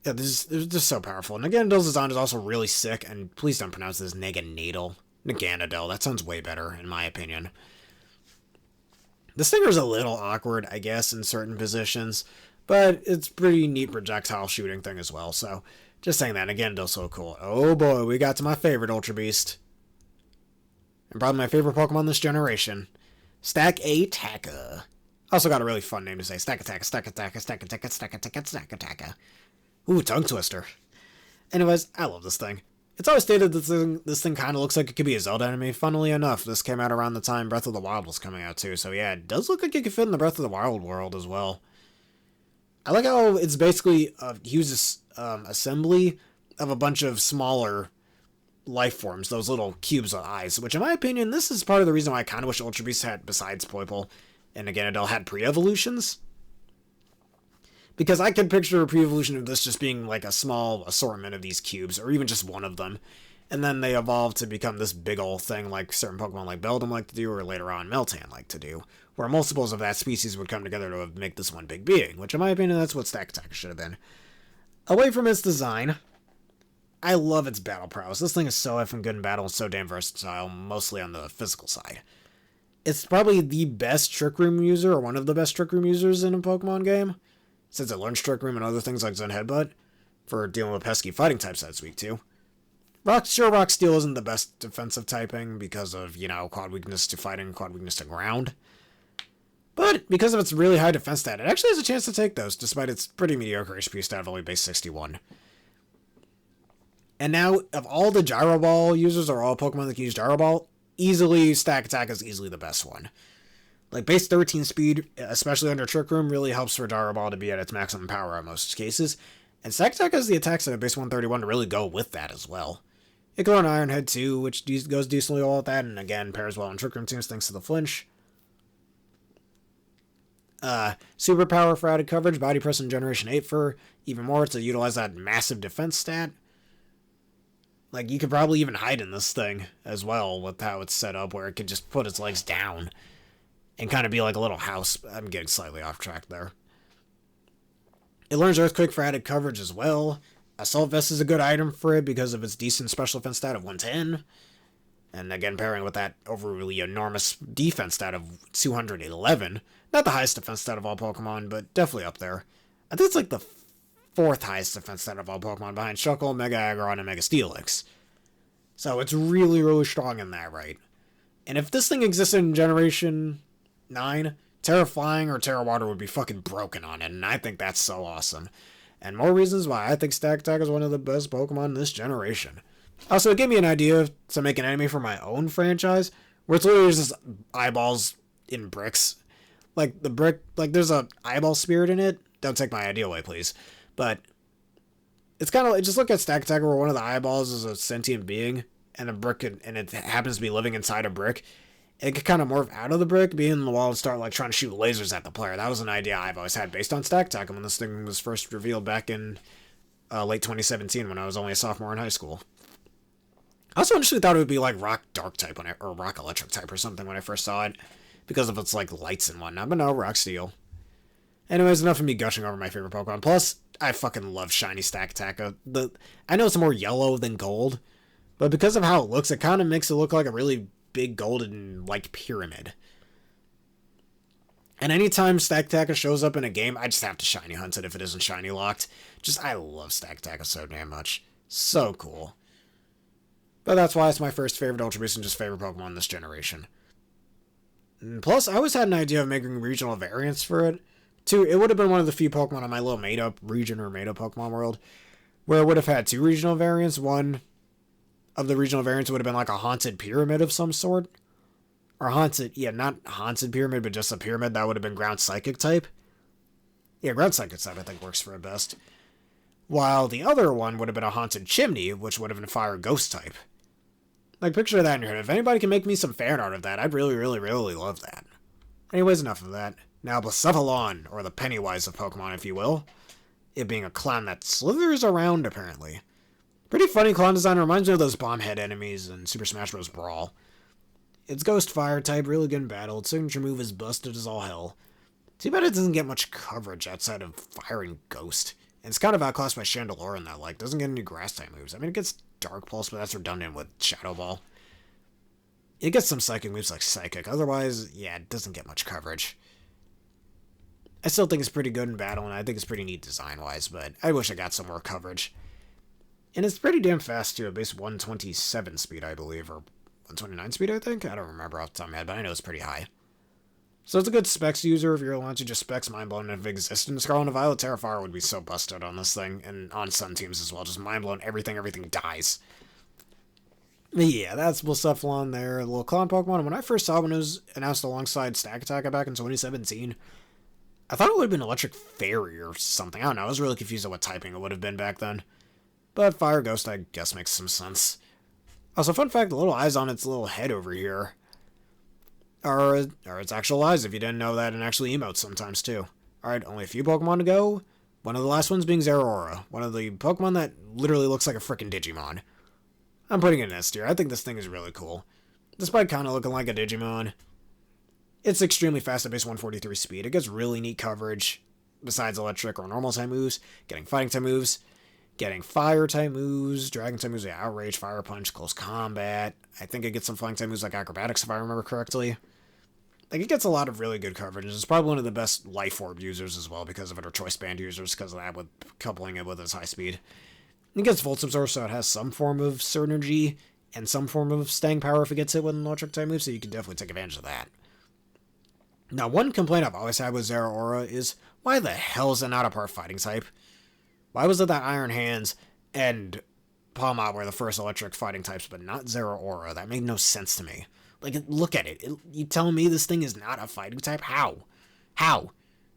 Yeah, this is just so powerful. Naganadell's design is also really sick, and please don't pronounce this Naganadel. Naganadel, that sounds way better, in my opinion. The Stinger's a little awkward, I guess, in certain positions, but it's pretty neat projectile shooting thing as well, so just saying that. Naganadell's so cool. Oh boy, we got to my favorite Ultra Beast. And probably my favorite Pokemon this generation. Stack-A-Taka. Also got a really fun name to say. Stack-A-Taka, Stack-A-Taka, Stack-A-Taka, Stack-A-Taka, Stack-A-Taka. Ooh, tongue twister. Anyways, I love this thing. It's always stated that this thing kind of looks like it could be a Zelda enemy. Funnily enough, this came out around the time Breath of the Wild was coming out too. So yeah, it does look like it could fit in the Breath of the Wild world as well. I like how it's basically a huge assembly of a bunch of smaller life forms, those little cubes with eyes, which in my opinion, this is part of the reason why I kind of wish Ultra Beast had, besides Poipole, and again, it all had pre-evolutions. Because I could picture a pre-evolution of this just being like a small assortment of these cubes, or even just one of them. And then they evolve to become this big old thing like certain Pokemon like Beldum like to do, or later on Meltan like to do, where multiples of that species would come together to make this one big being, which in my opinion, that's what Stack-A-Taka should have been. Away from its design, I love its battle prowess. This thing is so effing good in battle and so damn versatile, mostly on the physical side. It's probably the best Trick Room user, or one of the best Trick Room users in a Pokemon game, since it learns Trick Room and other things like Zen Headbutt, for dealing with pesky fighting types that's weak too. Rock Steel isn't the best defensive typing because of, quad weakness to fighting, quad weakness to ground. But because of its really high defense stat, it actually has a chance to take those, despite its pretty mediocre HP stat of only base 61. And now, of all the Gyro Ball users, or all Pokemon that can use Gyro Ball, easily Stack-A-Taka is easily the best one. Like, base 13 speed, especially under Trick Room, really helps for Gyro Ball to be at its maximum power in most cases. And Stack-A-Taka has the attacks at base 131 to really go with that as well. It can learn Iron Head too, which goes decently well with that, and again, pairs well in Trick Room teams thanks to the flinch. Superpower for added coverage, Body Press in Generation 8 for even more to utilize that massive defense stat. Like, you could probably even hide in this thing as well with how it's set up, where it could just put its legs down and kind of be like a little house. I'm getting slightly off track there. It learns Earthquake for added coverage as well. Assault Vest is a good item for it because of its decent special defense stat of 110. And again, pairing with that overly enormous defense stat of 211. Not the highest defense stat of all Pokemon, but definitely up there. I think it's like the fourth highest defense stat of all Pokemon behind Shuckle, Mega Aggron, and Mega Steelix. So it's really, really strong in that right. And if this thing existed in Generation 9, Terra Flying or Terra Water would be fucking broken on it, and I think that's so awesome. And more reasons why I think Stack-A-Taka is one of the best Pokemon in this generation. Also, it gave me an idea to make an enemy for my own franchise, where it's literally just eyeballs in bricks. Like, the brick, like, there's a eyeball spirit in it. Don't take my idea away, please. But it's kind of, just look at Stack-A-Taka where one of the eyeballs is a sentient being, and a brick, and it happens to be living inside a brick. It could kind of morph out of the brick, be in the wall, and start, like, trying to shoot lasers at the player. That was an idea I've always had based on Stack-A-Taka when this thing was first revealed back in late 2017 when I was only a sophomore in high school. I also initially thought it would be like Rock Dark type or Rock Electric type or something when I first saw it, because of its like lights and whatnot, but no, Rock Steel. Anyways, enough of me gushing over my favorite Pokemon. Plus, I fucking love shiny Stack-A-Taka. I know it's more yellow than gold, but because of how it looks, it kind of makes it look like a really big golden like pyramid. And anytime Stack-A-Taka shows up in a game, I just have to shiny hunt it if it isn't shiny locked. I love Stack-A-Taka so damn much. So cool. But that's why it's my first favorite Ultra Beast and just favorite Pokemon this generation. And plus, I always had an idea of making regional variants for it. Two, it would have been one of the few Pokemon on my little made-up region or made-up Pokemon world where it would have had two regional variants. One of the regional variants would have been like a haunted pyramid of some sort. Or haunted, yeah, not haunted pyramid, but just a pyramid that would have been ground psychic type. Yeah, ground psychic type I think works for it best. While the other one would have been a haunted chimney, which would have been fire ghost type. Like, picture that in your head. If anybody can make me some fan art of that, I'd really, really, really love that. Anyways, enough of that. Now, Blacephalon, or the Pennywise of Pokemon, if you will. It being a clown that slithers around, apparently. Pretty funny clown design. Reminds me of those bomb head enemies in Super Smash Bros. Brawl. Its Ghost Fire type, really good in battle. Its signature move is busted as all hell. Too bad it doesn't get much coverage outside of Fire and Ghost. And it's kind of outclassed by Chandelure in that, like, doesn't get any grass type moves. I mean, it gets Dark Pulse, but that's redundant with Shadow Ball. It gets some psychic moves like Psychic. Otherwise, yeah, it doesn't get much coverage. I still think it's pretty good in battle, and I think it's pretty neat design-wise, but I wish I got some more coverage. And it's pretty damn fast, too, at base 127 speed, I believe, or 129 speed, I think? I don't remember off the top of my head, but I know it's pretty high. So it's a good specs user if you're allowed to just specs Mindblown if it exists. And Scarlet and Violet Terrafire would be so busted on this thing, and on Sun teams as well. Just Mindblown, everything dies. But yeah, that's Blacephalon there, a little clown Pokemon. And when I first saw it when it was announced alongside Stack Attack back in 2017, I thought it would have been Electric Fairy or something. I don't know, I was really confused at what typing it would have been back then. But Fire Ghost, I guess, makes some sense. Also, fun fact, the little eyes on its little head over here are its actual eyes, if you didn't know that, and actually emotes sometimes, too. Alright, only a few Pokemon to go. One of the last ones being Zeraora, one of the Pokemon that literally looks like a frickin' Digimon. I'm putting it in S tier. I think this thing is really cool. Despite kind of looking like a Digimon, it's extremely fast at base 143 speed. It gets really neat coverage, besides electric or normal type moves, getting fighting type moves, getting fire type moves, dragon type moves, yeah, outrage, fire punch, close combat. I think it gets some flying type moves like acrobatics if I remember correctly. Like, it gets a lot of really good coverage. It's probably one of the best life orb users as well because of it, or choice band users because of that, with coupling it with its high speed. It gets Volt Absorb, so it has some form of synergy and some form of staying power if it gets hit with an electric type move, so you can definitely take advantage of that. Now, one complaint I've always had with Zeraora is, why the hell is it not a part fighting type? Why was it that Iron Hands and Palmot were the first electric fighting types, but not Zeraora? That made no sense to me. Like, look at it. You telling me this thing is not a fighting type? How? How?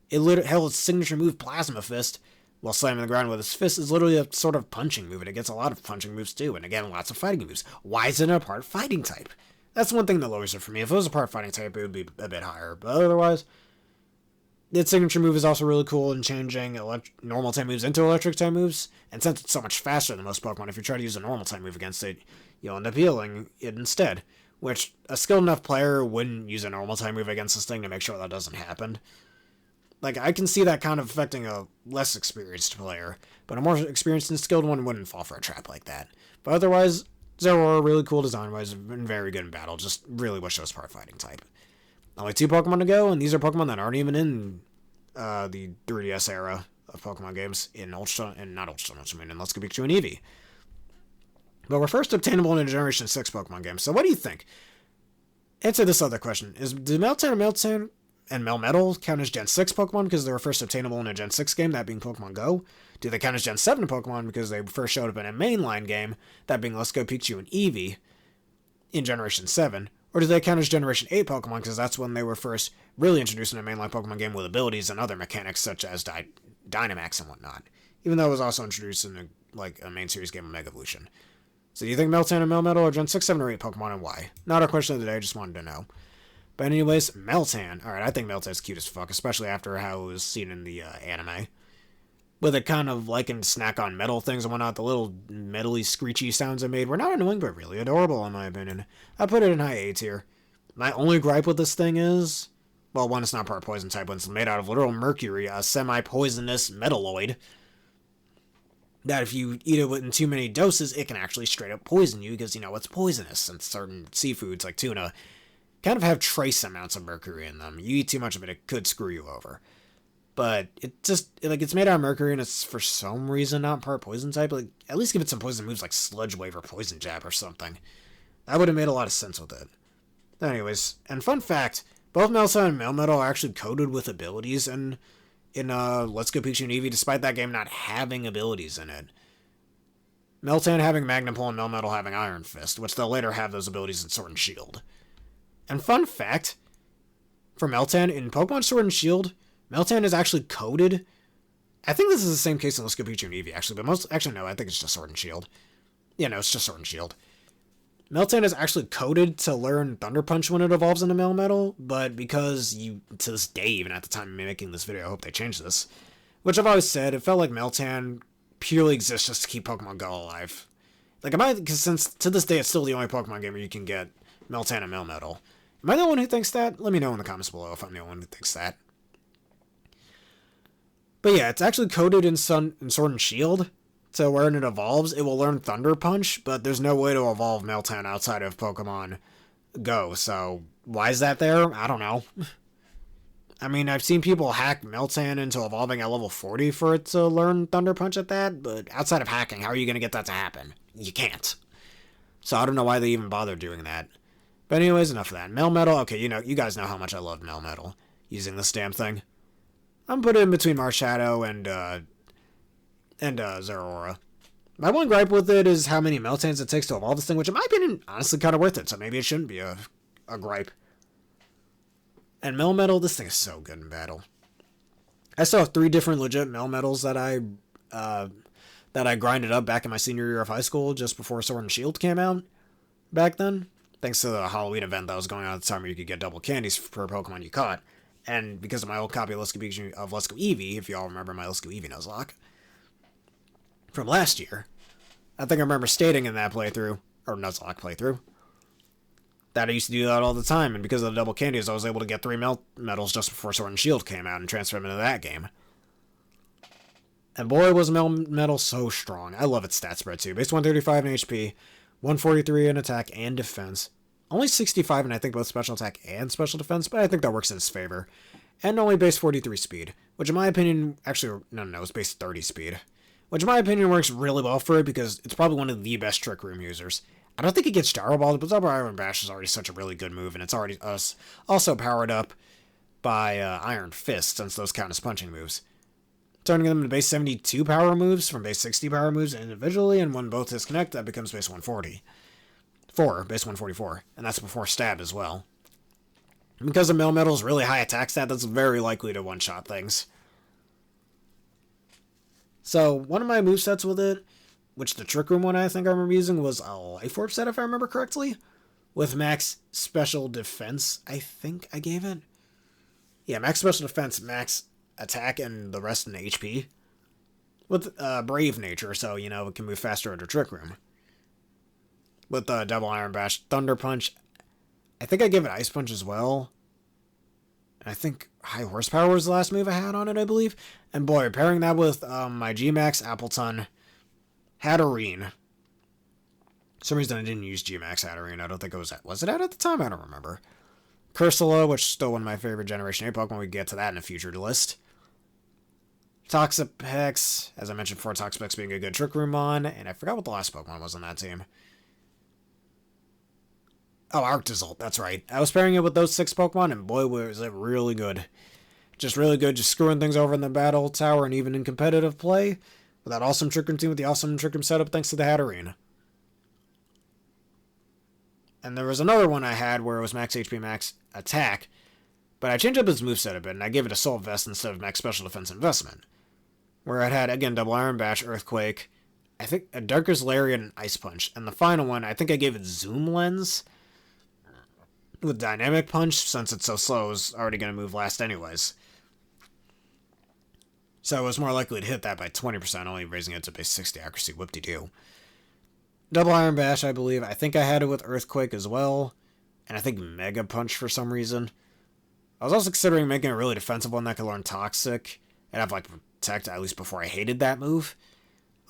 It literally, hell, its signature move, Plasma Fist, while slamming the ground with its fist, is literally a sort of punching move, and it gets a lot of punching moves too, and again, lots of fighting moves. Why is it a part fighting type? That's one thing that lowers it for me. If it was a part fighting type, it would be a bit higher, but otherwise, its signature move is also really cool in changing normal type moves into electric type moves, and since it's so much faster than most Pokemon, if you try to use a normal type move against it, you'll end up healing it instead, which a skilled enough player wouldn't use a normal type move against this thing to make sure that doesn't happen. Like, I can see that kind of affecting a less experienced player, but a more experienced and skilled one wouldn't fall for a trap like that. But otherwise, Zeraora, really cool design-wise, and very good in battle, just really wish it was part fighting type. Only 2 Pokemon to go, and these are Pokemon that aren't even in the 3DS era of Pokemon games in Ultra, and not Ultra, in Let's Go Pikachu and Eevee. But we're first obtainable in a Generation 6 Pokemon game, so what do you think? Answer this other question. Do Meltan and Melmetal count as Gen 6 Pokemon because they were first obtainable in a Gen 6 game, that being Pokemon Go? Do they count as Gen 7 Pokemon because they first showed up in a mainline game, that being Let's Go Pikachu and Eevee, in Generation 7? Or do they count as Generation 8 Pokemon because that's when they were first really introduced in a mainline Pokemon game with abilities and other mechanics such as Dynamax and whatnot? Even though it was also introduced in a main series game of Mega Evolution. So do you think Meltan and Melmetal are Gen 6, 7, or 8 Pokemon, and why? Not our question of the day, just wanted to know. But anyways, Meltan. Alright, I think Meltan's cute as fuck, especially after how it was seen in the anime. With it kind of likened to snack on metal things and whatnot, the little metally screechy sounds it made were not annoying, but really adorable in my opinion. I put it in high A tier. My only gripe with this thing is, well, one, it's not part poison type, but it's made out of literal mercury, a semi-poisonous metalloid. That if you eat it in too many doses, it can actually straight up poison you, because, it's poisonous, and certain seafoods, like tuna, kind of have trace amounts of mercury in them. You eat too much of it, it could screw you over. But it's made out of mercury, and it's for some reason not part poison type. Like, at least give it some poison moves like Sludge Wave or Poison Jab or something. That would have made a lot of sense with it. Anyways, and fun fact, both Meltan and Melmetal are actually coded with abilities in Let's Go Pikachu and Eevee, despite that game not having abilities in it. Meltan having Magnum Pull and Melmetal having Iron Fist, which they'll later have those abilities in Sword and Shield. And fun fact, for Meltan, in Pokemon Sword and Shield, Meltan is actually coded. I think this is the same case in Let's Go Pikachu and Eevee, actually, but no, I think it's just Sword and Shield. Yeah, no, it's just Sword and Shield. Meltan is actually coded to learn Thunder Punch when it evolves into Melmetal, but because to this day, even at the time of me making this video, I hope they change this, which I've always said, it felt like Meltan purely exists just to keep Pokemon Go alive. Because since to this day, it's still the only Pokemon game where you can get Meltan and Melmetal. Am I the one who thinks that? Let me know in the comments below if I'm the one who thinks that. But yeah, it's actually coded in Sword and Shield, to where when it evolves, it will learn Thunder Punch, but there's no way to evolve Meltan outside of Pokemon Go, so why is that there? I don't know. I mean, I've seen people hack Meltan into evolving at level 40 for it to learn Thunder Punch at that, but outside of hacking, how are you going to get that to happen? You can't. So I don't know why they even bother doing that. But anyways, enough of that. Melmetal, okay, you guys know how much I love Melmetal. Using this damn thing. I'm putting it in between Marshadow and Zeraora. My one gripe with it is how many Meltans it takes to evolve this thing, which in my opinion, honestly kind of worth it, so maybe it shouldn't be a gripe. And Melmetal, this thing is so good in battle. I still have 3 different legit Melmetals that I grinded up back in my senior year of high school, just before Sword and Shield came out back then. Thanks to the Halloween event that was going on at the time where you could get double candies per Pokemon you caught. And because of my old copy of Let's Go Eevee, if you all remember my Let's Go Eevee Nuzlocke from last year, I think I remember stating in that playthrough, or Nuzlocke playthrough, that I used to do that all the time, and because of the double candies, I was able to get 3 medals just before Sword and Shield came out and transfer them into that game. And boy, was Melmetal so strong. I love its stat spread too. Base 135 in HP, 143 in attack and defense. Only 65 in I think both special attack and special defense, but I think that works in its favor. And only base 43 speed, which in my opinion, actually, no, it's base 30 speed. Which in my opinion works really well for it because it's probably one of the best Trick Room users. I don't think it gets Gyro Ball, but Double Iron Bash is already such a really good move, and it's already also powered up by Iron Fist, since those count as punching moves. Turning them into base 72 power moves from base 60 power moves individually, and when both disconnect, that becomes base base 144, and that's before stab as well. Because of Melmetal's really high attack stat, that's very likely to one-shot things. So, one of my movesets with it, which the Trick Room one I think I remember using, was a Life Orb set, if I remember correctly, with max special defense, I think I gave it. Yeah, max special defense, max attack, and the rest in HP. With Brave Nature, so, it can move faster under Trick Room. With Double Iron Bash, Thunder Punch, I think I gave it Ice Punch as well. And I think High Horsepower was the last move I had on it, I believe. And boy, pairing that with my G-Max, Appleton, Hatterene. For some reason I didn't use G-Max Hatterene. I don't think it was it out at the time? I don't remember. Cursula, which is still one of my favorite Generation 8 Pokemon. We can get to that in a future list. Toxapex, as I mentioned before, Toxapex being a good Trick Room on. And I forgot what the last Pokemon was on that team. Oh, Arctozolt, that's right. I was pairing it with those 6 Pokemon, and boy, was it really good. Just really good, just screwing things over in the battle tower and even in competitive play. With that awesome Trick Room team with the awesome Trick Room setup thanks to the Hatterene. And there was another one I had where it was max HP, max attack, but I changed up its moveset a bit, and I gave it Assault Vest instead of max special defense investment. Where it had, again, Double Iron Bash, Earthquake, I think a Darker's Lariat, and Ice Punch. And the final one, I think I gave it Zoom Lens with Dynamic Punch, since it's so slow, it was already going to move last anyways. So I was more likely to hit that by 20%, only raising it to base 60 accuracy, whoop-de-doo. Double Iron Bash, I believe. I think I had it with Earthquake as well. And I think Mega Punch for some reason. I was also considering making a really defensive one that could learn Toxic. And have, Protect, at least before I hated that move.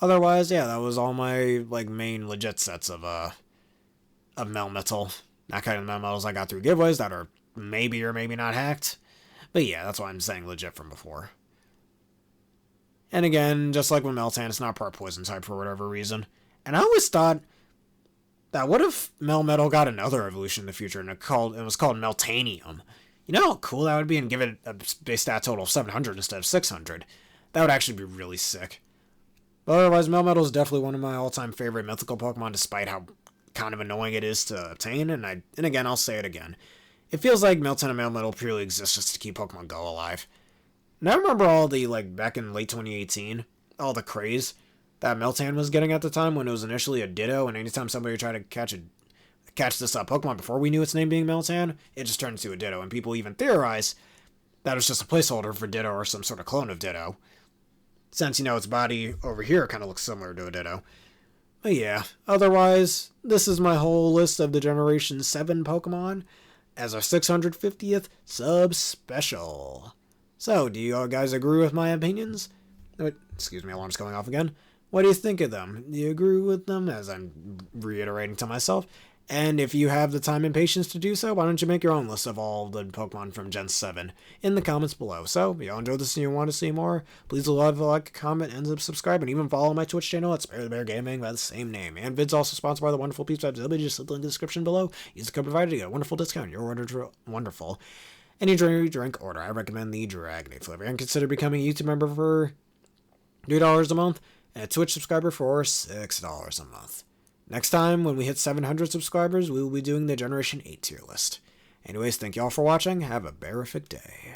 Otherwise, yeah, that was all my, main legit sets of Melmetal. Not kind of Melmetals I got through giveaways that are maybe or maybe not hacked. But yeah, that's why I'm saying legit from before. And again, just like with Meltan, it's not part Poison type for whatever reason. And I always thought that what if Melmetal got another evolution in the future and it was called Meltanium? You know how cool that would be, and give it a base stat total of 700 instead of 600. That would actually be really sick. But otherwise, Melmetal is definitely one of my all-time favorite mythical Pokemon, despite how kind of annoying it is to obtain. And again, I'll say it again. It feels like Meltan and Melmetal purely exist just to keep Pokemon Go alive. And I remember all the, back in late 2018, all the craze that Meltan was getting at the time when it was initially a Ditto, and anytime somebody tried to catch this Pokemon before we knew its name being Meltan, it just turned into a Ditto, and people even theorize that it was just a placeholder for Ditto or some sort of clone of Ditto. Since, its body over here kind of looks similar to a Ditto. But yeah, otherwise, this is my whole list of the Generation 7 Pokemon as our 650th sub-special. So, do you all guys agree with my opinions? Excuse me, alarm's going off again. What do you think of them? Do you agree with them, as I'm reiterating to myself? And if you have the time and patience to do so, why don't you make your own list of all the Pokemon from Gen 7 in the comments below. So, if y'all enjoyed this and you want to see more, please leave a like, comment, and subscribe, and even follow my Twitch channel at Spare the Bear Gaming by the same name. And vid's also sponsored by the wonderful peeps at W. Just click the link in the description below. Use the code provided to get a wonderful discount. Your order wonderful. Any drink order, I recommend the Dragonade flavor. And consider becoming a YouTube member for $3 a month and a Twitch subscriber for $6 a month. Next time, when we hit 700 subscribers, we will be doing the Generation 8 tier list. Anyways, thank y'all for watching. Have a bearific day.